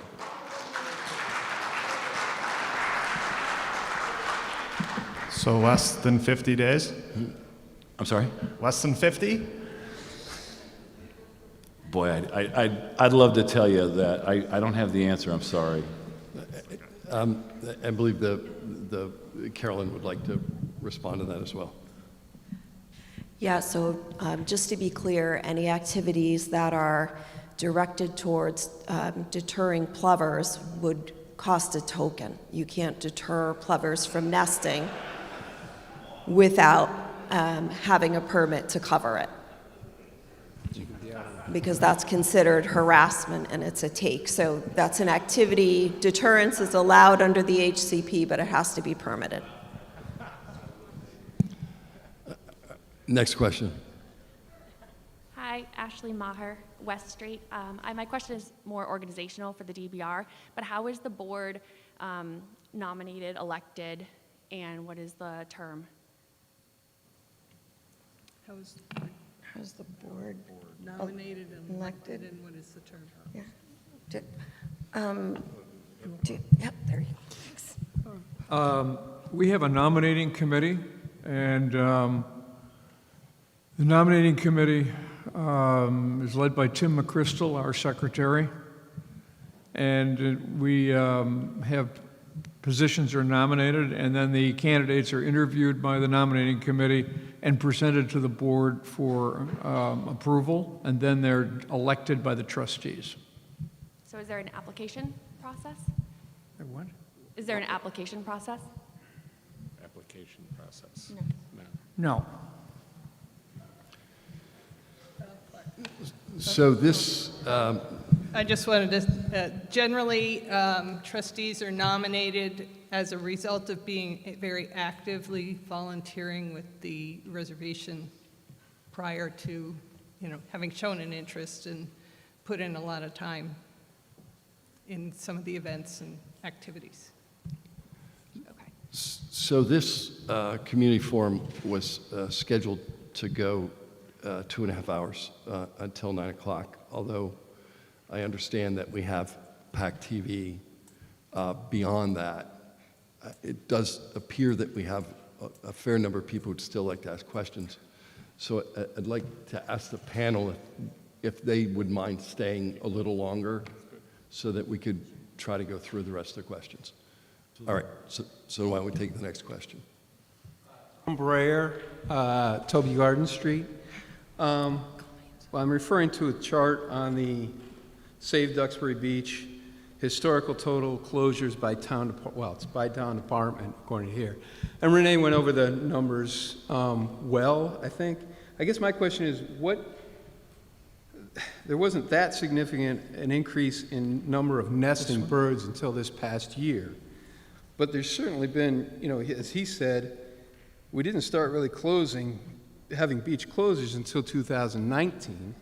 So less than 50 days? I'm sorry? Less than 50? Boy, I'd love to tell you that. I don't have the answer. I'm sorry. I believe the Carolyn would like to respond to that as well. Yeah, so just to be clear, any activities that are directed towards deterring plovers would cost a token. You can't deter plovers from nesting without having a permit to cover it, because that's considered harassment and it's a take. So that's an activity. Deterrence is allowed under the HCP, but it has to be permitted. Next question. Hi, Ashley Maher, West Street. My question is more organizational for the DBR, but how is the board nominated, elected, and what is the term? How's the board Nominated and elected? and what is the term? Yeah. Yep, there you go. Thanks. We have a nominating committee, and The nominating committee is led by Tim McChrystal, our secretary, and we have positions are nominated, and then the candidates are interviewed by the nominating committee and presented to the board for approval, and then they're elected by the trustees. So is there an application process? What? Is there an application process? Application process? No. So this, I just wanted to, generally, trustees are nominated as a result of being very actively volunteering with the reservation prior to, having shown an interest and put in a lot of time in some of the events and activities. so this community forum was scheduled to go 2.5 hours until 9 o'clock, although I understand that we have PAC TV beyond that. It does appear that we have a fair number of people who'd still like to ask questions. So I'd like to ask the panel if they would mind staying a little longer so that we could try to go through the rest of the questions. All right, so why don't we take the next question? Tom Breyer, Toby Garden Street. Well, I'm referring to a chart on the Save Duxbury Beach historical total closures by town, well, it's by town department, according to here. And Renee went over the numbers well, I think. I guess my question is, there wasn't that significant an increase in number of nesting birds until this past year. But there's certainly been, as he said, we didn't start really having beach closures until 2019.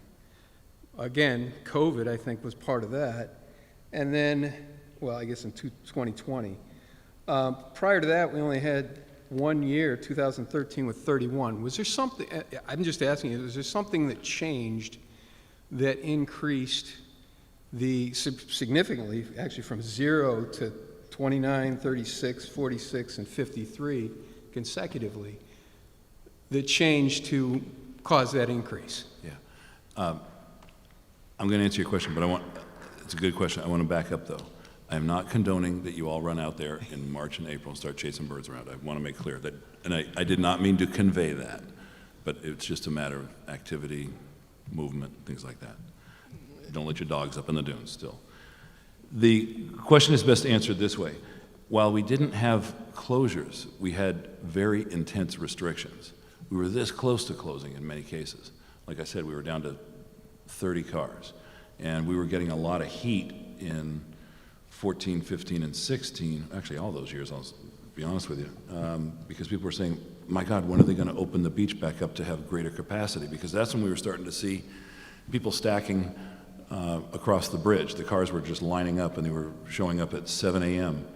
Again, COVID, I think, was part of that. And then, well, I guess in 2020. Prior to that, we only had 1 year, 2013, with 31. Was there something, I'm just asking you, was there something that changed that increased significantly, actually from 0 to 29, 36, 46, and 53 consecutively, that changed to cause that increase? Yeah. I'm going to answer your question, but it's a good question. I want to back up, though. I am not condoning that you all run out there in March and April and start chasing birds around. I want to make clear that, and I did not mean to convey that, but it's just a matter of activity, movement, things like that. Don't let your dogs up in the dunes still. The question is best answered this way. While we didn't have closures, we had very intense restrictions. We were this close to closing in many cases. Like I said, we were down to 30 cars. And we were getting a lot of heat in 14, 15, and 16, actually all those years, I'll be honest with you, because people were saying, my God, when are they going to open the beach back up to have greater capacity? Because that's when we were starting to see people stacking across the bridge. The cars were just lining up, and they were showing up at 7 a.m.,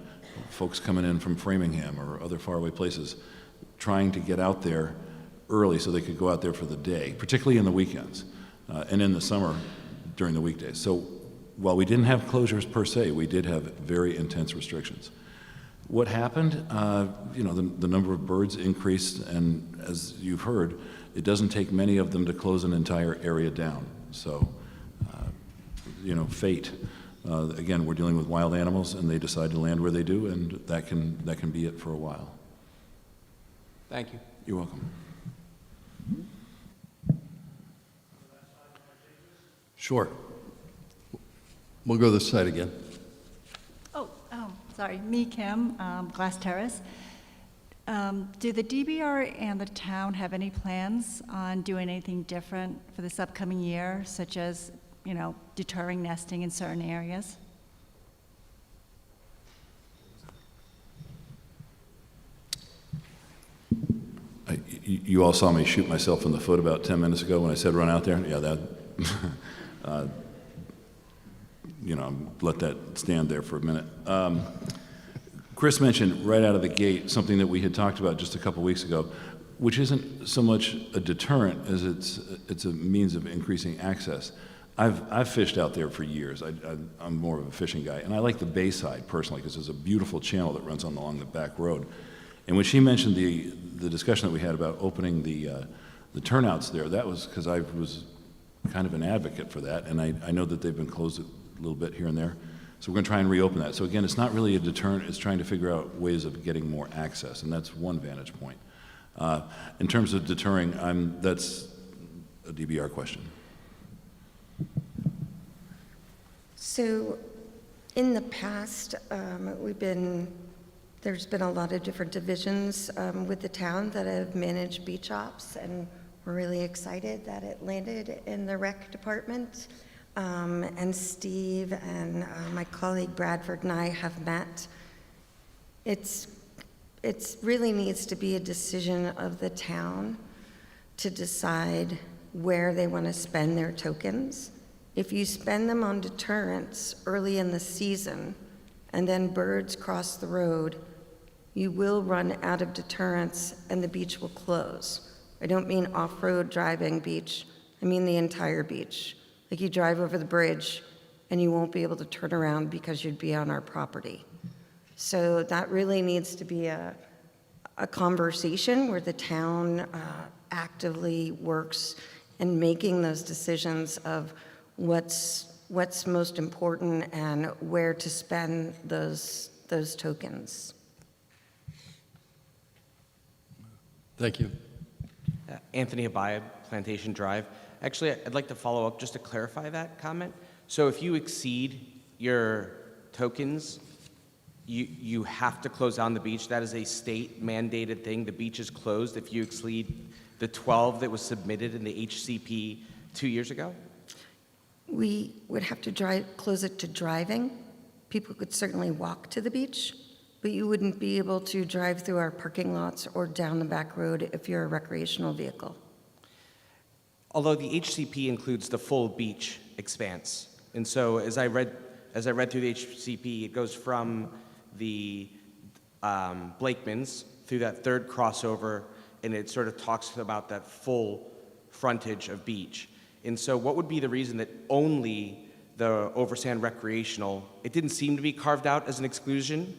folks coming in from Framingham or other faraway places, trying to get out there early so they could go out there for the day, particularly in the weekends, and in the summer during the weekdays. So while we didn't have closures per se, we did have very intense restrictions. What happened? The number of birds increased, and as you've heard, it doesn't take many of them to close an entire area down. So, fate. Again, we're dealing with wild animals, and they decide to land where they do, and that can be it for a while. Thank you. You're welcome. Sure. We'll go this side again. Sorry, me, Kim, Glass Terrace. Do the DBR and the town have any plans on doing anything different for this upcoming year, such as, deterring nesting in certain areas? You all saw me shoot myself in the foot about 10 minutes ago when I said run out there. Yeah, that, let that stand there for a minute. Chris mentioned right out of the gate something that we had talked about just a couple weeks ago, which isn't so much a deterrent as it's a means of increasing access. I've fished out there for years. I'm more of a fishing guy, and I like the Bayside personally because there's a beautiful channel that runs along the back road. And when she mentioned the discussion that we had about opening the the turnouts there. That was because I was kind of an advocate for that, and I know that they've been closed a little bit here and there. So we're going to try and reopen that. So again, it's not really a deterrent, it's trying to figure out ways of getting more access, and that's one vantage point. In terms of deterring, that's a DBR question. So in the past, there's been a lot of different divisions with the town that have managed beach ops, and we're really excited that it landed in the rec department. And Steve and my colleague Bradford and I have met. It really needs to be a decision of the town to decide where they want to spend their tokens. If you spend them on deterrence early in the season and then birds cross the road, you will run out of deterrence and the beach will close. I don't mean off-road driving beach, I mean the entire beach. Like you drive over the bridge and you won't be able to turn around because you'd be on our property. So that really needs to be a conversation where the town actively works in making those decisions of what's most important and where to spend those tokens. Thank you. Anthony Abaya, Plantation Drive. Actually, I'd like to follow up just to clarify that comment. So if you exceed your tokens, you have to close down the beach. That is a state mandated thing. The beach is closed if you exceed the 12 that was submitted in the HCP 2 years ago? We would have to close it to driving. People could certainly walk to the beach, but you wouldn't be able to drive through our parking lots or down the back road if you're a recreational vehicle. Although the HCP includes the full beach expanse. And so as I read through the HCP, it goes from the Blakemans through that third crossover, and it sort of talks about that full frontage of beach. And so what would be the reason that only the Oversand recreational, it didn't seem to be carved out as an exclusion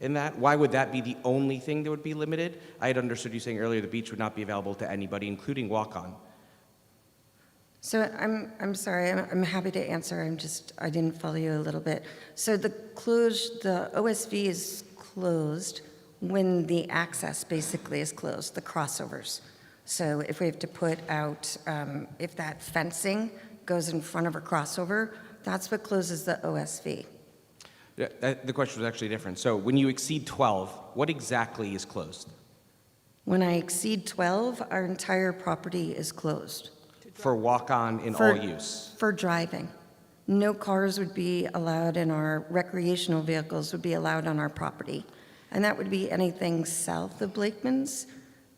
in that? Why would that be the only thing that would be limited? I had understood you saying earlier the beach would not be available to anybody, including walk-on. So I'm sorry, I'm happy to answer. I didn't follow you a little bit. So the OSV is closed when the access basically is closed, the crossovers. So if we have to put out, if that fencing goes in front of a crossover, that's what closes the OSV. Yeah, the question was actually different. So when you exceed 12, what exactly is closed? When I exceed 12, our entire property is closed. For walk-on in all use? For driving. No cars would be allowed in our recreational vehicles would be allowed on our property. And that would be anything south of Blakemans,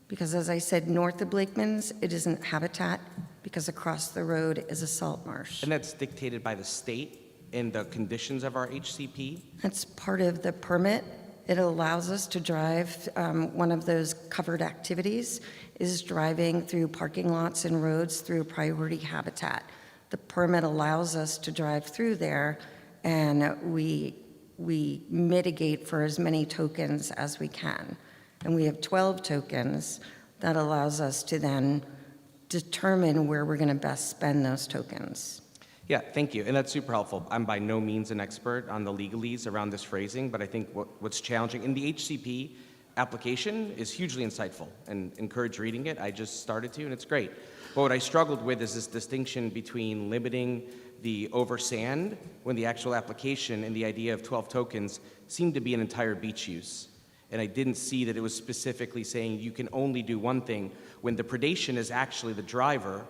because as I said, north of Blakemans, it isn't habitat, because across the road is a salt marsh. And that's dictated by the state and the conditions of our HCP? That's part of the permit. It allows us to drive, one of those covered activities is driving through parking lots and roads through priority habitat. The permit allows us to drive through there, and we mitigate for as many tokens as we can. And we have 12 tokens that allows us to then determine where we're going to best spend those tokens. Yeah, thank you, and that's super helpful. I'm by no means an expert on the legalese around this phrasing, but I think what's challenging in the HCP application is hugely insightful, and encourage reading it. I just started to, and it's great. But what I struggled with is this distinction between limiting the oversand when the actual application and the idea of 12 tokens seemed to be an entire beach use. And I didn't see that it was specifically saying you can only do one thing when the predation is actually the driver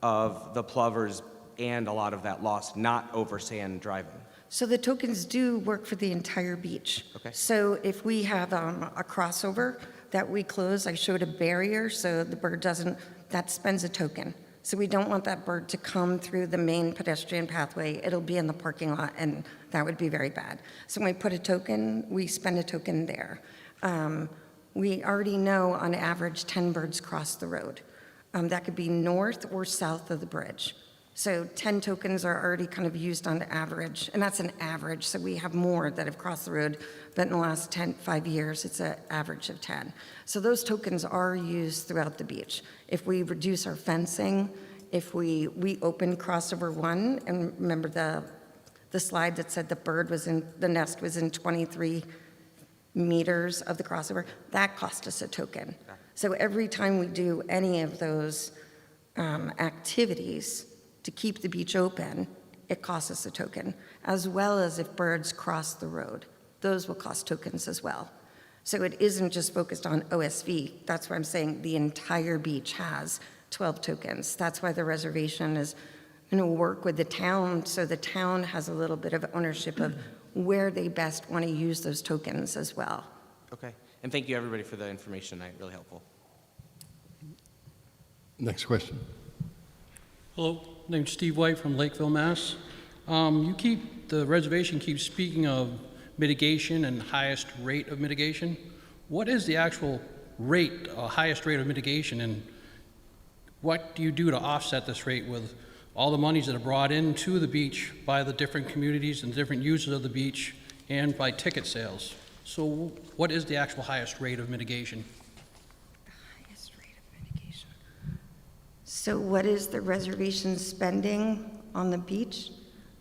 of the plovers and a lot of that loss, not oversand driving. So the tokens do work for the entire beach. Okay. So if we have a crossover that we close, I showed a barrier so the bird doesn't, that spends a token. So we don't want that bird to come through the main pedestrian pathway. It'll be in the parking lot, and that would be very bad. So when we put a token, we spend a token there. We already know on average 10 birds cross the road. That could be north or south of the bridge. So 10 tokens are already kind of used on average, and that's an average. So we have more that have crossed the road, but in the last 5 years, it's an average of 10. So those tokens are used throughout the beach. If we reduce our fencing, if we open crossover 1, and remember the slide that said the nest was in 23 meters of the crossover, that cost us a token. So every time we do any of those activities to keep the beach open, it costs us a token, as well as if birds cross the road. Those will cost tokens as well. So it isn't just focused on OSV. That's why I'm saying the entire beach has 12 tokens. That's why the reservation is going to work with the town, so the town has a little bit of ownership of where they best want to use those tokens as well. Okay. And thank you, everybody, for the information tonight. Really helpful. Next question. Hello, name's Steve White from Lakeville, Mass. The reservation keeps speaking of mitigation and highest rate of mitigation. What is the actual rate, highest rate of mitigation, and what do you do to offset this rate with all the monies that are brought into the beach by the different communities and different users of the beach and by ticket sales? So what is the actual highest rate of mitigation? So what is the reservation spending on the beach?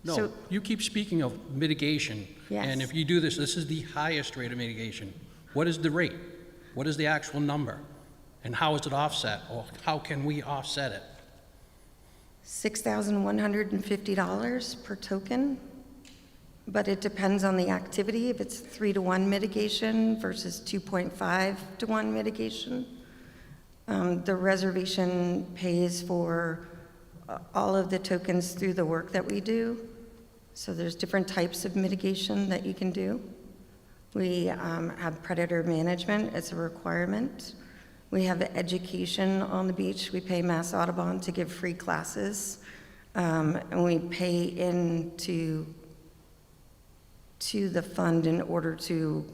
No, So, you keep speaking of mitigation. Yes. And if you do this, this is the highest rate of mitigation. What is the rate? What is the actual number? And how is it offset? Or how can we offset it? $6,150 per token, but it depends on the activity. If it's 3-to-1 mitigation versus 2.5-to-1 mitigation. The reservation pays for all of the tokens through the work that we do. So there's different types of mitigation that you can do. We have predator management as a requirement. We have education on the beach. We pay Mass Audubon to give free classes. And we pay into the fund in order to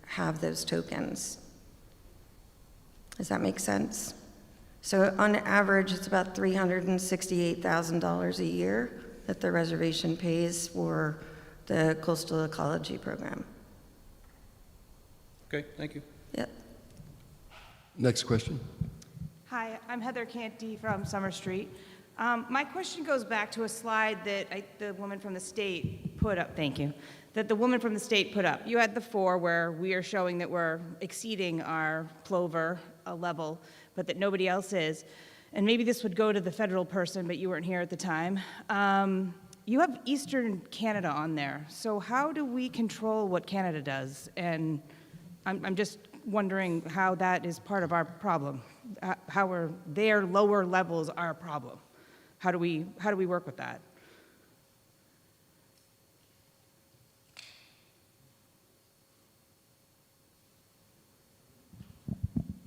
have those tokens. Does that make sense? So on average, it's about $368,000 a year that the reservation pays for the coastal ecology program. Okay, thank you. Yep. Next question. Hi, I'm Heather Canty from Summer Street. My question goes back to a slide that the woman from the state put up. Thank you. That the woman from the state put up. You had the 4 where we are showing that we're exceeding our plover level, but that nobody else is. And maybe this would go to the federal person, but you weren't here at the time. You have Eastern Canada on there. So how do we control what Canada does? And I'm just wondering how that is part of our problem. How are their lower levels our problem? How do we work with that?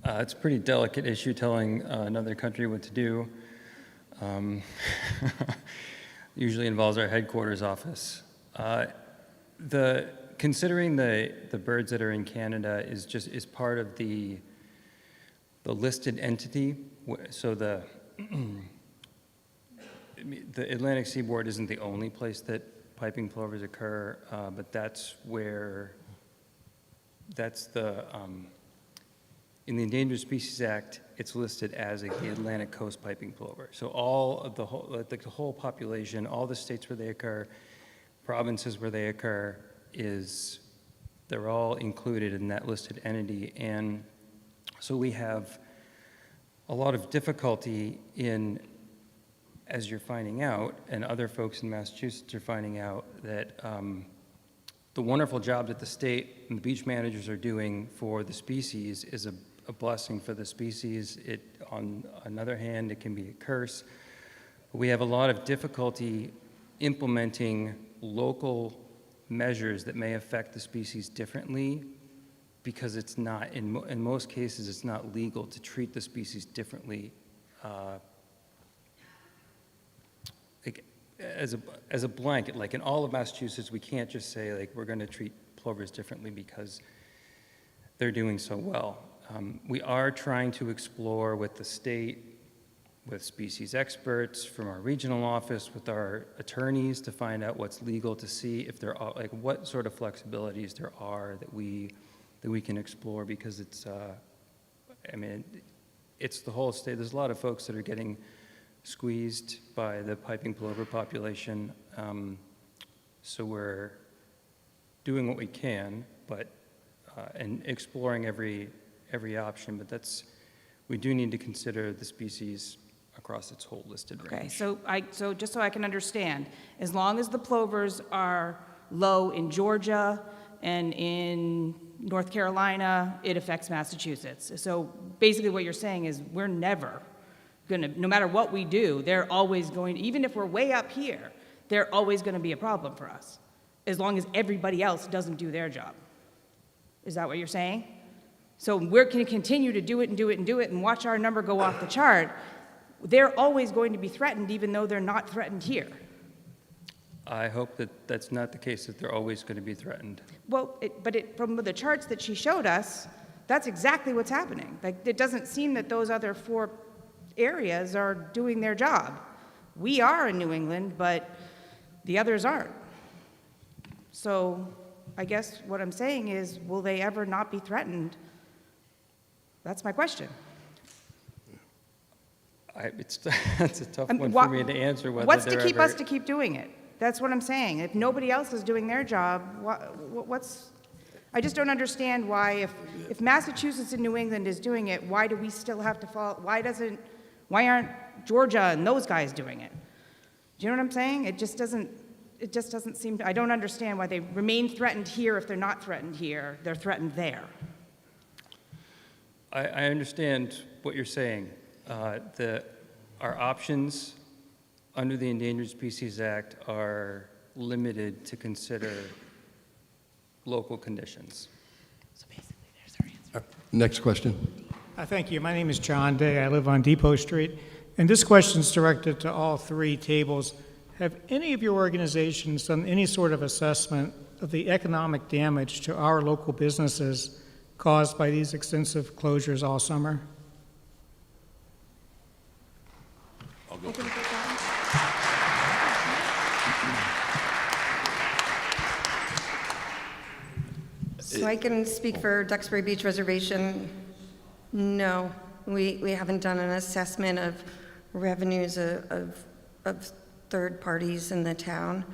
It's a pretty delicate issue telling another country what to do. Usually involves our headquarters office. Considering the birds that are in Canada is part of the listed entity. So the Atlantic seaboard isn't the only place that piping plovers occur, but that's in the Endangered Species Act, it's listed as the Atlantic coast piping plover. So all of the whole population, all the states where they occur, provinces where they occur, they're all included in that listed entity. And so we have a lot of difficulty in, as you're finding out, and other folks in Massachusetts are finding out, that the wonderful job that the state and the beach managers are doing for the species is a blessing for the species. On another hand, it can be a curse. We have a lot of difficulty implementing local measures that may affect the species differently, because it's not, in most cases, it's not legal to treat the species differently. As a blanket, like in all of Massachusetts, we can't just say like we're going to treat plovers differently because they're doing so well. We are trying to explore with the state with species experts from our regional office, with our attorneys to find out what's legal, to see if there are, like, what sort of flexibilities there are that we can explore, because it's, I mean, it's the whole state. There's a lot of folks that are getting squeezed by the piping plover population. So we're doing what we can, but and exploring every option. But we do need to consider the species across its whole listed range. Okay, so just so I can understand, as long as the plovers are low in Georgia and in North Carolina, it affects Massachusetts. So basically what you're saying is we're never gonna, no matter what we do, they're always going, even if we're way up here, they're always gonna be a problem for us, as long as everybody else doesn't do their job. Is that what you're saying? So we're gonna continue to do it and do it and do it and watch our number go off the chart. They're always going to be threatened, even though they're not threatened here. I hope that that's not the case, that they're always going to be threatened. Well, from the charts that she showed us, that's exactly what's happening. Like, it doesn't seem that those other 4 areas are doing their job. We are in New England, but the others aren't. So I guess what I'm saying is, will they ever not be threatened? That's my question. It's a tough one for me to answer. What's to keep us to keep doing it? That's what I'm saying. If nobody else is doing their job, I just don't understand why, if Massachusetts and New England is doing it, why do we still have to follow? Why aren't Georgia and those guys doing it? Do you know what I'm saying? It just doesn't seem to, I don't understand why they remain threatened here if they're not threatened here. They're threatened there. I understand what you're saying. Our options under the Endangered Species Act are limited to consider local conditions. So basically, there's our answer. Next question. Thank you. My name is John Day. I live on Depot Street. And this question is directed to all 3 tables. Have any of your organizations done any sort of assessment of the economic damage to our local businesses caused by these extensive closures all summer? I'll go. So I can speak for Duxbury Beach Reservation. No, we haven't done an assessment of revenues of third parties in the town.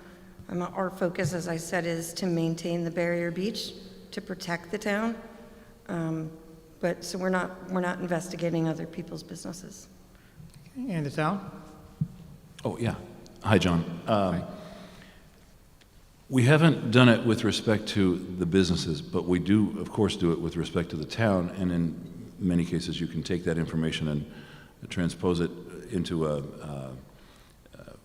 Our focus, as I said, is to maintain the barrier beach, to protect the town. But so we're not investigating other people's businesses. And the town? Oh, yeah. Hi, John. We haven't done it with respect to the businesses, but we do, of course, do it with respect to the town, and in many cases, you can take that information and transpose it into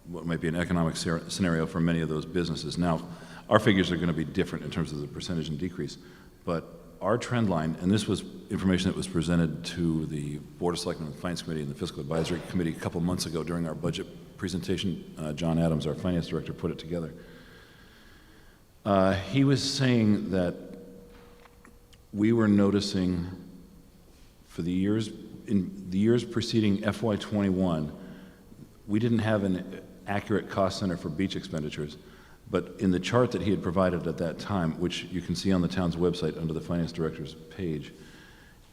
what might be an economic scenario for many of those businesses. Now, our figures are going to be different in terms of the percentage and decrease, but our trend line, and this was information that was presented to the Board of Selectmen and the Finance Committee and the Fiscal Advisory Committee a couple months ago during our budget presentation. John Adams, our Finance Director, put it together. He was saying that we were noticing for in the years preceding FY21, we didn't have an accurate cost center for beach expenditures, but in the chart that he had provided at that time, which you can see on the town's website under the Finance Director's page,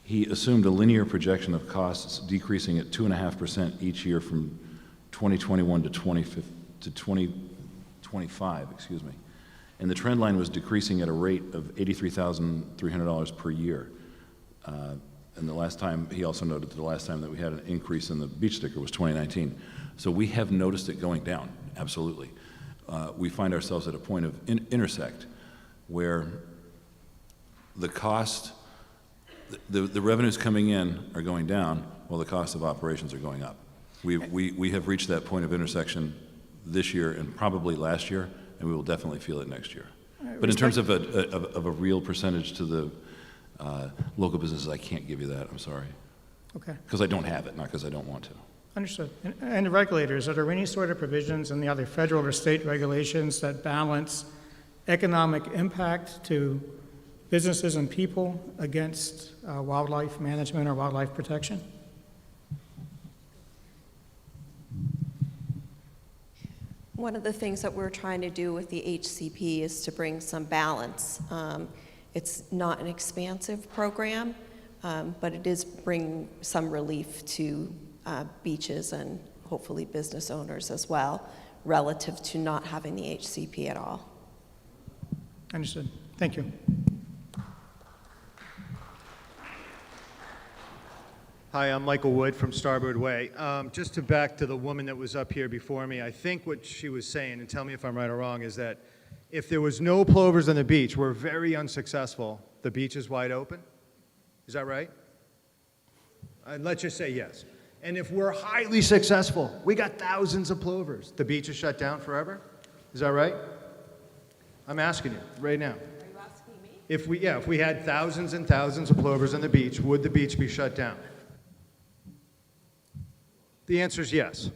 he assumed a linear projection of costs decreasing at 2.5% each year from 2021 to 2025, excuse me. And the trend line was decreasing at a rate of $83,300 per year. And the last time, he also noted that the last time that we had an increase in the beach sticker was 2019. So we have noticed it going down, absolutely. We find ourselves at a point of intersect where the cost, the revenues coming in are going down while the cost of operations are going up. We have reached that point of intersection this year and probably last year, and we will definitely feel it next year. But in terms of a real percentage to the local businesses, I can't give you that, I'm sorry. Okay. Because I don't have it, not because I don't want to. Understood. And the regulators, are there any sort of provisions in the other federal or state regulations that balance economic impact to businesses and people against wildlife management or wildlife protection? One of the things that we're trying to do with the HCP is to bring some balance. It's not an expansive program, but it is bringing some relief to beaches and hopefully business owners as well, relative to not having the HCP at all. Understood. Thank you. Hi, I'm Michael Wood from Starboard Way. Just to back to the woman that was up here before me, I think what she was saying, and tell me if I'm right or wrong, is that if there was no plovers on the beach, we're very unsuccessful. The beach is wide open? Is that right? And let's just say yes. And if we're highly successful, we got thousands of plovers, the beach is shut down forever? Is that right? I'm asking you right now. Are you asking me? If we had thousands and thousands of plovers on the beach, would the beach be shut down? The answer is yes.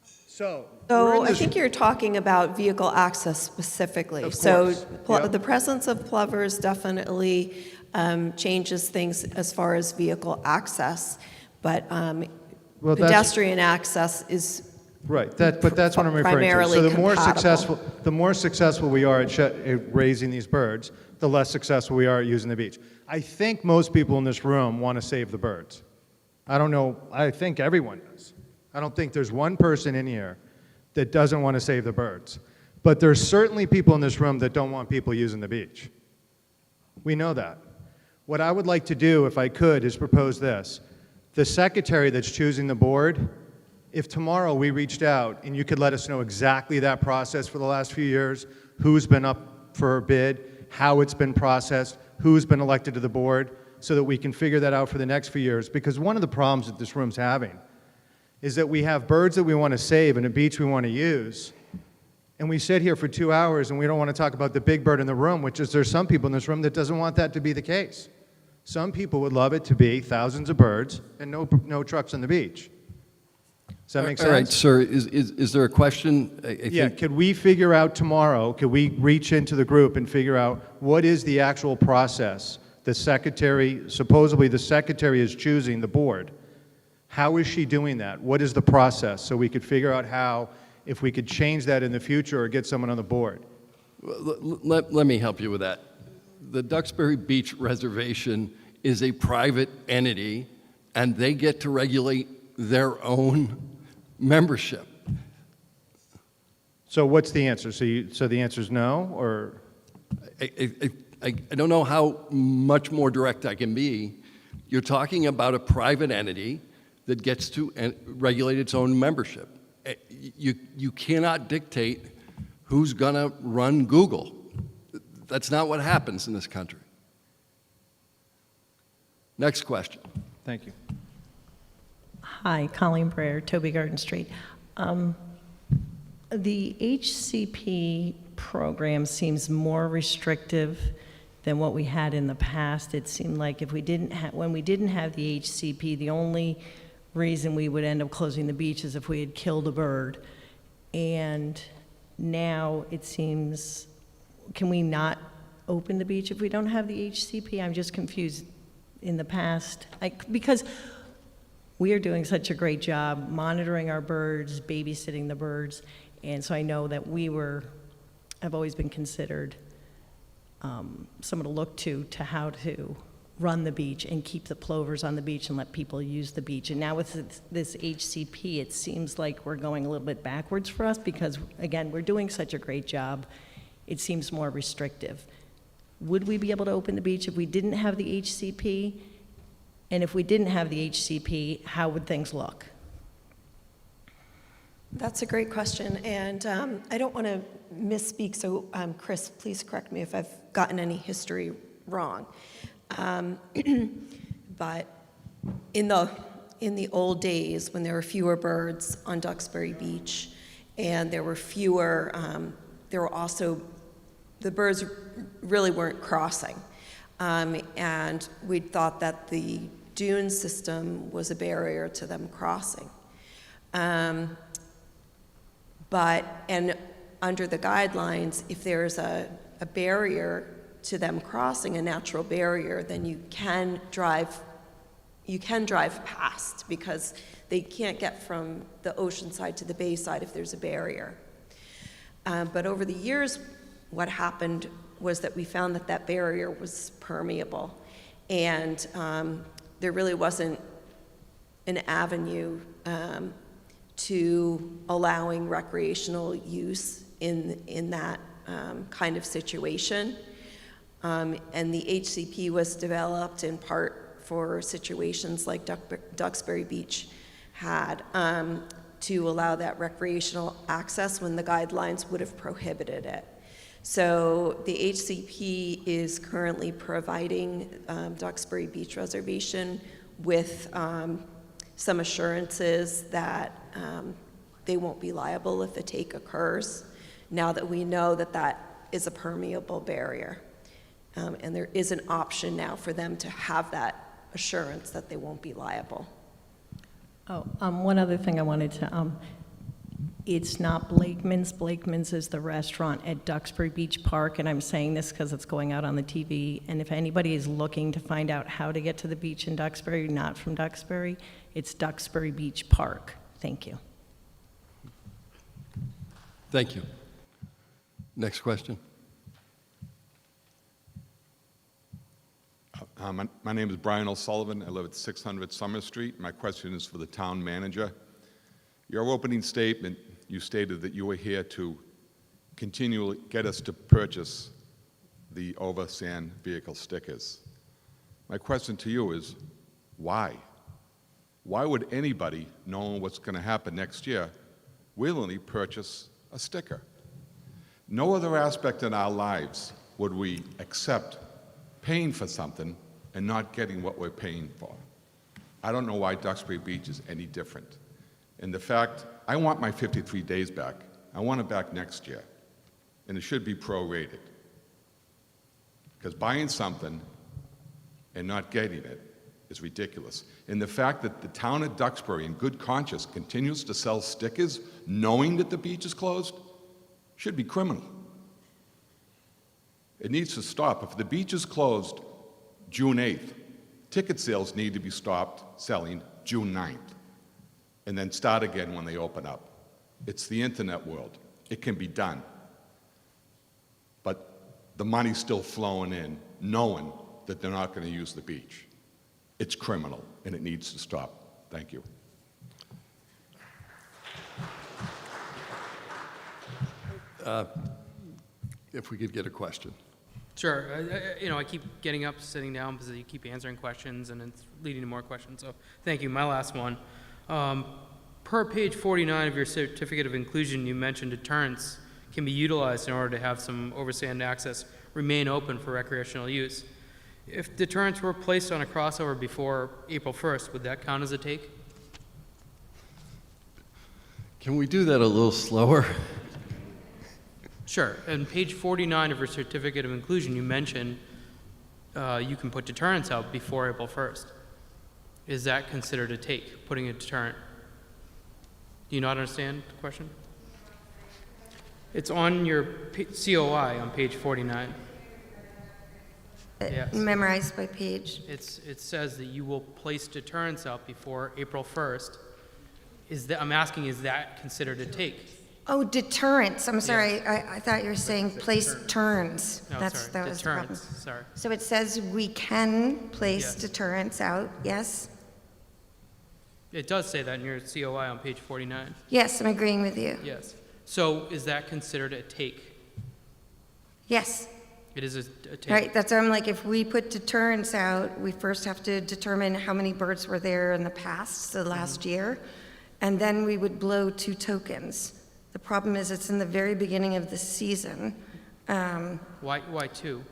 So I think you're talking about vehicle access specifically. Of So course. Yep. the presence of plovers definitely changes things as far as vehicle access, but Well, pedestrian access is right, but that's what I'm referring to. primarily So the compatible. more successful we are at raising these birds, the less successful we are at using the beach. I think most people in this room want to save the birds. I don't know, I think everyone does. I don't think there's one person in here that doesn't want to save the birds. But there's certainly people in this room that don't want people using the beach. We know that. What I would like to do, if I could, is propose this. The secretary that's choosing the board, if tomorrow we reached out and you could let us know exactly that process for the last few years, who's been up for a bid, how it's been processed, who's been elected to the board, so that we can figure that out for the next few years. Because one of the problems that this room's having is that we have birds that we want to save and a beach we want to use, and we sit here for 2 hours and we don't want to talk about the big bird in the room, which is there's some people in this room that doesn't want that to be the case. Some people would love it to be thousands of birds and no trucks on the beach. Does that make sense? All right, sir, is there a question? Yeah, could we figure out tomorrow, could we reach into the group and figure out what is the actual process? The secretary, supposedly the secretary is choosing the board. How is she doing that? What is the process? So we could figure out how, if we could change that in the future or get someone on the board. Let me help you with that. The Duxbury Beach Reservation is a private entity, and they get to regulate their own membership. So what's the answer? So the answer is no, or? I don't know how much more direct I can be. You're talking about a private entity that gets to regulate its own membership. You cannot dictate who's going to run Google. That's not what happens in this country. Next question. Thank you. Hi, Colleen Breyer, Toby Garden Street. The HCP program seems more restrictive than what we had in the past. It seemed like if we when we didn't have the HCP, the only reason we would end up closing the beach is if we had killed a bird. And now it seems, can we not open the beach if we don't have the HCP? I'm just confused. In the past, because we are doing such a great job monitoring our birds, babysitting the birds, and so I know that have always been considered someone to look to how to run the beach and keep the plovers on the beach and let people use the beach. And now with this HCP, it seems like we're going a little bit backwards for us because, again, we're doing such a great job. It seems more restrictive. Would we be able to open the beach if we didn't have the HCP? And if we didn't have the HCP, how would things look? That's a great question, and I don't want to misspeak, so Chris, please correct me if I've gotten any history wrong. But in the old days, when there were fewer birds on Duxbury Beach, and there were fewer, there were also, the birds really weren't crossing. And we thought that the dune system was a barrier to them crossing. And under the guidelines, if there's a barrier to them crossing, a natural barrier, then you can drive past because they can't get from the ocean side to the bay side if there's a barrier. But over the years, what happened was that we found that that barrier was permeable, and there really wasn't an avenue to allowing recreational use in that kind of situation. And the HCP was developed in part for situations like Duxbury Beach had, to allow that recreational access when the guidelines would have prohibited it. So the HCP is currently providing Duxbury Beach Reservation with some assurances that they won't be liable if a take occurs, now that we know that that is a permeable barrier. And there is an option now for them to have that assurance that they won't be liable. Oh, one other thing I wanted to, it's not Blakeman's. Blakeman's is the restaurant at Duxbury Beach Park, and I'm saying this because it's going out on the TV. And if anybody is looking to find out how to get to the beach in Duxbury, not from Duxbury, it's Duxbury Beach Park. Thank you. Thank you. Next question. My name is Brian O'Sullivan. I live at 600 Summer Street. My question is for the town manager. Your opening statement, you stated that you were here to continually get us to purchase the over-sand vehicle stickers. My question to you is, why? Why would anybody, knowing what's going to happen next year, willingly purchase a sticker? No other aspect in our lives would we accept paying for something and not getting what we're paying for. I don't know why Duxbury Beach is any different. And the fact, I want my 53 days back. I want it back next year. And it should be prorated. Because buying something and not getting it is ridiculous. And the fact that the town of Duxbury, in good conscience, continues to sell stickers knowing that the beach is closed should be criminal. It needs to stop. If the beach is closed June 8th, ticket sales need to be stopped selling June 9th, and then start again when they open up. It's the internet world. It can be done. But the money's still flowing in, knowing that they're not going to use the beach. It's criminal, and it needs to stop. Thank you. If we could get a question. Sure. I keep getting up, sitting down because you keep answering questions, and it's leading to more questions. So thank you. My last one. Per page 49 of your certificate of inclusion, you mentioned deterrents can be utilized in order to have some oversand access remain open for recreational use. If deterrents were placed on a crossover before April 1st, would that count as a take? Can we do that a little slower? Sure. On page 49 of your certificate of inclusion, you mentioned you can put deterrents out before April 1st. Is that considered a take, putting a deterrent? Do you not understand the question? It's on your COI on page 49. Yes. Memorized by page. It says that you will place deterrents out before April 1st. I'm asking, is that considered a take? Oh, deterrents. I'm sorry. I thought you were saying place turns. No, That sorry. was the problem. Deterrents, sorry. So it says we can place Yes. deterrents out, yes? It does say that in your COI on page 49. Yes, I'm agreeing with you. Yes. So is that considered a take? Yes. It is a take. Right, that's why I'm like, if we put deterrents out, we first have to determine how many birds were there in the past, so last year, and then we would blow 2 tokens. The problem is it's in the very beginning of the season. Why 2?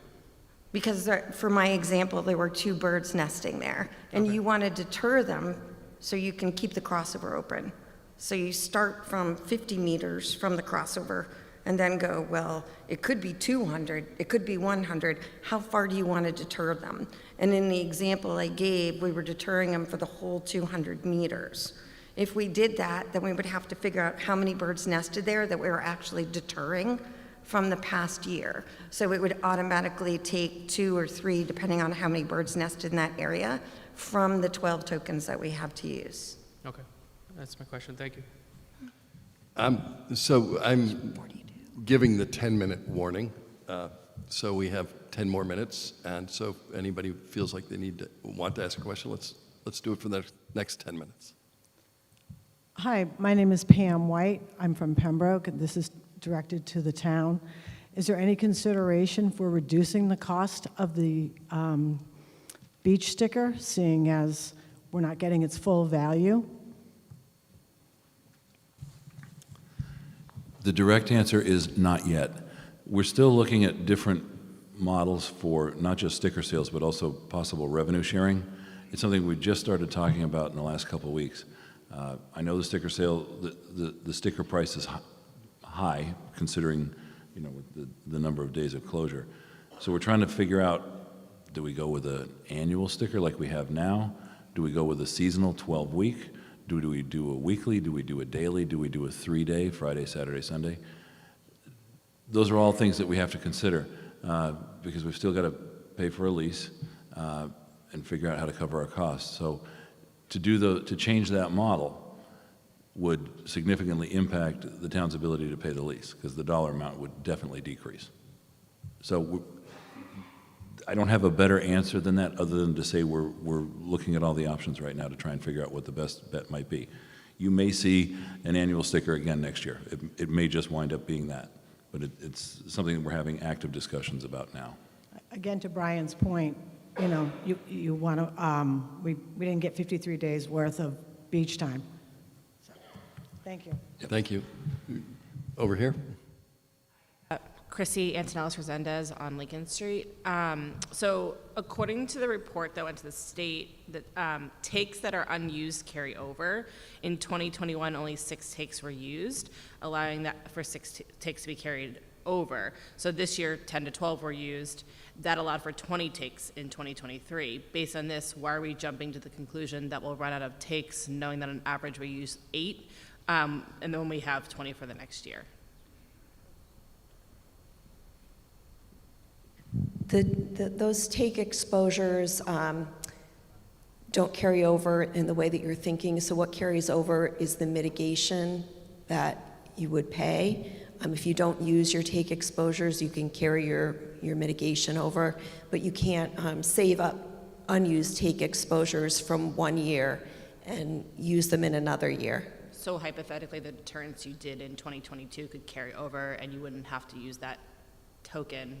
Because for my example, there were 2 birds nesting there, and you want to deter them so you can keep the crossover open. So you start from 50 meters from the crossover and then go, well, it could be 200, it could be 100. How far do you want to deter them? And in the example I gave, we were deterring them for the whole 200 meters. If we did that, then we would have to figure out how many birds nested there that we were actually deterring from the past year. So it would automatically take 2 or 3, depending on how many birds nested in that area, from the 12 tokens that we have to use. Okay, that's my question. Thank you. giving the 10-minute warning. So we have 10 more minutes, and so if anybody feels like they want to ask a question, let's do it for the next 10 minutes. Hi, my name is Pam White. I'm from Pembroke, and this is directed to the town. Is there any consideration for reducing the cost of the beach sticker, seeing as we're not getting its full value? The direct answer is not yet. We're still looking at different models for not just sticker sales, but also possible revenue sharing. It's something we just started talking about in the last couple of weeks. I know the sticker sale, the sticker price is high, considering the number of days of closure. So we're trying to figure out, do we go with an annual sticker like we have now? Do we go with a seasonal 12-week? Do we do a weekly? Do we do a daily? Do we do a 3-day, Friday, Saturday, Sunday? Those are all things that we have to consider because we've still got to pay for a lease and figure out how to cover our costs. So to change that model would significantly impact the town's ability to pay the lease because the dollar amount would definitely decrease. So I don't have a better answer than that other than to say we're looking at all the options right now to try and figure out what the best bet might be. You may see an annual sticker again next year. It may just wind up being that, but it's something that we're having active discussions about now. Again, to Brian's point, you want to, we didn't get 53 days worth of beach time. So, thank you. Thank you. Over here. Chrissy Antonellis Resendez on Lincoln Street. So according to the report that went to the state, that takes that are unused carry over. In 2021, only 6 takes were used, allowing that for 6 takes to be carried over. So this year, 10 to 12 were used. That allowed for 20 takes in 2023. Based on this, why are we jumping to the conclusion that we'll run out of takes, knowing that on average we use 8, and then we have 20 for the next year? Those take exposures don't carry over in the way that you're thinking. So what carries over is the mitigation that you would pay. If you don't use your take exposures, you can carry your mitigation over, but you can't save up unused take exposures from one year and use them in another year. So hypothetically, the deterrents you did in 2022 could carry over and you wouldn't have to use that token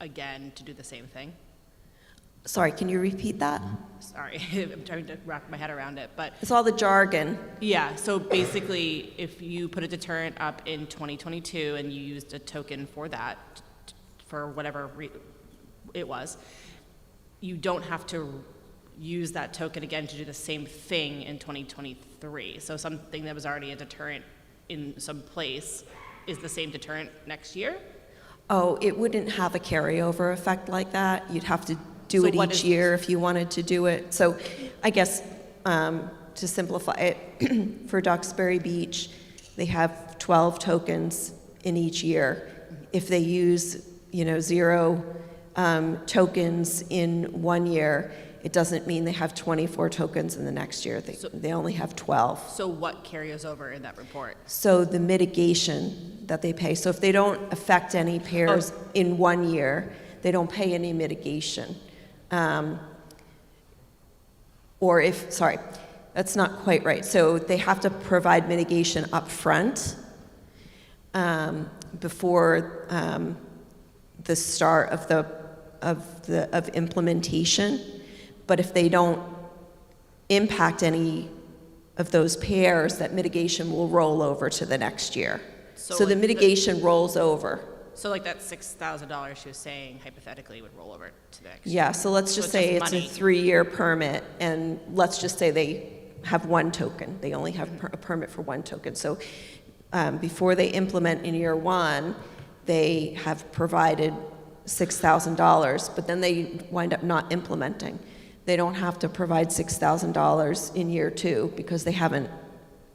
again to do the same thing? Sorry, can you repeat that? Sorry, I'm trying to wrap my head around it, but it's all the jargon. Yeah, so basically, if you put a deterrent up in 2022 and you used a token for that, for whatever it was, you don't have to use that token again to do the same thing in 2023. So something that was already a deterrent in some place is the same deterrent next year? Oh, it wouldn't have a carryover effect like that. You'd have to do it each year if you wanted to do it. So I guess to simplify it, for Duxbury Beach, they have 12 tokens in each year. If they use 0 tokens in one year, it doesn't mean they have 24 tokens in the next year. They only have 12. So what carries over in that report? So the mitigation that they pay. So if they don't affect any pairs in one year, they don't pay any mitigation. Or if, sorry, that's not quite right. So they have to provide mitigation up front before the start of implementation. But if they don't impact any of those pairs, that mitigation will roll over to the next year. So the mitigation rolls over. So like that $6,000 she was saying hypothetically would roll over to the next year. Yeah, so let's just say it's a 3-year permit, and let's just say they have 1 token. They only have a permit for 1 token. So before they implement in year 1, they have provided $6,000, but then they wind up not implementing. They don't have to provide $6,000 in year 2 because they haven't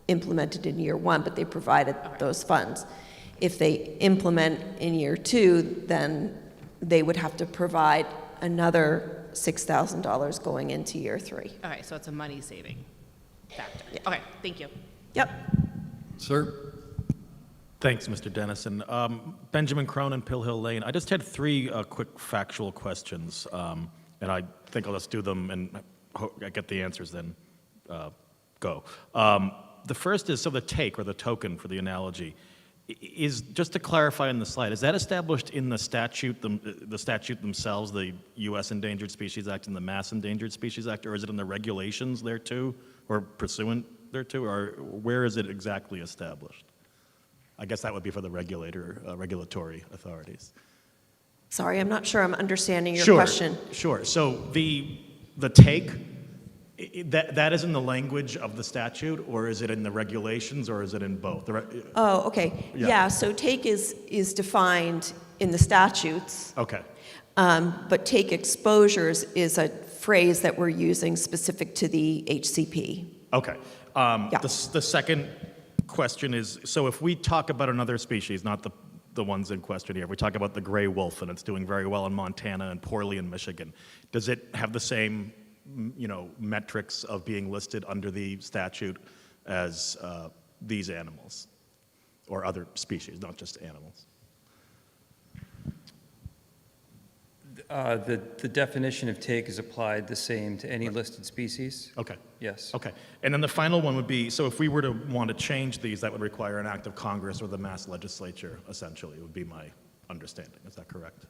implemented in year 1, but they provided those funds. If they implement in year 2, then they would have to provide another $6,000 going into year 3. Okay, so it's a money saving factor. Yeah. Okay, thank you. Yep. Sir? Thanks, Mr. Dennison. Benjamin Cronin, Pill Hill Lane. I just had three quick factual questions, and I think I'll just do them and I get the answers, then go. The first is, so the take or the token for the analogy, is, just to clarify in the slide, is that established in the statute themselves, the U.S. Endangered Species Act and the Mass Endangered Species Act, or is it in the regulations there too, or pursuant thereto, or where is it exactly established? I guess that would be for the regulatory authorities. Sorry, I'm not sure I'm understanding your question. Sure. So the take, that is in the language of the statute, or is it in the regulations, or is it in both? Oh, okay. Yeah, so take is defined in the statutes. Okay. But take exposures is a phrase that we're using specific to the HCP. Okay. The second question is, so if we talk about another species, not the ones in question here, if we talk about the gray wolf and it's doing very well in Montana and poorly in Michigan, does it have the same metrics of being listed under the statute as these animals or other species, not just animals? The definition of take is applied the same to any listed species. Okay. Yes. Okay. And then the final one would be, so if we were to want to change these, that would require an act of Congress or the Mass Legislature, essentially, would be my understanding. Is that correct?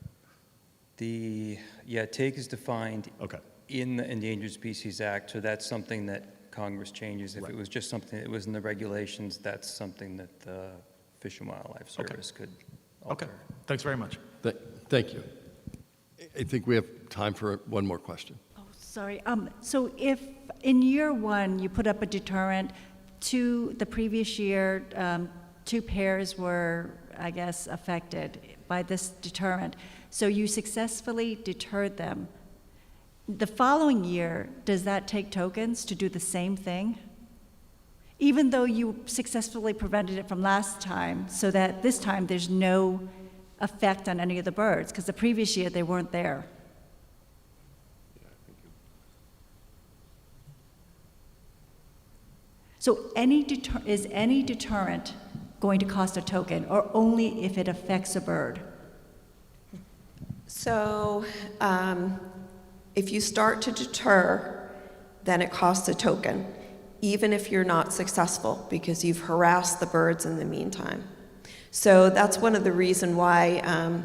Take is defined in the Endangered Species Act, so that's something that Congress changes. If it was just something that was in the regulations, that's something that the Fish and Wildlife Service could alter. Okay. Thanks very much. Thank you. I think we have time for one more question. Sorry. So if in year one you put up a deterrent, the previous year, 2 pairs were, I guess, affected by this deterrent. So you successfully deterred them. The following year, does that take tokens to do the same thing? Even though you successfully prevented it from last time, so that this time there's no effect on any of the birds, because the previous year they weren't there. So is any deterrent going to cost a token, or only if it affects a bird? So if you start to deter, then it costs a token, even if you're not successful, because you've harassed the birds in the meantime. So that's one of the reasons why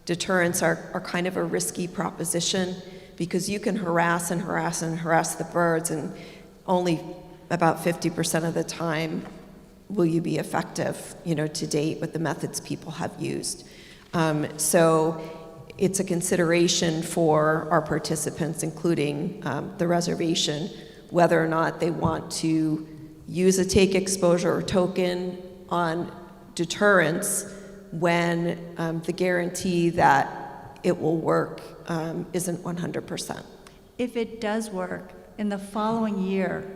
deterrents are kind of a risky proposition, because you can harass and harass and harass the birds, and only about 50% of the time will you be effective, to date with the methods people have used. So it's a consideration for our participants, including the reservation, whether or not they want to use a take exposure or token on deterrence when the guarantee that it will work isn't 100%. If it does work, in the following year,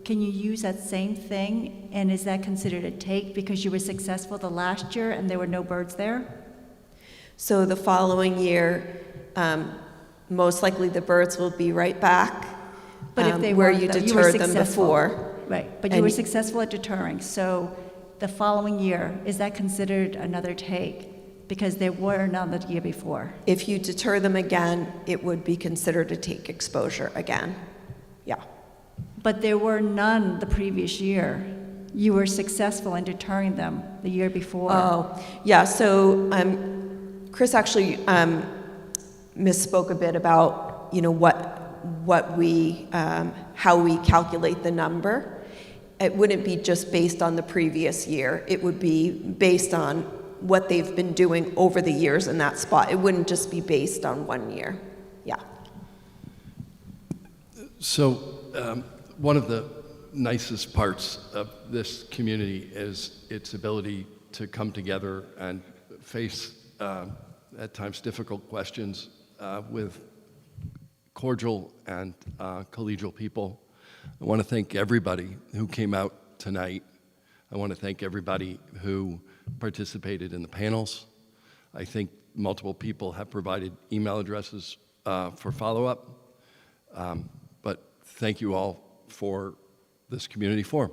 can you use that same thing, and is that considered a take because you were successful the last year and there were no birds there? So the following year, most likely the birds will be right back But if they where weren't, you though, deterred were them successful. before. Right, but you were successful at deterring. So the following year, is that considered another take? Because there were none the year before. If you deter them again, it would be considered a take exposure again. Yeah. But there were none the previous year. You were successful in deterring them the year before. Oh, yeah, so Chris actually misspoke a bit about, what we, how we calculate the number. It wouldn't be just based on the previous year. It would be based on what they've been doing over the years in that spot. It wouldn't just be based on one year. Yeah. So one of the nicest parts of this community is its ability to come together and face at times difficult questions with cordial and collegial people. I want to thank everybody who came out tonight. I want to thank everybody who participated in the panels. I think multiple people have provided email addresses for follow-up. But thank you all for this community forum.